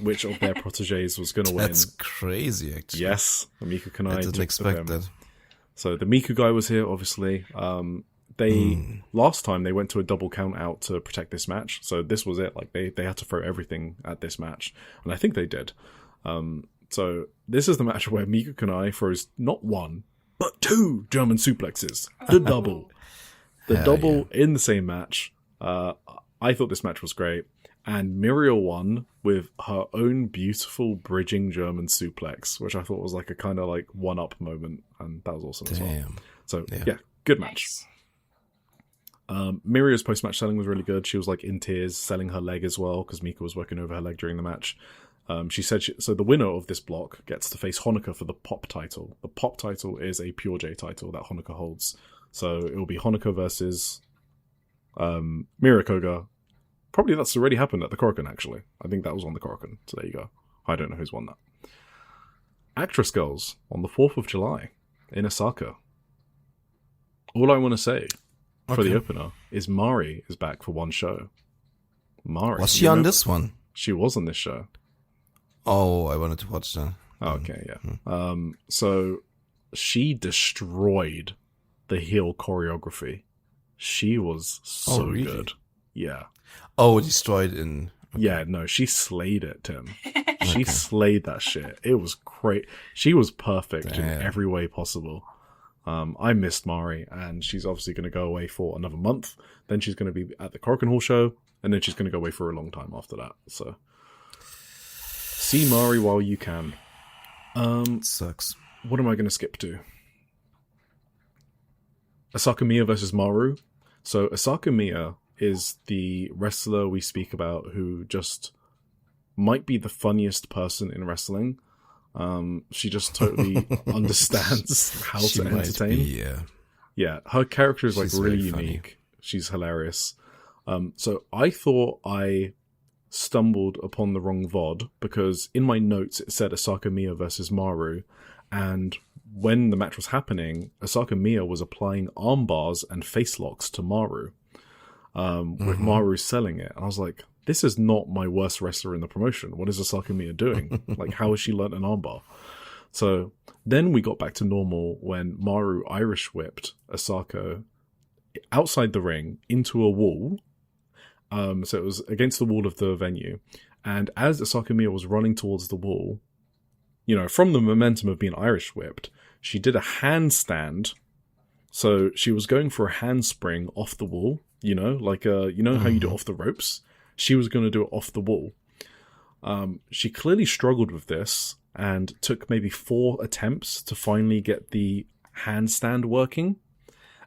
Which of their proteges was going to win? That's crazy, actually. Yes, Miku Kanai. I didn't expect that. So the Miku guy was here, obviously. Last time they went to a double count out to protect this match. So this was it. Like they had to throw everything at this match, and I think they did. So this is the match where Miku Kanai throws not one but 2 German suplexes. The double, in the same match. I thought this match was great, and Muriel won with her own beautiful bridging German suplex, which I thought was like a kind of like one-up moment, and that was awesome as well. So yeah, good match. Nice. Miria's post-match selling was really good. She was like in tears, selling her leg as well because Mika was working over her leg during the match. She said so the winner of this block gets to face Honoka for the Pop title. The Pop title is a Pure J title that Honoka holds. So it will be Honoka versus Mira Koga. Probably that's already happened at the Korakuen, actually. I think that was on the Korakuen, so there you go. I don't know who's won that. Actress Girls on the 4th of July in Osaka. All I want to say for the opener is Mari is back for one show. Mari. Was she on this one? She was on this show. Oh, I wanted to watch that. Okay, yeah. So she destroyed the heel choreography. She was so really? good. Yeah. Oh, destroyed in... Okay. Yeah, no, she slayed it, Tim. She slayed that shit. It was great. She was perfect in every way possible. I missed Mari, and she's obviously going to go away for another month. Then she's going to be at the Korakuen Hall show, and then she's going to go away for a long time after that. So, see Mari while you can. Sucks. What am I going to skip to? Asaka Miya versus Maru. So, Asaka Miya is the wrestler we speak about who just might be the funniest person in wrestling. She just totally understands how She to might entertain. be, Yeah, her character is like She's really very funny. unique. She's hilarious. So I thought I stumbled upon the wrong VOD because in my notes it said Asaka Miya versus Maru, and when the match was happening, Asaka Miya was applying arm bars and face locks to Maru, with Maru selling it. And I was like, this is not my worst wrestler in the promotion. What is Asaka Miya doing? Like, how has she learnt an armbar? So then we got back to normal when Maru Irish whipped Asako outside the ring into a wall. So it was against the wall of the venue. And as Asaka Miya was running towards the wall, you know, from the momentum of being Irish whipped, she did a handstand. So she was going for a handspring off the wall, you know, like, you know how you do it off the ropes? She was going to do it off the wall. She clearly struggled with this and took maybe 4 attempts to finally get the handstand working.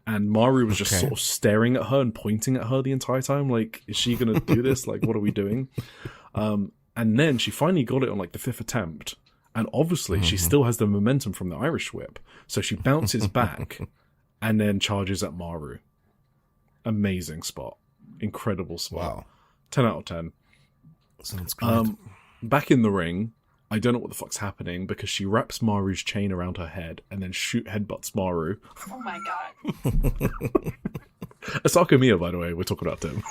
And Maru was just sort of staring at her and pointing at her the entire time. Like, is she going to do this? Like, what are we doing? And then she finally got it on like the 5th attempt. And obviously she still has the momentum from the Irish whip. So she bounces back and then charges at Maru. Amazing spot. Incredible spot. Wow. 10 out of 10. Sounds great. Back in the ring, I don't know what the fuck's happening because she wraps Maru's chain around her head and then headbutts Maru. Oh my god. Asaka Miya, by the way, we're talking about Tim.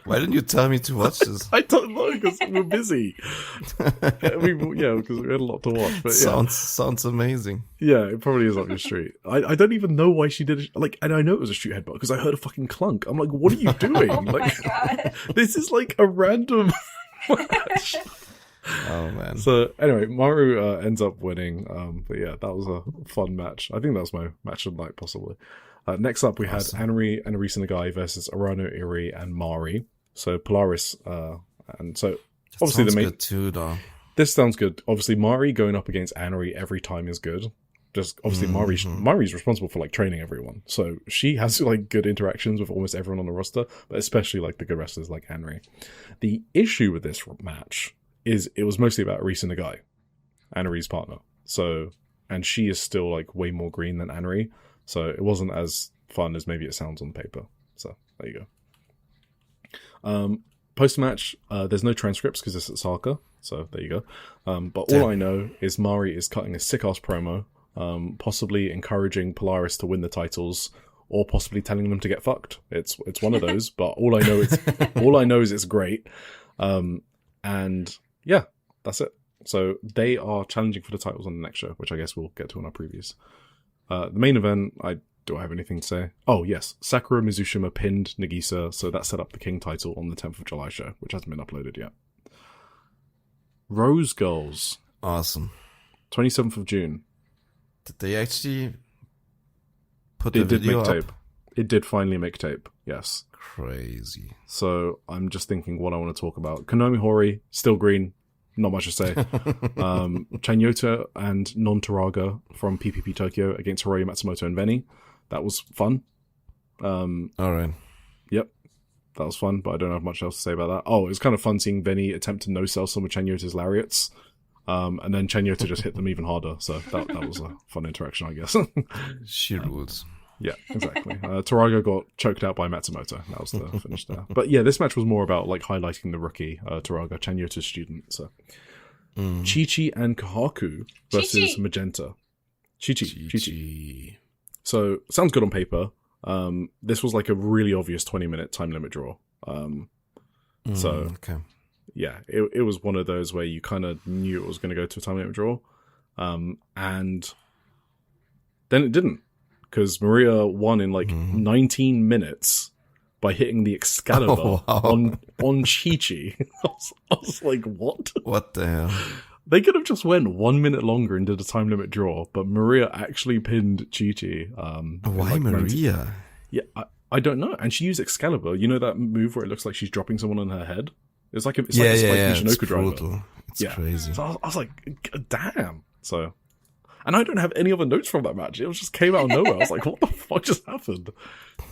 Why didn't you tell me to watch this? I don't know because we're busy. Because we had a lot to watch. But Sounds amazing. yeah, it probably is up your street. I don't even know why she did it. Like, and I know it was a shoot headbutt because I heard a fucking clunk. I'm like, what are you doing? Oh like, my god. this is like a random match. Oh man. So anyway, Maru ends up winning. But yeah, that was a fun match. I think that was my match of the night, possibly. Next up, we had Anri and Arisa Nagai versus Arano Iri and Mari. So Polaris, and so obviously the main. Good too, though. This sounds good. Obviously, Mari going up against Anri every time is good. Just obviously, Mari's responsible for like training everyone, so she has like good interactions with almost everyone on the roster, but especially like the good wrestlers like Anri. The issue with this match is it was mostly about Arisa Nagai, Anri's partner. So, and she is still like way more green than Anri. So it wasn't as fun as maybe it sounds on paper. So there you go. Post-match, there's no transcripts because it's at Saka. So there you go. But all I know is Mari is cutting a sick-ass promo, possibly encouraging Polaris to win the titles, or possibly telling them to get fucked. It's one of those. But all I know is it's great. And yeah, that's it. So they are challenging for the titles on the next show, which I guess we'll get to in our previews. The main event, do I have anything to say? Oh, yes. Sakura Mizushima pinned Nagisa, so that set up the King title on the 10th of July show, which hasn't been uploaded yet. Rose Girls. Awesome. 27th of June. Did they actually put the It did video make up? tape. It did finally make tape, yes. Crazy. So I'm just thinking what I want to talk about. Konami Hori, still green. Not much to say. Chanyota and Non Taraga from PPP Tokyo against Hiroyo Matsumoto and Veni. That was fun. All right. Yep. That was fun, but I don't have much else to say about that. Oh, it was kind of fun seeing Veni attempt to no-sell some of Chanyota's lariats. And then Chanyota just hit them even harder. So that was a fun interaction, I guess. She rules. Yeah, exactly. Taraga got choked out by Matsumoto. That was the finish there. But yeah, this match was more about like highlighting the rookie, Taraga, Chanyota's student. So Chi-Chi and Kahaku versus Chi-Chi. Magenta. Chi-Chi. GG. So sounds good on paper. This was like a really obvious 20-minute time limit draw. So Okay. yeah, it was one of those where you kind of knew it was going to go to a time limit draw. And then it didn't. Because Maria won in like 19 minutes by hitting the Excalibur on Chi-Chi. I was like, what? What the hell? They could have just went 1 minute longer and did a time limit draw, but Maria actually pinned Chi-Chi. Why Maria? Yeah, I don't know. And she used Excalibur. You know that move where it looks like she's dropping someone on her head? It's like a Spike It's Michinoku driver. brutal. It's crazy. So I was like, damn. So, and I don't have any other notes from that match. It just came out of nowhere. I was like, what the fuck just happened?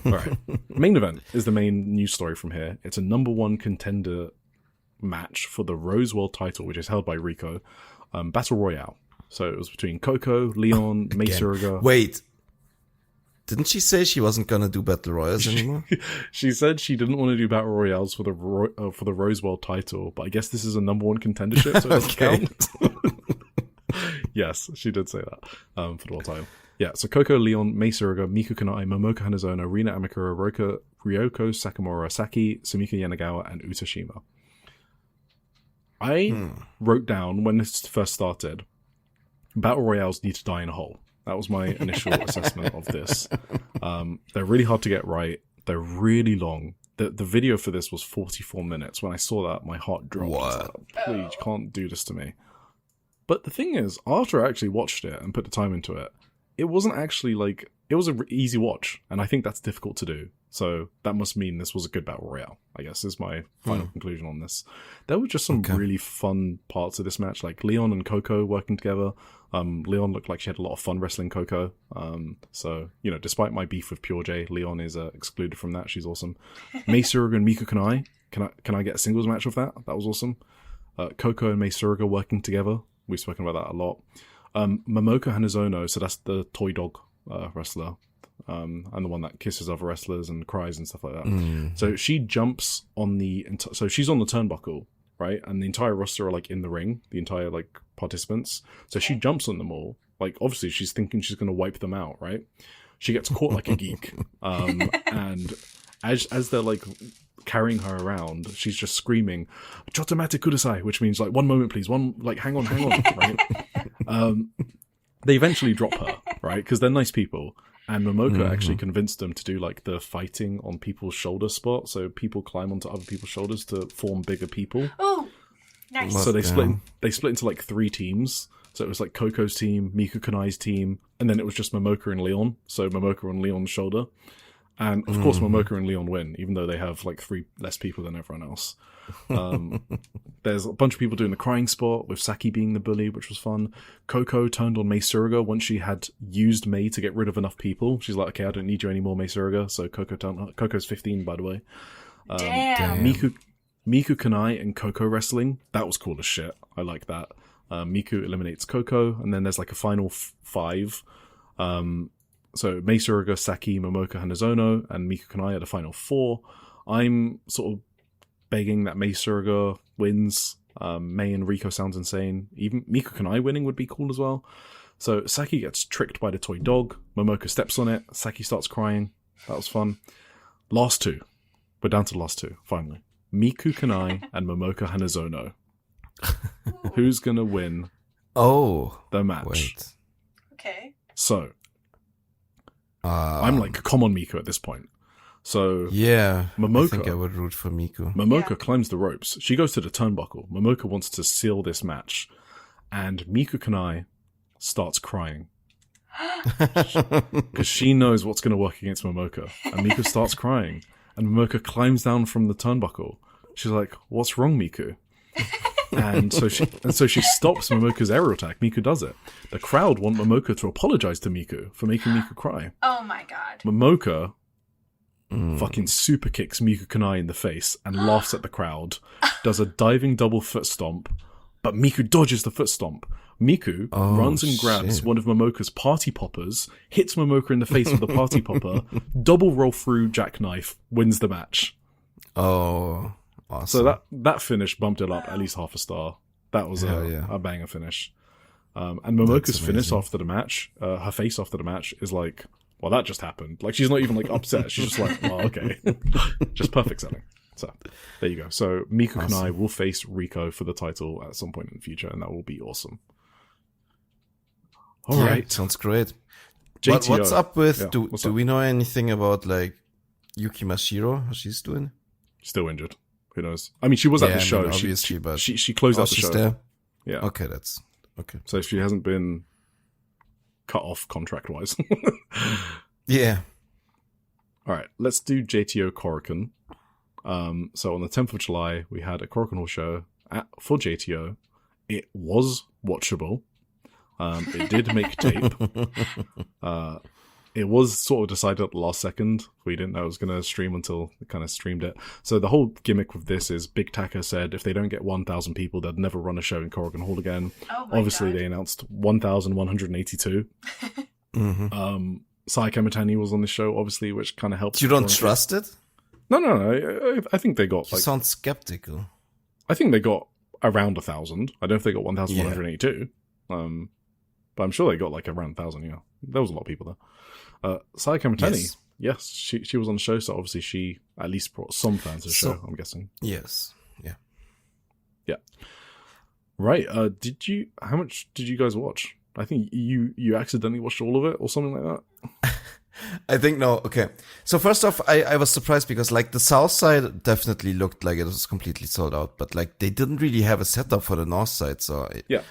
All right. Main event is the main news story from here. It's a number 1 contender match for the Rose World title, which is held by Rico. Battle Royale. So it was between Coco, Leon, Mei Again. Suruga. Wait. Didn't she say she wasn't gonna do Battle Royals anymore? She said she didn't want to do Battle Royales for the Rose World title, but I guess this is a number 1 contendership, so it doesn't count. Yes, she did say that for the world title. Yeah, so Coco, Leon, Mei Suruga, Miku Kanai, Momoka Hanazono, Rina Amikura, Ryoko Sakamura, Saki, Sumika Yanagawa, and Utashima. I wrote down when this first started, Battle Royales need to die in a hole. That was my initial assessment of this. They're really hard to get right. They're really long. The video for this was 44 minutes. When I saw that, my heart dropped. What? Like, please, you can't do this to me. But the thing is, after I actually watched it and put the time into it, it wasn't actually like... It was an easy watch, and I think that's difficult to do. So that must mean this was a good Battle Royale, I guess, is my final conclusion on this. There were just some really fun parts of this match, like Leon and Coco working together. Leon looked like she had a lot of fun wrestling Coco. So, you know, despite my beef with Pure J, Leon is excluded from that. She's awesome. Mei Suruga and Miku Kanai. Can I get a singles match with that? That was awesome. Coco and Mei Suruga working together. We've spoken about that a lot. Momoka Hanazono, so that's the toy dog wrestler. And the one that kisses other wrestlers and cries and stuff like that. So she jumps on so she's on the turnbuckle, right? And the entire roster are like in the ring, the entire like participants. So she jumps on them all. Like obviously she's thinking she's going to wipe them out, right? She gets caught like a geek. And as they're like carrying her around, she's just screaming, "Chotomate kudasai," which means like, "1 moment, please. Hang on," right? They eventually drop her, right? Because they're nice people. And Momoka actually convinced them to do like the fighting on people's shoulder spot, so people climb onto other people's shoulders to form bigger people. Oh, nice. So they split into like 3 teams. So it was like Coco's team, Miku Kanai's team, and then it was just Momoka and Leon. So Momoka on Leon's shoulder. And of course Momoka and Leon win, even though they have like 3 less people than everyone else. There's a bunch of people doing the crying spot, with Saki being the bully, which was fun. Coco turned on Mei Suruga once she had used Mei to get rid of enough people. She's like, "Okay, I don't need you anymore, Mei Suruga." So Coco's 15, by the way. Damn. Miku Kanai and Coco wrestling. That was cool as shit. I like that. Miku eliminates Coco, and then there's like a final 5. So Mei Suruga, Saki, Momoka Hanazono, and Miku Kanai are the final 4. I'm sort of begging that Mei Suruga wins. Mei and Riko sounds insane. Even Miku Kanai winning would be cool as well. So Saki gets tricked by the toy dog. Momoka steps on it. Saki starts crying. That was fun. Last 2. We're down to the last 2, finally. Miku Kanai and Momoka Hanazono. Who's going to win the match? Wait. Okay. So, I'm like, come on, Miku at this point. So, yeah, Momoka, I think I would root for Miku. Momoka climbs the ropes. She goes to the turnbuckle. Momoka wants to seal this match. And Miku Kanai starts crying. Because she knows what's going to work against Momoka. And Miku starts crying. And Momoka climbs down from the turnbuckle. She's like, "What's wrong, Miku?" And so she stops Momoka's aerial attack. Miku does it. The crowd want Momoka to apologize to Miku for making Miku cry. Oh my god. Momoka fucking super kicks Miku Kanai in the face and laughs at the crowd, does a diving double foot stomp, but Miku dodges the foot stomp. Miku runs and grabs one of Momoka's party poppers, hits Momoka in the face with the party popper, double roll through jackknife, wins the match. Oh, awesome. So that finish bumped it up at least half a star. That was a banger finish. And Momoka's finish after the match, her face after the match is like, well, that just happened. Like, she's not even like upset. She's just like, well, okay. Just perfect selling. So there you go. So Miku Kanai will face Riko for the title at some point in the future, and that will be awesome. All right. Sounds great. JTO. What's up with, Yeah, do we know anything about like Yuki Mashiro? How she's doing? Still injured. Who knows? I mean, she was at the show. Obviously, but she closed out the she's show. there? Yeah. Okay, that's okay. So she hasn't been cut off contract-wise. Yeah. All right, let's do JTO Korakuen. So on the 10th of July, we had a Korakuen Hall show for JTO. It was watchable. It did make tape. it was sort of decided at the last second. We didn't know it was going to stream until we kind of streamed it. So the whole gimmick with this is Big Taka said if they don't get 1,000 people, they'd never run a show in Korakuen Hall again. Oh my Obviously, God. they announced 1,182. Sai Kamitani was on the show, obviously, which kind of helped. You don't trust it? No. I think they got You sound skeptical. I think they got around 1,000. I don't know if they got 1,182. But I'm sure they got like around 1,000. Yeah, there was a lot of people there. Sai Kamitani, yes, she was on the show, so obviously she at least brought some fans to the show. I'm guessing. Yes. Yeah. Right. How much did you guys watch? I think you accidentally watched all of it or something like that. I think no. Okay. So first off, I was surprised because like the south side definitely looked like it was completely sold out, but like they didn't really have a setup for the north side. So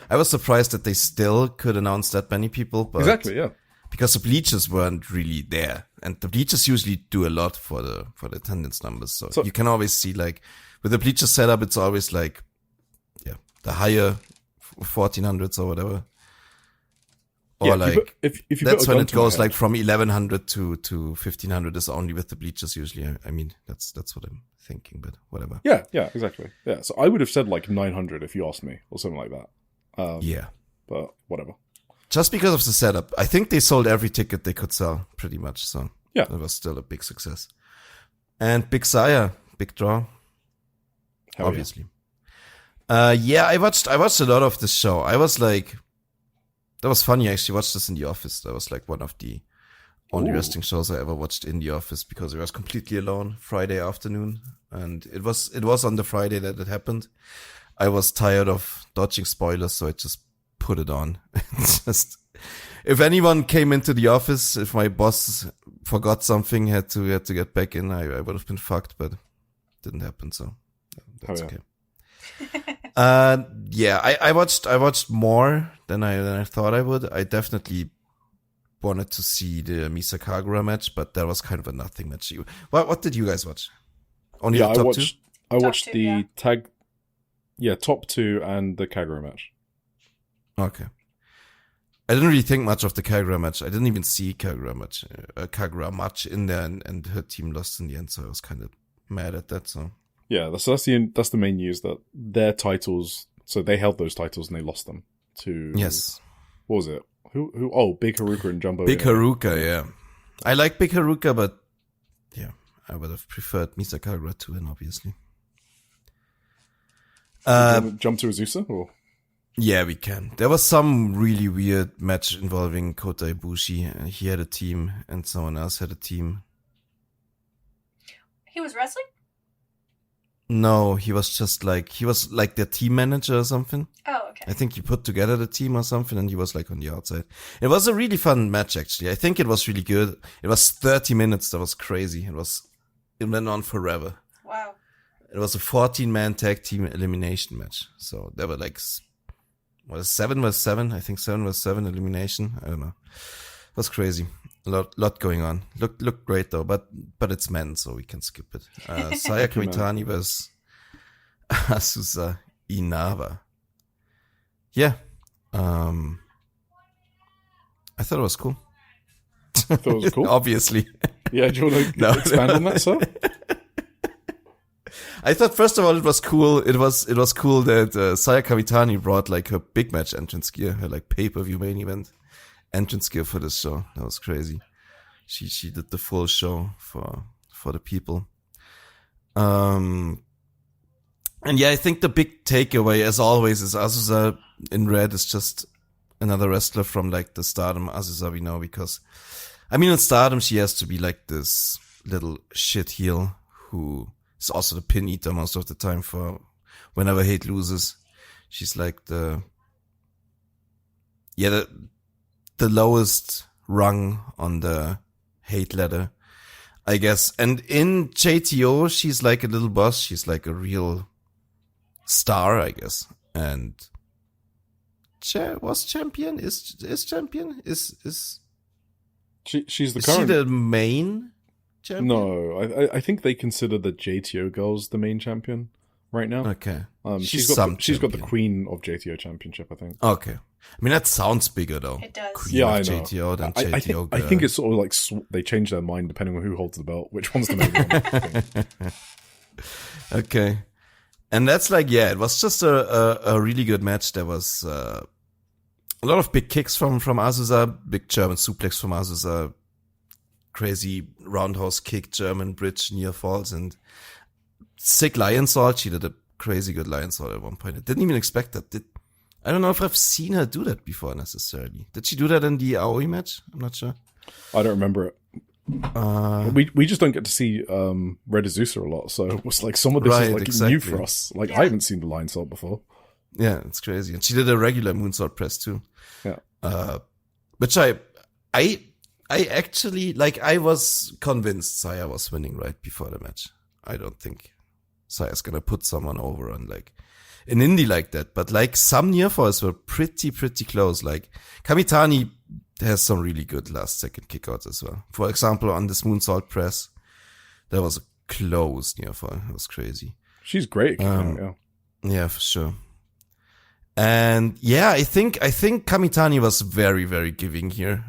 I was surprised that they still could announce that many people. But Exactly. Yeah. because the bleachers weren't really there, and the bleachers usually do a lot for the attendance numbers. So you can always see like with the bleacher setup, it's always like the higher 1,400s or whatever. Or if you that's when it goes like from 1,100 to 1,500 is only with the bleachers usually. I mean, that's what I'm thinking, but whatever. Yeah, exactly. Yeah, so I would have said like 900 if you asked me or something like that. But whatever. Just because of the setup, I think they sold every ticket they could sell pretty much. So it was still a big success. And Big Saya, big draw, Hell obviously. I watched a lot of this show. I was like. That was funny. I actually watched this in the office. That was like one of the only wrestling shows I ever watched in the office because I was completely alone Friday afternoon. And it was on the Friday that it happened. I was tired of dodging spoilers, so I just put it on. Just, if anyone came into the office, if my boss forgot something, had to get back in, I would have been fucked, but it didn't happen. So that's okay. I watched more than I thought I would. I definitely wanted to see the Misa Kagura match, but that was kind of a nothing match. What did you guys watch? Only the top two? I watched the tag, top two and the Kagura match. Okay. I didn't really think much of the Kagura match. I didn't even see Kagura much in there, and her team lost in the end, so I was kind of mad at that. So. Yeah, that's the main news, that their titles. So they held those titles and they lost them to. Yes. What was it? Who? Oh, Big Haruka and Jumbo. Big Haruka, yeah. I like Big Haruka, but I would have preferred Misa Kagura to win, obviously. Jump to Azusa, or? Yeah, we can. There was some really weird match involving Kota Ibushi. He had a team, and someone else had a team. He was wrestling? No, he was like their team manager or something. Oh, okay. I think he put together the team or something, and he was like on the outside. It was a really fun match, actually. I think it was really good. It was 30 minutes. That was crazy. It went on forever. Wow. It was a 14-man tag team elimination match. So there were like, 7 was 7? I think 7 was 7 elimination. I don't know. It was crazy. A lot going on. Looked great though, but it's men, so we can skip it. Saya Kamitani versus Asusa Inaba. Yeah. I thought it was cool. Thought it was cool? Obviously. Yeah, do you want to expand on that, sir? I thought, first of all, it was cool. It was cool that Saya Kamitani brought like her big match entrance gear, her like pay-per-view main event entrance gear for this show. That was crazy. She did the full show for the people. And yeah, I think the big takeaway, as always, is Azusa in red is just another wrestler from like the Stardom Azusa we know, because I mean in Stardom she has to be like this little shit heel who is also the pin eater most of the time for whenever Hate loses. She's like the lowest rung on the Hate ladder, I guess. And in JTO, she's like a little boss. She's like a real star, I guess. And was champion? Is champion? Is she's the is current? she the main champion? No, I think they consider the JTO girls the main champion right now. Okay. She's got the Queen of JTO Championship, I think. Okay. I mean, that sounds bigger though. It does. Queen Yeah, I of know. JTO than I JTO. think it's sort of like they change their mind depending on who holds the belt, which one's the main one. Okay. And that's like, yeah, it was just a really good match. There was a lot of big kicks from Azusa, big German suplex from Azusa, crazy roundhouse kick, German bridge, near falls, and sick lion salt. She did a crazy good lion salt at one point. I didn't even expect that. I don't know if I've seen her do that before necessarily. Did she do that in the Aoi match? I'm not sure. I don't remember it. We just don't get to see Red Azusa a lot, so it was like some of this is like new for us. Like I haven't seen the lion salt before. Yeah, it's crazy. And she did a regular moonsault press too. Yeah. Which I actually, like, I was convinced Saya was winning right before the match. I don't think Saya's gonna put someone over on like an indie like that. But like some near falls were pretty close. Like Kamitani has some really good last second kickouts as well. For example, on this moonsault press, there was a close near fall. It was crazy. She's great. Yeah, for sure. And yeah, I think Kamitani was very giving here.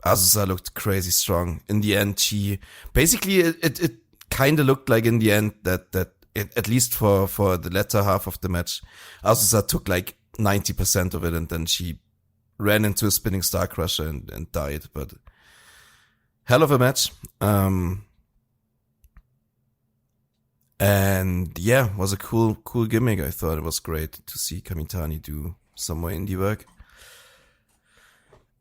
Azusa looked crazy strong. In the end, she basically it kind of looked like in the end that at least for the latter half of the match, Azusa took like 90% of it, and then she ran into a spinning star crusher and died. But hell of a match. And yeah, was a cool gimmick. I thought it was great to see Kamitani do some more indie work.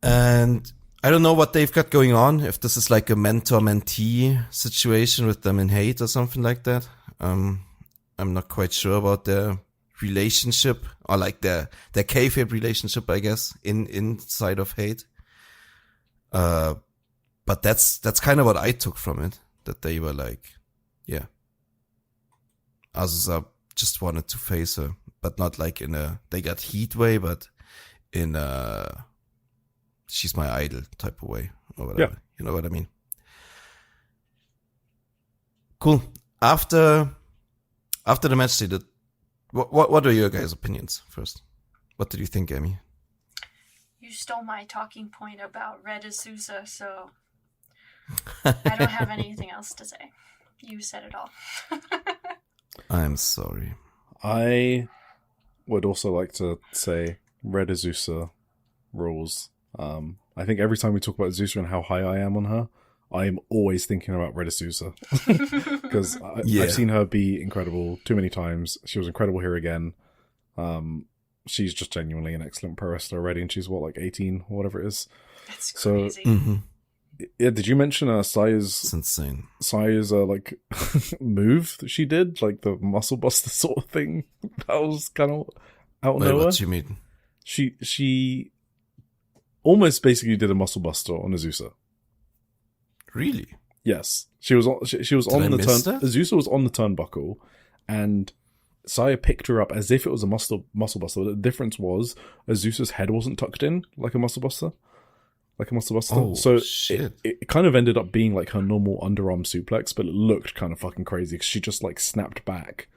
And I don't know what they've got going on, if this is like a mentor-mentee situation with them in Hate or something like that. I'm not quite sure about their relationship, or like their kayfabe relationship, I guess, inside of Hate. But that's kind of what I took from it, that they were like, yeah, Azusa just wanted to face her, but not like in a they got heat way, but in a she's my idol type of way, or whatever. Yeah. You know what I mean? Cool. After the match, they did. What are your guys' opinions first? What did you think, Amy? You stole my talking point about Red Azusa, so I don't have anything else to say. You said it all. I'm sorry. I would also like to say Red Azusa rules. I think every time we talk about Azusa and how high I am on her, I am always thinking about Red Azusa. Because I've seen her be incredible too many times. She was incredible here again. She's just genuinely an excellent pro wrestler already, and she's like 18 or whatever it is. That's crazy. Mm-hmm. Yeah, did you mention Saya's? It's insane. Saya's like move that she did, like the muscle buster sort of thing. That was kind of out of nowhere. What do you mean? She almost basically did a muscle buster on Azusa. Really? Yes, she was on the turn. Azusa was on the turnbuckle, and Saya picked her up as if it was a muscle buster. The difference was Azusa's head wasn't tucked in like a muscle buster. Oh, so shit. It kind of ended up being like her normal underarm suplex, but it looked kind of fucking crazy because she just like snapped backwards.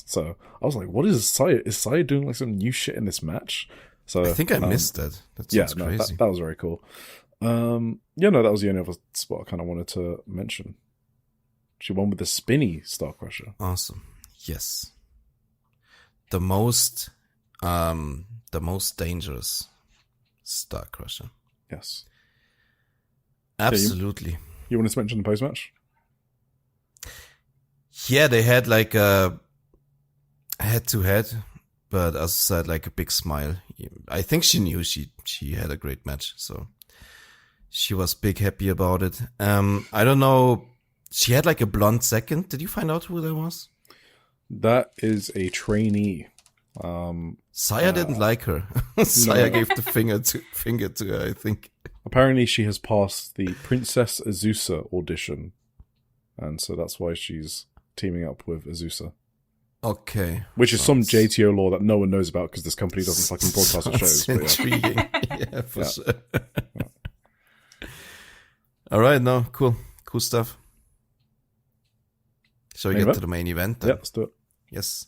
So I was like, what is Saya? Is Saya doing like some new shit in this match? So I think I missed that. That sounds crazy. That was very cool. That was the only other spot I kind of wanted to mention. She won with the spinny Star Crusher. Awesome. Yes. The most dangerous Star Crusher. Yes. Absolutely. You wanted to mention the post-match? Yeah, they had like a head-to-head, but as I said, like a big smile. I think she knew she had a great match, so she was big happy about it. I don't know. She had like a blonde second. Did you find out who that was? That is a trainee. Saya didn't like her. Saya gave the finger to her, I think. Apparently she has passed the Princess Azusa audition, and so that's why she's teaming up with Azusa. Okay. Which is some JTO law that no one knows about because this company doesn't fucking broadcast the shows. Intriguing. Yeah, for sure. Yeah. All right, no, cool stuff. Shall we get to the main event then? Yeah, let's do it. Yes.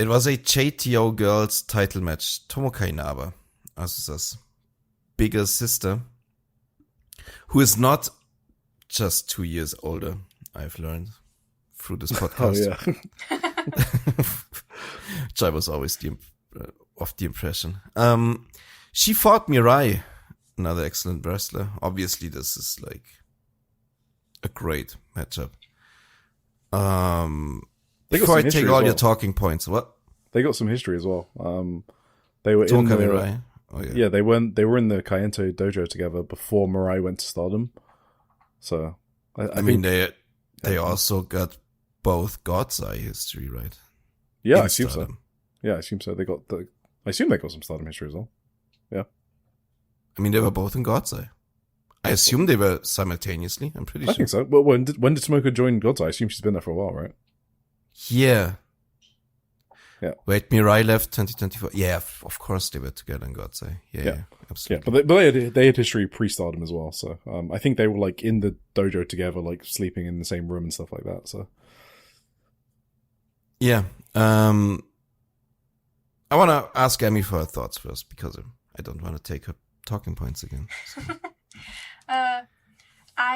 It was a JTO Girls Title Match. Tomoka Inaba, Azusa's bigger sister, who is not just 2 years older, I've learned through this podcast. Oh, yeah. Which I was always of the impression. She fought Mirai, another excellent wrestler. Obviously, this is like a great matchup. Before I take all your talking points, what? They got some history as well. They were in Mirai. Oh, yeah. They were in the Kayento dojo together before Mirai went to Stardom. So I mean, they also got both God's Eye history, right? Yeah, in I assume Stardom. so. Yeah, I assume so. I assume they got some Stardom history as well. Yeah. I mean, they were both in God's Eye. I assume they were simultaneously. I'm pretty sure. I think so. Well, when did Tomoka join God's Eye? I assume she's been there for a while, right? Yeah. Yeah. Wait, Mirai left 2024. Yeah, of course they were together in God's Eye. Yeah, absolutely. Yeah, but they had history pre-Stardom as well. So I think they were like in the dojo together, like sleeping in the same room and stuff like that. So yeah. I want to ask Amy for her thoughts first because I don't want to take her talking points again. So.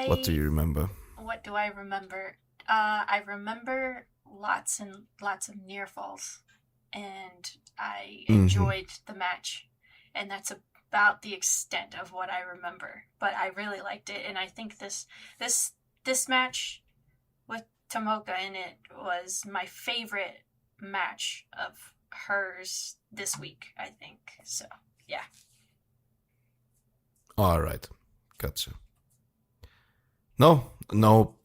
What do you remember? What do I remember? I remember lots and lots of near falls, and I enjoyed the match, and that's about the extent of what I remember. But I really liked it, and I think this match with Tomoka in it was my favorite match of hers this week, I think. So, yeah. All right. Gotcha. No,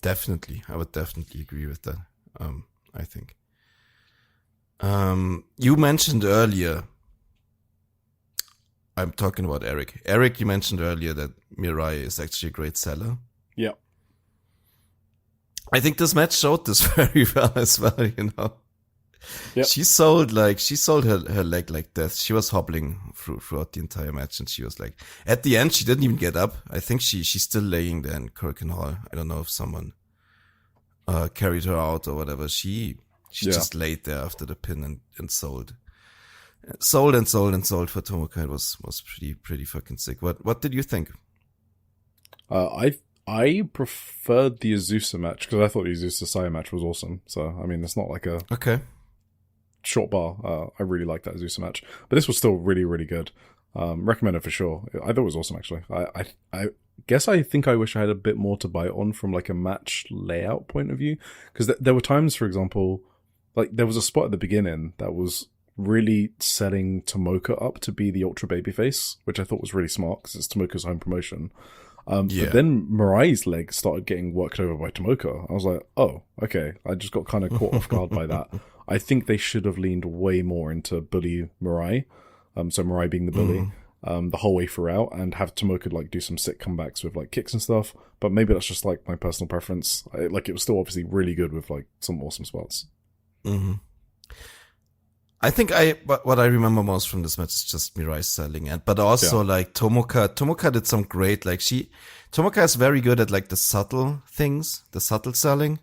definitely. I would definitely agree with that. I think. You mentioned earlier, I'm talking about Eric. Eric, you mentioned earlier that Mirai is actually a great seller. Yeah. I think this match showed this very well as well, you know. Yep. She sold her leg like death. She was hobbling throughout the entire match, and she was like, at the end, she didn't even get up. I think she's still laying there in Korakuen Hall. I don't know if someone carried her out or whatever. She just laid there after the pin and sold for Tomoka. It was pretty fucking sick. What did you think? I preferred the Azusa match because I thought the Azusa Saya match was awesome. So I mean, it's not like a short bar. I really liked that Azusa match, but this was still really, really good. Recommend it for sure. I thought it was awesome actually. I guess I think I wish I had a bit more to bite on from like a match layout point of view, because there were times, for example, like there was a spot at the beginning that was really setting Tomoka up to be the ultra babyface, which I thought was really smart because it's Tomoka's home promotion. But then Mirai's leg started getting worked over by Tomoka. I was like, oh, okay. I just got kind of caught off guard by that. I think they should have leaned way more into bully Mirai. So Mirai being the bully, the whole way throughout, and have Tomoka like do some sick comebacks with like kicks and stuff. But maybe that's just like my personal preference. It was still obviously really good with like some awesome spots. Mm-hmm. I think what I remember most from this match is just Mirai selling it, but also like Tomoka did some great, like Tomoka is very good at like the subtle things, the subtle selling.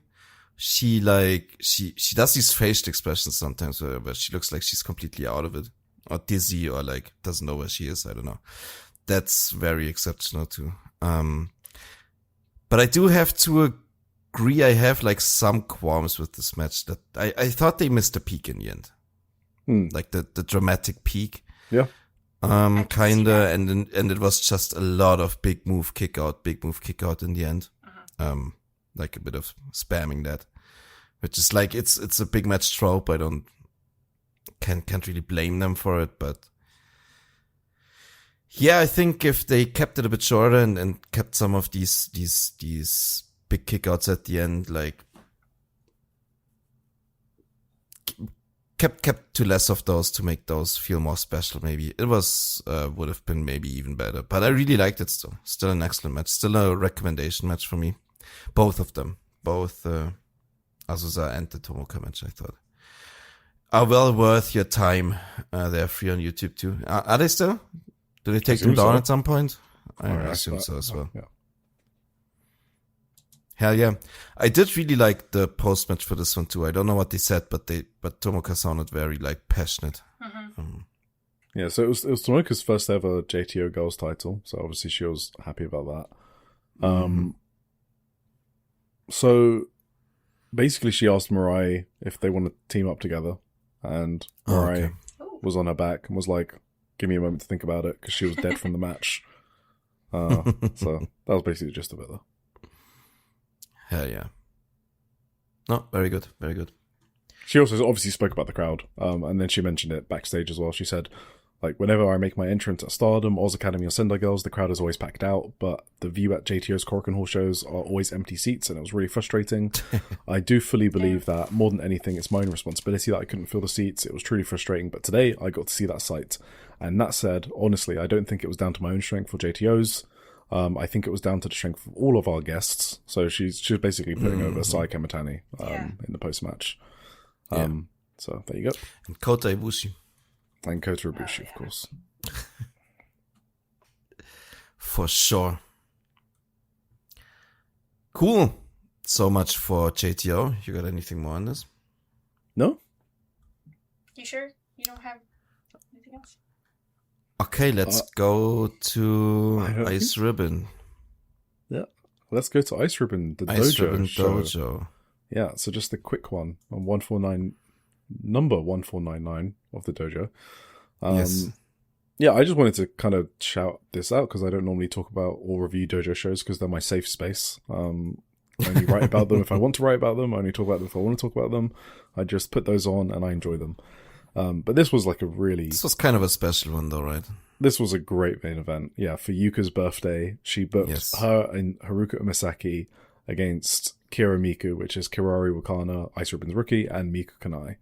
She does these facial expressions sometimes where she looks like she's completely out of it or dizzy or like doesn't know where she is. I don't know. That's very exceptional too. But I do have to agree. I have like some qualms with this match that I thought they missed a peak in the end. Like the dramatic peak. Yeah. Kinda. And it was just a lot of big move kick out in the end. Like a bit of spamming that, which is like, it's a big match trope. I can't really blame them for it, but yeah, I think if they kept it a bit shorter and kept some of these big kickouts at the end, like kept to less of those to make those feel more special, maybe it was would have been maybe even better. But I really liked it still an excellent match, still a recommendation match for me. Both of them, both Azusa and the Tomoka match, I thought are well worth your time. They're free on YouTube too. Are they still? Do they take them down at some point? I assume so as well. Hell yeah. I did really like the post-match for this one too. I don't know what they said, but Tomoka sounded very like passionate. Yeah, so it was Tomoka's first ever JTO Girls title, so obviously she was happy about that. So basically she asked Mirai if they want to team up together, and Mirai was on her back and was like, give me a moment to think about it, because she was dead from the match. So that was basically just a bit though. Hell yeah. No, very good, very good. She also obviously spoke about the crowd, and then she mentioned it backstage as well. She said, like, whenever I make my entrance at Stardom, Oz Academy, or Sendai Girls, the crowd is always packed out, but the view at JTO's Korakuen Hall shows are always empty seats, and it was really frustrating. I do fully believe that, more than anything, it's my own responsibility that I couldn't fill the seats. It was truly frustrating, but today I got to see that sight. And that said, honestly, I don't think it was down to my own strength for JTO's. I think it was down to the strength of all of our guests. So she's basically putting over Sai Kamitani in the post-match. So there you go. And Kota Ibushi. And Kota Ibushi, of course. For sure. Cool. So much for JTO. You got anything more on this? No? You sure? You don't have anything else? Okay, let's go to Ice Ribbon. Yeah. Let's go to Ice Ribbon, the Ice Dojo Ribbon show. Dojo. Yeah, so just a quick one on 149, number 1499 of the Dojo. Yes. Yeah, I just wanted to kind of shout this out because I don't normally talk about or review Dojo shows because they're my safe space. I only write about them if I want to write about them. I only talk about them if I want to talk about them. I just put those on and I enjoy them. But this was like This was kind of a special one though, right? This was a great main event. Yeah, for Yuka's birthday, she booked her and Haruka Umisaki against Kira Miku, which is Kirari Wakana, Ice Ribbon's rookie, and Miku Kanai.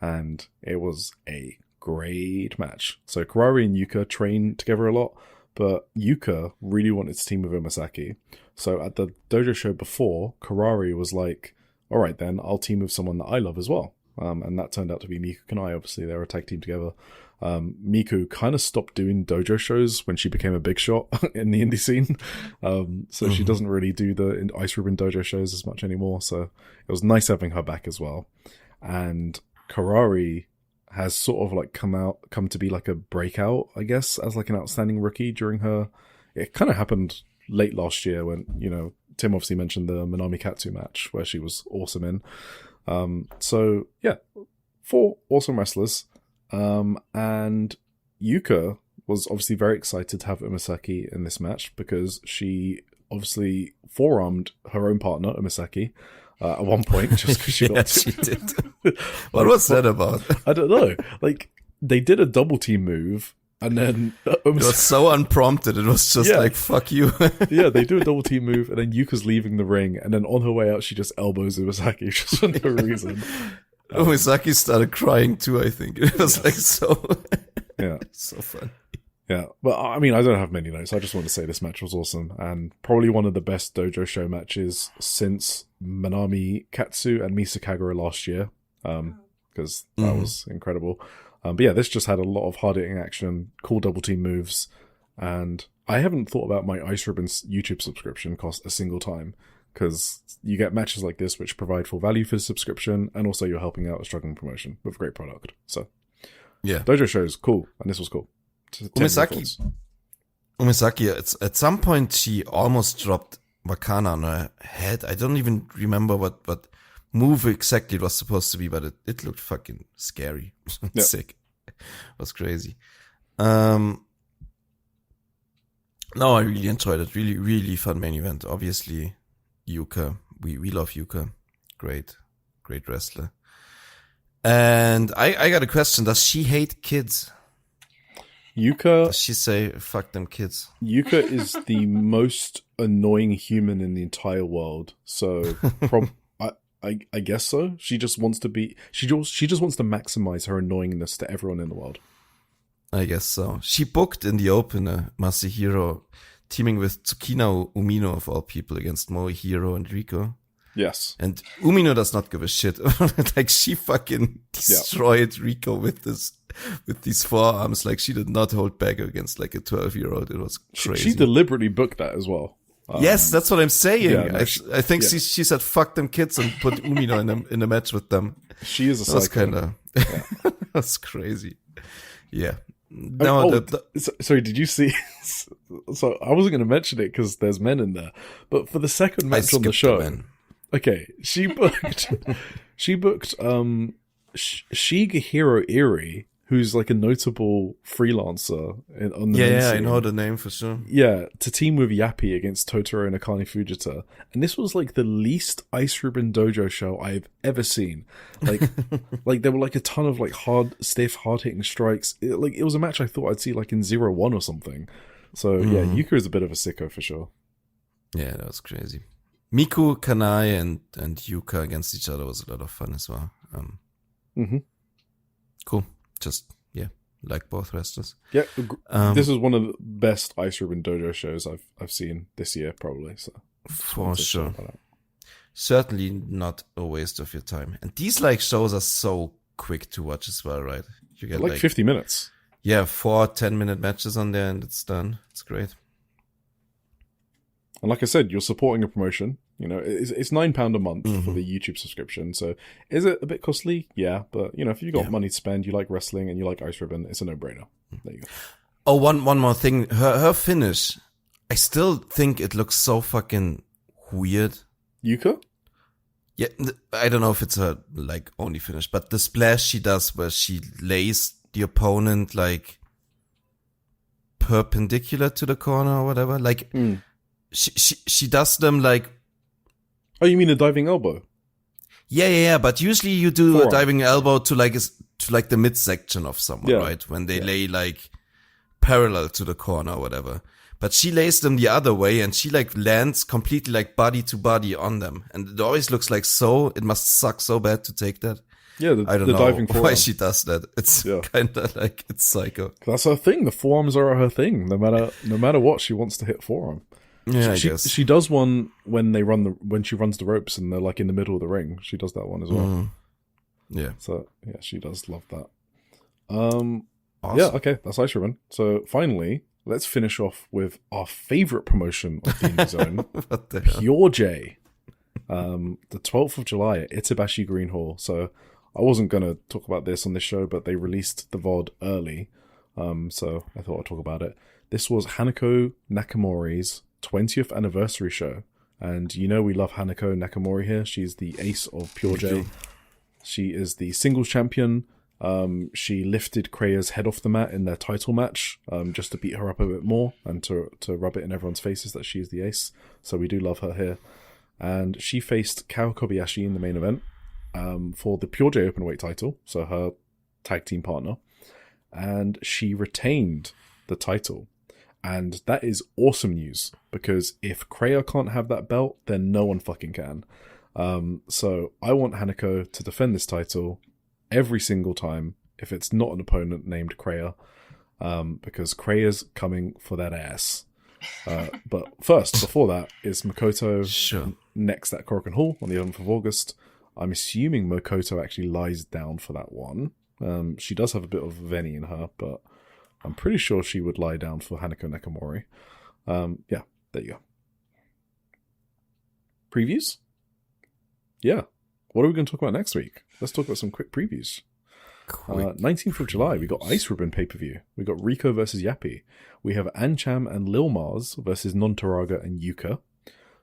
And it was a great match. So Kirari and Yuka train together a lot, but Yuka really wanted to team with Umisaki. So at the Dojo show before, Kirari was like, all right then, I'll team with someone that I love as well. And that turned out to be Miku Kanai. Obviously, they were a tag team together. Miku kind of stopped doing dojo shows when she became a big shot in the indie scene. So she doesn't really do the Ice Ribbon dojo shows as much anymore. So it was nice having her back as well. And Kirari has sort of like come to be like a breakout, I guess, as like an outstanding rookie during her. It kind of happened late last year when, Tim obviously mentioned the Manami Katsu match where she was awesome in. So yeah, 4 awesome wrestlers. And Yuka was obviously very excited to have Umisaki in this match because she obviously forearmed her own partner, Umisaki, at one point just because she got she did. What was that about? I don't know. Like, they did a double team move and then it was so unprompted. It was just like, fuck you. Yeah, they do a double team move and then Yuka's leaving the ring and then on her way out she just elbows Umisaki just for no reason. Umisaki started crying too, I think. It was like so so fun. Yeah, but I mean, I don't have many notes. I just want to say this match was awesome and probably one of the best dojo show matches since Manami Katsu and Misa Kagura last year, because that was incredible. But yeah, this just had a lot of hard-hitting action, cool double team moves, and I haven't thought about my Ice Ribbon's YouTube subscription cost a single time, because you get matches like this which provide full value for the subscription, and also you're helping out a struggling promotion with a great product. So yeah, dojo shows, cool, and this was cool. Umisaki, at some point she almost dropped Wakana on her head. I don't even remember what move exactly it was supposed to be, but it looked fucking scary. Sick. It was crazy. No, I really enjoyed it. Really, really fun main event. Obviously, Yuka. We love Yuka. Great wrestler. And I got a question. Does she hate kids? Yuka. Does she say, fuck them kids? Yuka is the most annoying human in the entire world. So, I guess so. She just wants to be, she just wants to maximize her annoyingness to everyone in the world. I guess so. She booked in the opener Masahiro teaming with Tsukina Umino of all people against Moehiro and Riko. Yes. And Umino does not give a shit. Like, she fucking destroyed Riko with these forearms. Like, she did not hold back against like a 12-year-old. It was crazy. She deliberately booked that as well. Yes, that's what I'm saying. yeah, no, I think she said fuck them kids and put Umino in a match with them. She is a That's psycho. that's crazy. Yeah. No, sorry, did you see? So I wasn't going to mention it because there's men in there, but for the second match on the show, okay, she booked Shigehiro Iri, who's like a notable freelancer on the main scene. I know the name for sure. Yeah, to team with Yappy against Totoro and Akane Fujita. And this was like the least Ice Ribbon Dojo show I've ever seen. Like, like there were like a ton of like stiff, hard-hitting strikes. It was a match I thought I'd see like in 0-1 or something. So yeah, Yuka is a bit of a sicko for sure. Yeah, that was crazy. Miku, Kanai, and Yuka against each other was a lot of fun as well. Cool. Just, like both wrestlers. Yeah, this is one of the best Ice Ribbon Dojo shows I've seen this year, probably. So for sure. Certainly not a waste of your time. And these like shows are so quick to watch as well, right? You get like 50 minutes. Yeah, 4 10-minute matches on there and it's done. It's great. And like I said, you're supporting a promotion. You know, it's £9 a month for the YouTube subscription. So is it a bit costly? Yeah. But, you know, if you've got money to spend, you like wrestling and you like Ice Ribbon, it's a no-brainer. There you go. Oh, one more thing. Her finish, I still think it looks so fucking weird. Yuka? Yeah, I don't know if it's her, like, only finish, but the splash she does where she lays the opponent, like, perpendicular to the corner or whatever. Like, she does them, like... Oh, you mean a diving elbow? Yeah, but usually you do a diving elbow to the midsection of someone, right? When they lay, like, parallel to the corner or whatever. But she lays them the other way and she like lands completely like body to body on them. And it always looks like it must suck so bad to take that. Yeah, I don't know diving why forearm. she does that. It's kind of like, it's psycho. That's her thing. The forearms are her thing. No matter what, she wants to hit forearm. Yeah, I guess. She does one when she runs the ropes and they're like in the middle of the ring. She does that one as well. Yeah. So yeah, she does love that. Awesome. Yeah, okay, that's Ice Ribbon. So finally, let's finish off with our favorite promotion of the Indie Zone, What the hell? Pure J. The 12th of July at Itabashi Green Hall. So I wasn't going to talk about this on this show, but they released the VOD early. So I thought I'd talk about it. This was Hanako Nakamori's 20th anniversary show. And you know we love Hanako Nakamori here. She's the ace of Pure J. She is the singles champion. She lifted Krea's head off the mat in their title match, just to beat her up a bit more and to rub it in everyone's faces that she is the ace. So we do love her here. And she faced Kao Kobayashi in the main event, for the Pure J Openweight title, so her tag team partner. And she retained the title. And that is awesome news, because if Krea can't have that belt, then no one fucking can. So I want Hanako to defend this title every single time if it's not an opponent named Krea, because Krea's coming for that ass. But first, before that, is Makoto next at Korakuen Hall on the 11th of August. I'm assuming Makoto actually lies down for that one. She does have a bit of Veni in her, but I'm pretty sure she would lie down for Hanako Nakamori. Yeah, there you go. Previews? Yeah. What are we going to talk about next week? Let's talk about some quick previews. 19th of July, we got Ice Ribbon pay-per-view. We got Rico versus Yappy. We have Ancham and Lil Mars versus Non-Taraga and Yuka.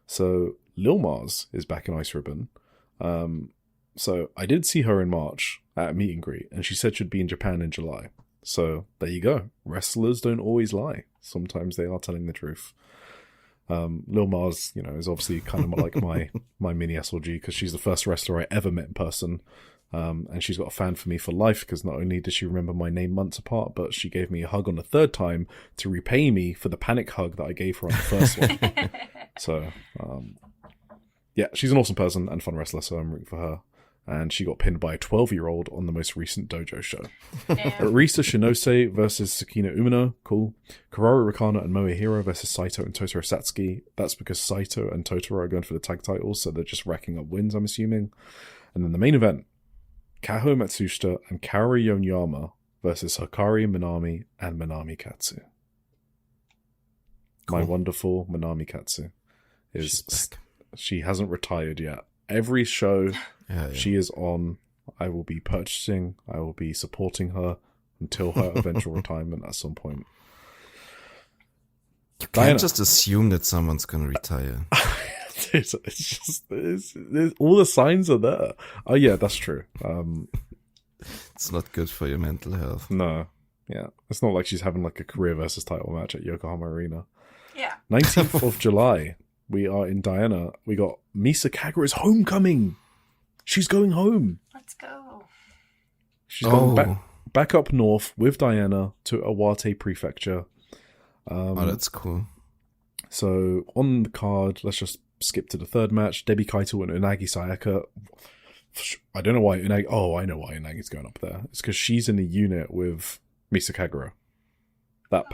So Lil Mars is back in Ice Ribbon. So I did see her in March at a meet and greet, and she said she'd be in Japan in July. So there you go. Wrestlers don't always lie. Sometimes they are telling the truth. Lil Mars, is obviously kind of like my mini SLG, because she's the first wrestler I ever met in person. And she's got a fan for me for life, because not only did she remember my name months apart, but she gave me a hug on the third time to repay me for the panic hug that I gave her on the first one. So, yeah, she's an awesome person and fun wrestler, so I'm rooting for her. And she got pinned by a 12-year-old on the most recent Dojo show. Arisa Shinose versus Sakina Umino. Cool. Kararu Rakana and Moehiro versus Saito and Totoro Satsuki. That's because Saito and Totoro are going for the tag titles, so they're just racking up wins, I'm assuming. And then the main event, Kaho Matsushita and Kaori Yonyama versus Hikari Minami and Minami Katsu. Cool. My wonderful Minami Katsu. is she hasn't retired yet. Every show she is on, I will be purchasing, I will be supporting her until her eventual retirement at some point. You can't just assume that someone's going to retire. it's all the signs are there. Oh yeah, that's true. It's not good for your mental health. No. Yeah. It's not like she's having like a career versus title match at Yokohama Arena. Yeah. 19th of July, we are in Diana. We got Misa Kagura's homecoming. She's going home. Let's go. She's going back up north with Diana to Iwate Prefecture. That's cool. So on the card, let's just skip to the third match. Debbie Kaito and Unagi Sayaka. I don't know why Unagi... Oh, I know why Unagi's going up there. It's because she's in a unit with Misa Kagura. That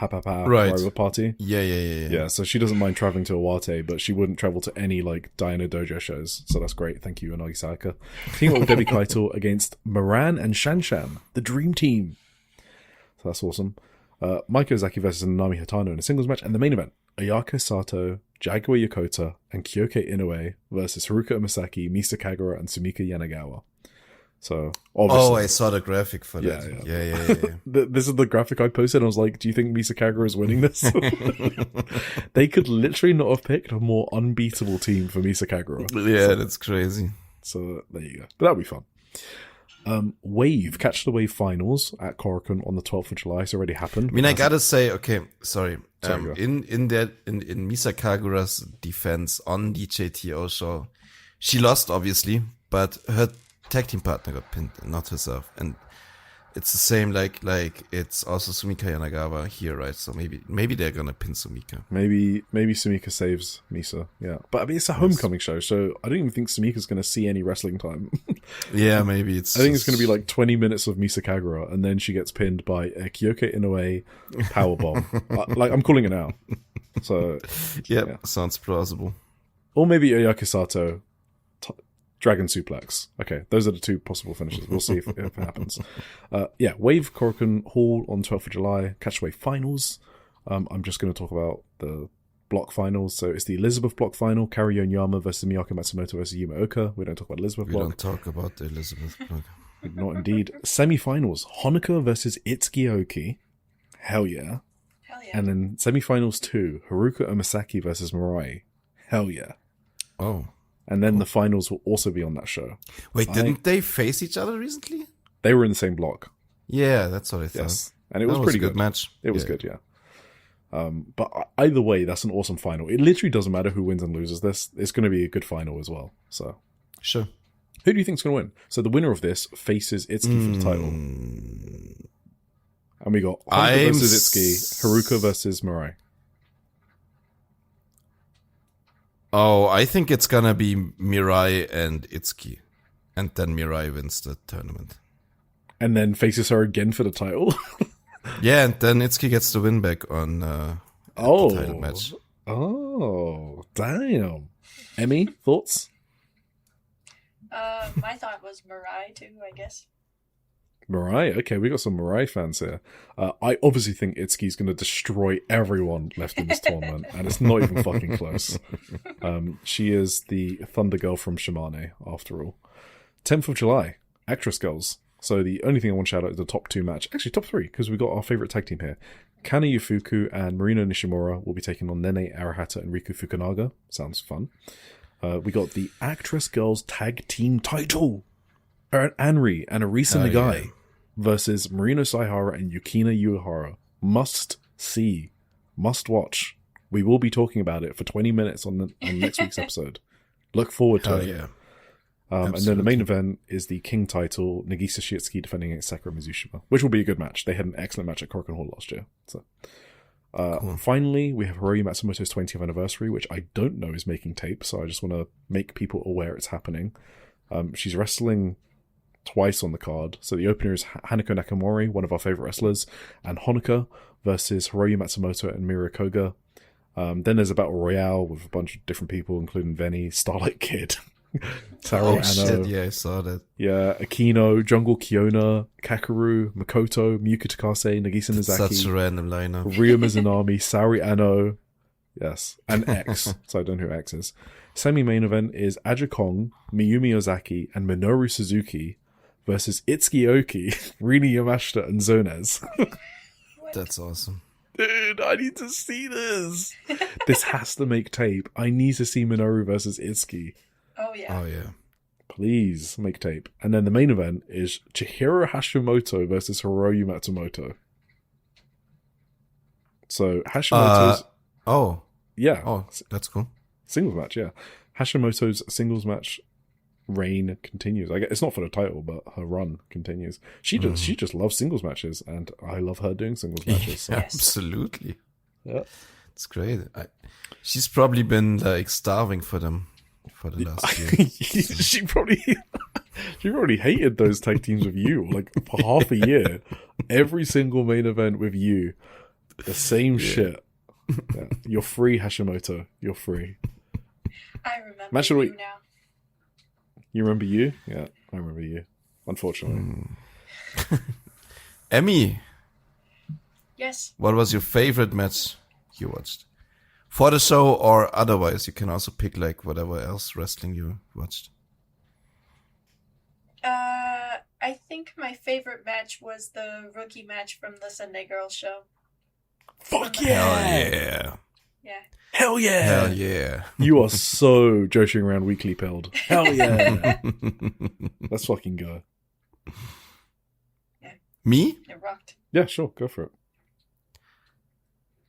rival party. Yeah. So she doesn't mind traveling to Iwate, but she wouldn't travel to any like Diana Dojo shows. So that's great. Thank you, Unagi Sayaka. Team up with Debbie Kaito against Moran and Shanshan, the dream team. So that's awesome. Maiko Ozaki versus Nanami Hitano in a singles match. And the main event, Ayaka Sato, Jaguar Yokota, and Kyoke Inoue versus Haruka Umasaki, Misa Kagura, and Sumika Yanagawa. So, obviously... Oh, I saw the graphic for that. Yeah. This is the graphic I posted. I was like, do you think Misa Kagura is winning this? They could literally not have picked a more unbeatable team for Misa Kagura. Yeah, that's crazy. So, there you go. But that'll be fun. Wave, Catch the Wave finals at Korakuen on the 12th of July. It's already happened. I mean, I gotta say, okay, sorry. In Misa Kagura's defense on the JTO show, she lost, obviously, but her tag team partner got pinned, not herself. And it's the same, like it's also Sumika Yanagawa here, right? So maybe they're gonna pin Sumika. Maybe Sumika saves Misa, yeah. But I mean, it's a homecoming show, so I don't even think Sumika's gonna see any wrestling time. Yeah, maybe it's... I think it's gonna be like 20 minutes of Misa Kagura, and then she gets pinned by a Kyoke Inoue powerbomb. Like, I'm calling it now. So, yeah, sounds plausible. Or maybe Ayaka Sato Dragon Suplex. Okay, those are the two possible finishes. We'll see if it happens. Wave Korakuen Hall on 12th of July. Catch Wave finals. I'm just going to talk about the block finals. So it's the Elizabeth block final. Kari Yonyama versus Miyako Matsumoto versus Yuma Oka. We don't talk about Elizabeth block. We don't talk about the Elizabeth block. Not indeed. Semi-finals. Honoka versus Itsuki Aoki. Hell yeah. And then semi-finals 2. Haruka Umasaki versus Mirai. Hell yeah. Oh. And then the finals will also be on that show. Wait, didn't they face each other recently? They were in the same block. Yeah, that's what I thought. Yes. And it was pretty good. Match. It was good, yeah. But either way, that's an awesome final. It literally doesn't matter who wins and loses this. It's going to be a good final as well. So, sure. Who do you think's going to win? So the winner of this faces Itsuki for the title. And we got Honoka versus Itsuki, Haruka versus Mirai. Oh, I think it's gonna be Mirai and Itsuki. And then Mirai wins the tournament. And then faces her again for the title? Yeah, and then Itsuki gets the win back on the title match. Oh, damn. Emmy, thoughts? My thought was Mirai too, I guess. Mirai? Okay, we got some Mirai fans here. I obviously think Itsuki's going to destroy everyone left in this tournament, and it's not even fucking close. She is the Thunder Girl from Shimane, after all. 10th of July, Actress Girls. So the only thing I want to shout out is the top 2 match. Actually, top 3, because we got our favourite tag team here. Kana Yufuku and Marino Nishimura will be taking on Nene Arahata and Riku Fukunaga. Sounds fun. We got the Actress Girls Tag Team title. Anri and Arisa Nagai versus Marino Saihara and Yukina Uehara. Must see. Must watch. We will be talking about it for 20 minutes on next week's episode. Look forward to it. Yeah. And then the main event is the King title, Nagisa Shiitsuki defending against Sakura Mizushima, which will be a good match. They had an excellent match at Korakuen Hall last year. So, cool. Finally, we have Hiroyu Matsumoto's 20th anniversary, which I don't know is making tape, so I just want to make people aware it's happening. She's wrestling twice on the card. So the opener is Hanako Nakamori, one of our favorite wrestlers, and Honoka versus Hiroyu Matsumoto and Miura Koga. Then there's a battle royale with a bunch of different people, including Venny, Starlight Kid, Taro Anno. Shit, yeah, I saw that. Yeah, Akino, Jungle Kiona, Kakeru, Makoto, Miyuki Takase, Nagisa Nozaki. Such a random lineup. Ryo Mizunami, Saori Anno, Yes, and X. So I don't know who X is. Semi-main event is Aja Kong, Miyumi Ozaki, and Minoru Suzuki versus Itsuki Oki, Rini Yamashita, and Zonez. That's awesome. Dude, I need to see this. This has to make tape. I need to see Minoru versus Itsuki. Oh yeah. Oh, yeah. Please make tape. And then the main event is Chihiro Hashimoto versus Hiroyu Matsumoto. So Hashimoto's... yeah. Oh, that's cool. Singles match, yeah. Hashimoto's singles match reign continues. I guess it's not for the title, but her run continues. She just loves singles matches, and I love her doing singles matches. So. Yes. Absolutely. Yeah. It's great. She's probably been like starving for them for the last year. she probably hated those tag teams with you like for half a year. Every single main event with you, the same shit. Yeah. You're free, Hashimoto. You're free. I remember Match you of the week. now. You remember you? Yeah, I remember you. Unfortunately. Emmy, Yes. what was your favorite match you watched? For the show or otherwise, you can also pick like whatever else wrestling you watched. I think my favorite match was the rookie match from the Sunday Girls show. Fuck Hell yeah. Yeah. Hell yeah! Hell yeah. You are so Joshi'ing around weekly pilled. Hell yeah! Let's fucking go. Me? It rocked. Yeah, sure, go for it.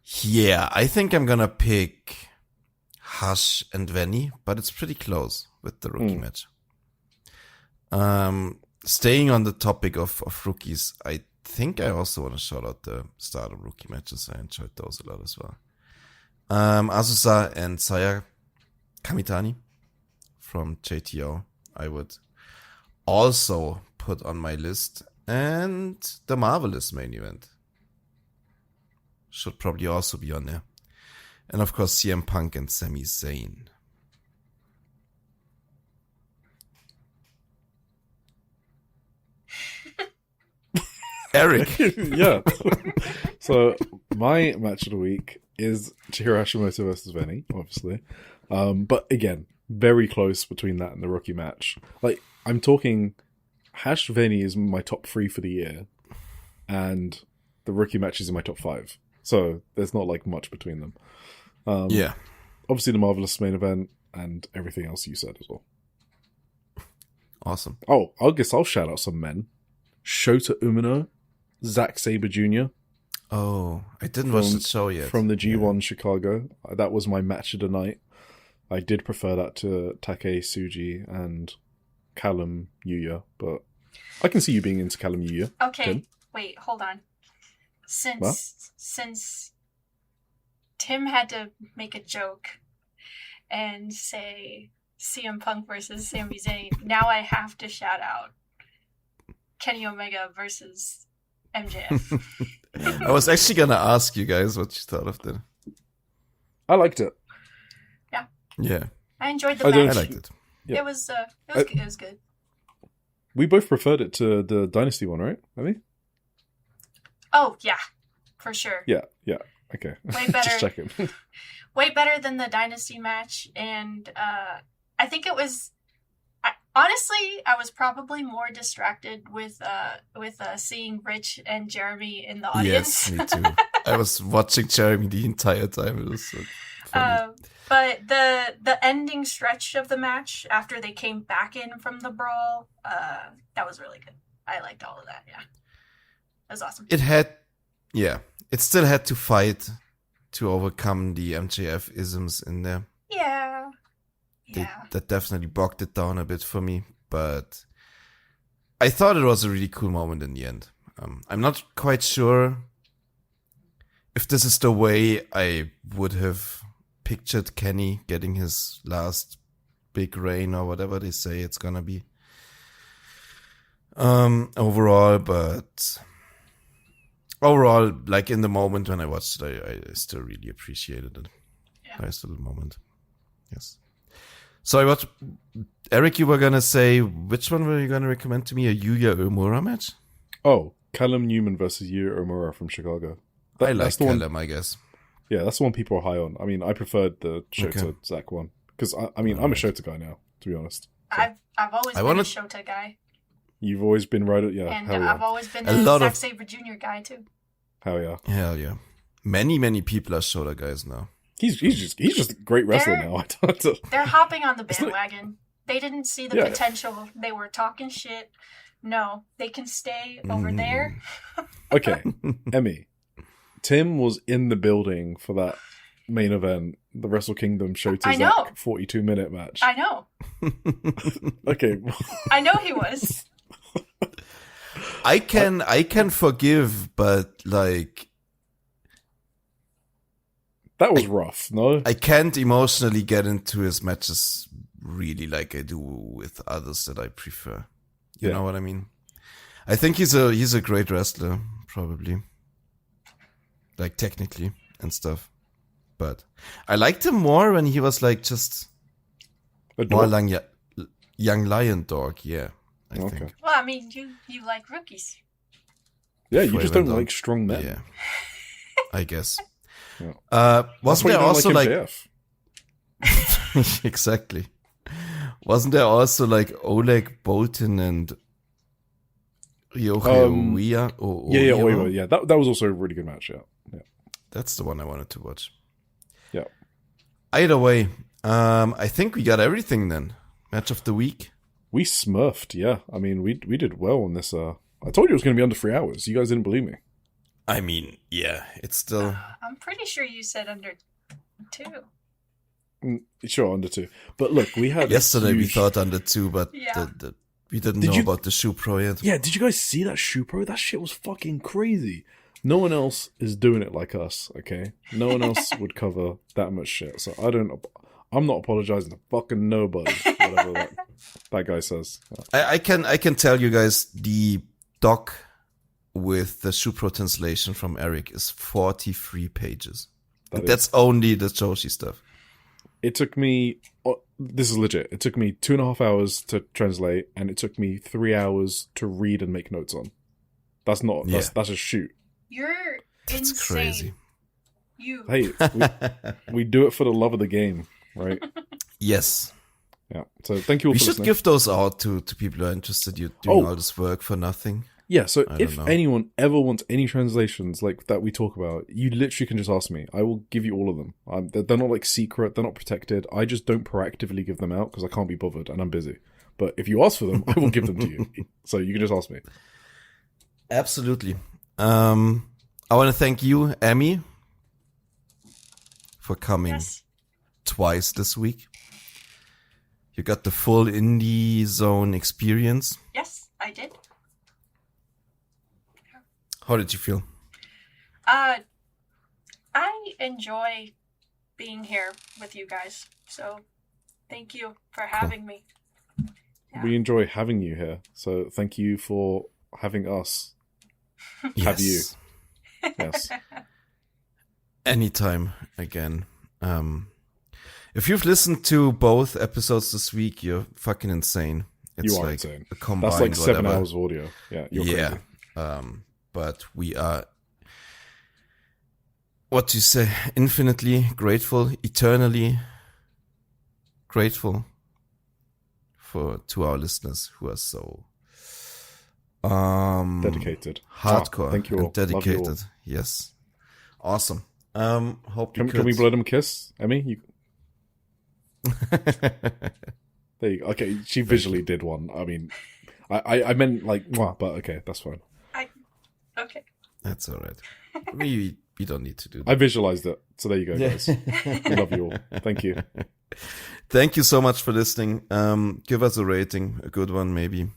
Yeah, I think I'm gonna pick Hush and Venny, but it's pretty close with the rookie match. Staying on the topic of rookies, I think I also want to shout out the Stardom rookie matches. I enjoyed those a lot as well. Azusa and Saya Kamitani from JTO, I would also put on my list. And the Marvelous main event should probably also be on there. And of course, CM Punk and Sami Zayn. Eric. Yeah. So my match of the week is Chihiro Hashimoto versus Venny, obviously. But again, very close between that and the rookie match. Like, I'm talking Hash Venny is my top 3 for the year, and the rookie match is in my top 5. So there's not like much between them. Yeah. Obviously the Marvelous main event and everything else you said as well. Awesome. Oh, I guess I'll shout out some men. Shota Umino, Zack Sabre Jr. Oh, I didn't watch the show yet. From the G1 Chicago. That was my match of the night. I did prefer that to Take Tsuji and Callum Yuya, but I can see you being into Callum Yuya. Okay, Tim? wait, hold on. Since Tim had to make a joke and say CM Punk versus Sami Zayn, now I have to shout out Kenny Omega versus MJF. I was actually gonna ask you guys what you thought of that. I liked it. Yeah, I enjoyed the I match. I liked it. Yeah. It was good. We both preferred it to the Dynasty one, right? I think. Oh yeah, for sure. Yeah. Okay. Way better. Just checking. Way better than the Dynasty match, and I think it was. Honestly, I was probably more distracted with seeing Rich and Jeremy in the audience. Yes, me too. I was watching Jeremy the entire time. It was so funny. But the ending stretch of the match after they came back in from the brawl, that was really good. I liked all of that. Yeah, that was awesome. It still had to fight to overcome the MJF isms in there. Yeah. That definitely bogged it down a bit for me, but I thought it was a really cool moment in the end. I'm not quite sure if this is the way I would have pictured Kenny getting his last big reign or whatever they say it's gonna be. Overall, like in the moment when I watched it, I still really appreciated it. Yeah. Nice little moment. Yes. So Eric, you were gonna say, which one were you gonna recommend to me? A Yuya Uemura match? Oh, Callum Newman versus Yuya Uemura from Chicago. I like Callum, I guess. Yeah, that's the one people are high on. I mean, I preferred the Shota Zack one because I'm a Shota guy now, to be honest. So. I've always been a Shota guy. You've always been right. And I've always been a Zack Sabre Jr. guy too. Hell yeah. Hell yeah. Many people are Shota guys now. He's just a great wrestler now. They're hopping on the bandwagon. They didn't see the potential. They were talking shit. No, they can stay over there. Okay, Emmy. Tim was in the building for that main event, the Wrestle Kingdom Shota Zack 42-minute match. I know. Okay. I know he was. I can forgive, but like that was rough. No, I can't emotionally get into his matches really like I do with others that I prefer. You know what I mean? I think he's a great wrestler, probably, like technically and stuff. But I liked him more when he was like just more young lion dog. Yeah, I think. Well, I mean, you like rookies. Yeah, you just don't like strong men. Yeah, I guess. Yeah. Wasn't there also like exactly? Wasn't there also like Oleg Boltin and Ryohei Oiwa? Yeah. That was also a really good match. Yeah. That's the one I wanted to watch. Yeah. Either way, I think we got everything then. Match of the week. We smurfed. Yeah. I mean, we did well on this. I told you it was going to be under 3 hours. You guys didn't believe me. I mean, yeah, it's still. I'm pretty sure you said under 2. Sure, under 2. But look, we had yesterday we thought under 2, but we didn't know about the Shupro yet. Yeah, did you guys see that Shupro? That shit was fucking crazy. No one else is doing it like us, okay? No one else would cover that much shit. So I'm not apologizing to fucking nobody, whatever that guy says. Yeah. I can tell you guys the doc with the Shupro translation from Eric is 43 pages. That's only the Joshi stuff. It took me, this is legit, it took me 2.5 hours to translate, and it took me 3 hours to read and make notes on. That's a shoot. You're That's insane. Crazy. Hey, we do it for the love of the game, right? Yes. Yeah. So thank you all for listening. We should give those out to people who are interested. You're doing all this work for nothing. Yeah, so if anyone ever wants any translations like that we talk about, you literally can just ask me. I will give you all of them. They're not like secret, they're not protected. I just don't proactively give them out because I can't be bothered and I'm busy. But if you ask for them, I will give them to you. So you can just ask me. Absolutely. I want to thank you, Emmy, for coming twice this week. You got the full Indie Zone experience. Yes, I did. How did you feel? I enjoy being here with you guys. So thank you for having me. Yeah. We enjoy having you here. So thank you for having us have you. Yes. Anytime again. If you've listened to both episodes this week, you're fucking insane. It's you are like insane. A combined That's like 7 whatever. hours of audio. Yeah, you're crazy. But we are, what do you say, infinitely grateful, eternally grateful to our listeners who are so dedicated, hardcore, thank you all. And dedicated. Love you all. Yes, awesome. Hope can we blow them a kiss, Emmy? There you go. Okay, she visually did one. I mean, I meant like, but okay, that's fine. Okay. That's all right. We don't need to do that. I visualized it. So there you go, guys. We love you all. Thank you. Thank you so much for listening. Give us a rating, a good one maybe.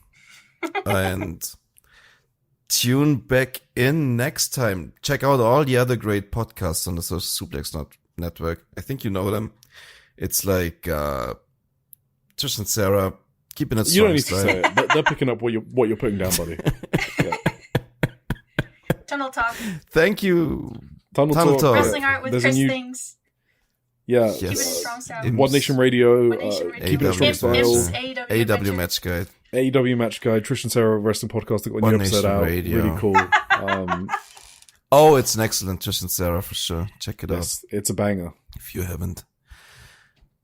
And tune back in next time. Check out all the other great podcasts on the Social Suplex network. I think you know them. It's like Trish and Sarah keeping it strong. You don't need to say it. They're picking up what you're putting down, buddy. Yeah. Tunnel Talk. Thank you. Tunnel Talk. Wrestling Art with Chris Things. Yeah. Yes. Keep it strong style. One Nation Radio. Keep it strong style. AW Match Guide. AEW Match Guide. Trish and Sarah Wrestling Podcast. Like One you said Nation out. Radio. Really cool. Oh, it's an excellent Trish and Sarah for sure. Check it out It's a banger. if you haven't.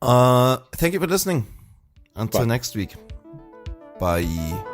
Thank you for listening. Until next week. Bye.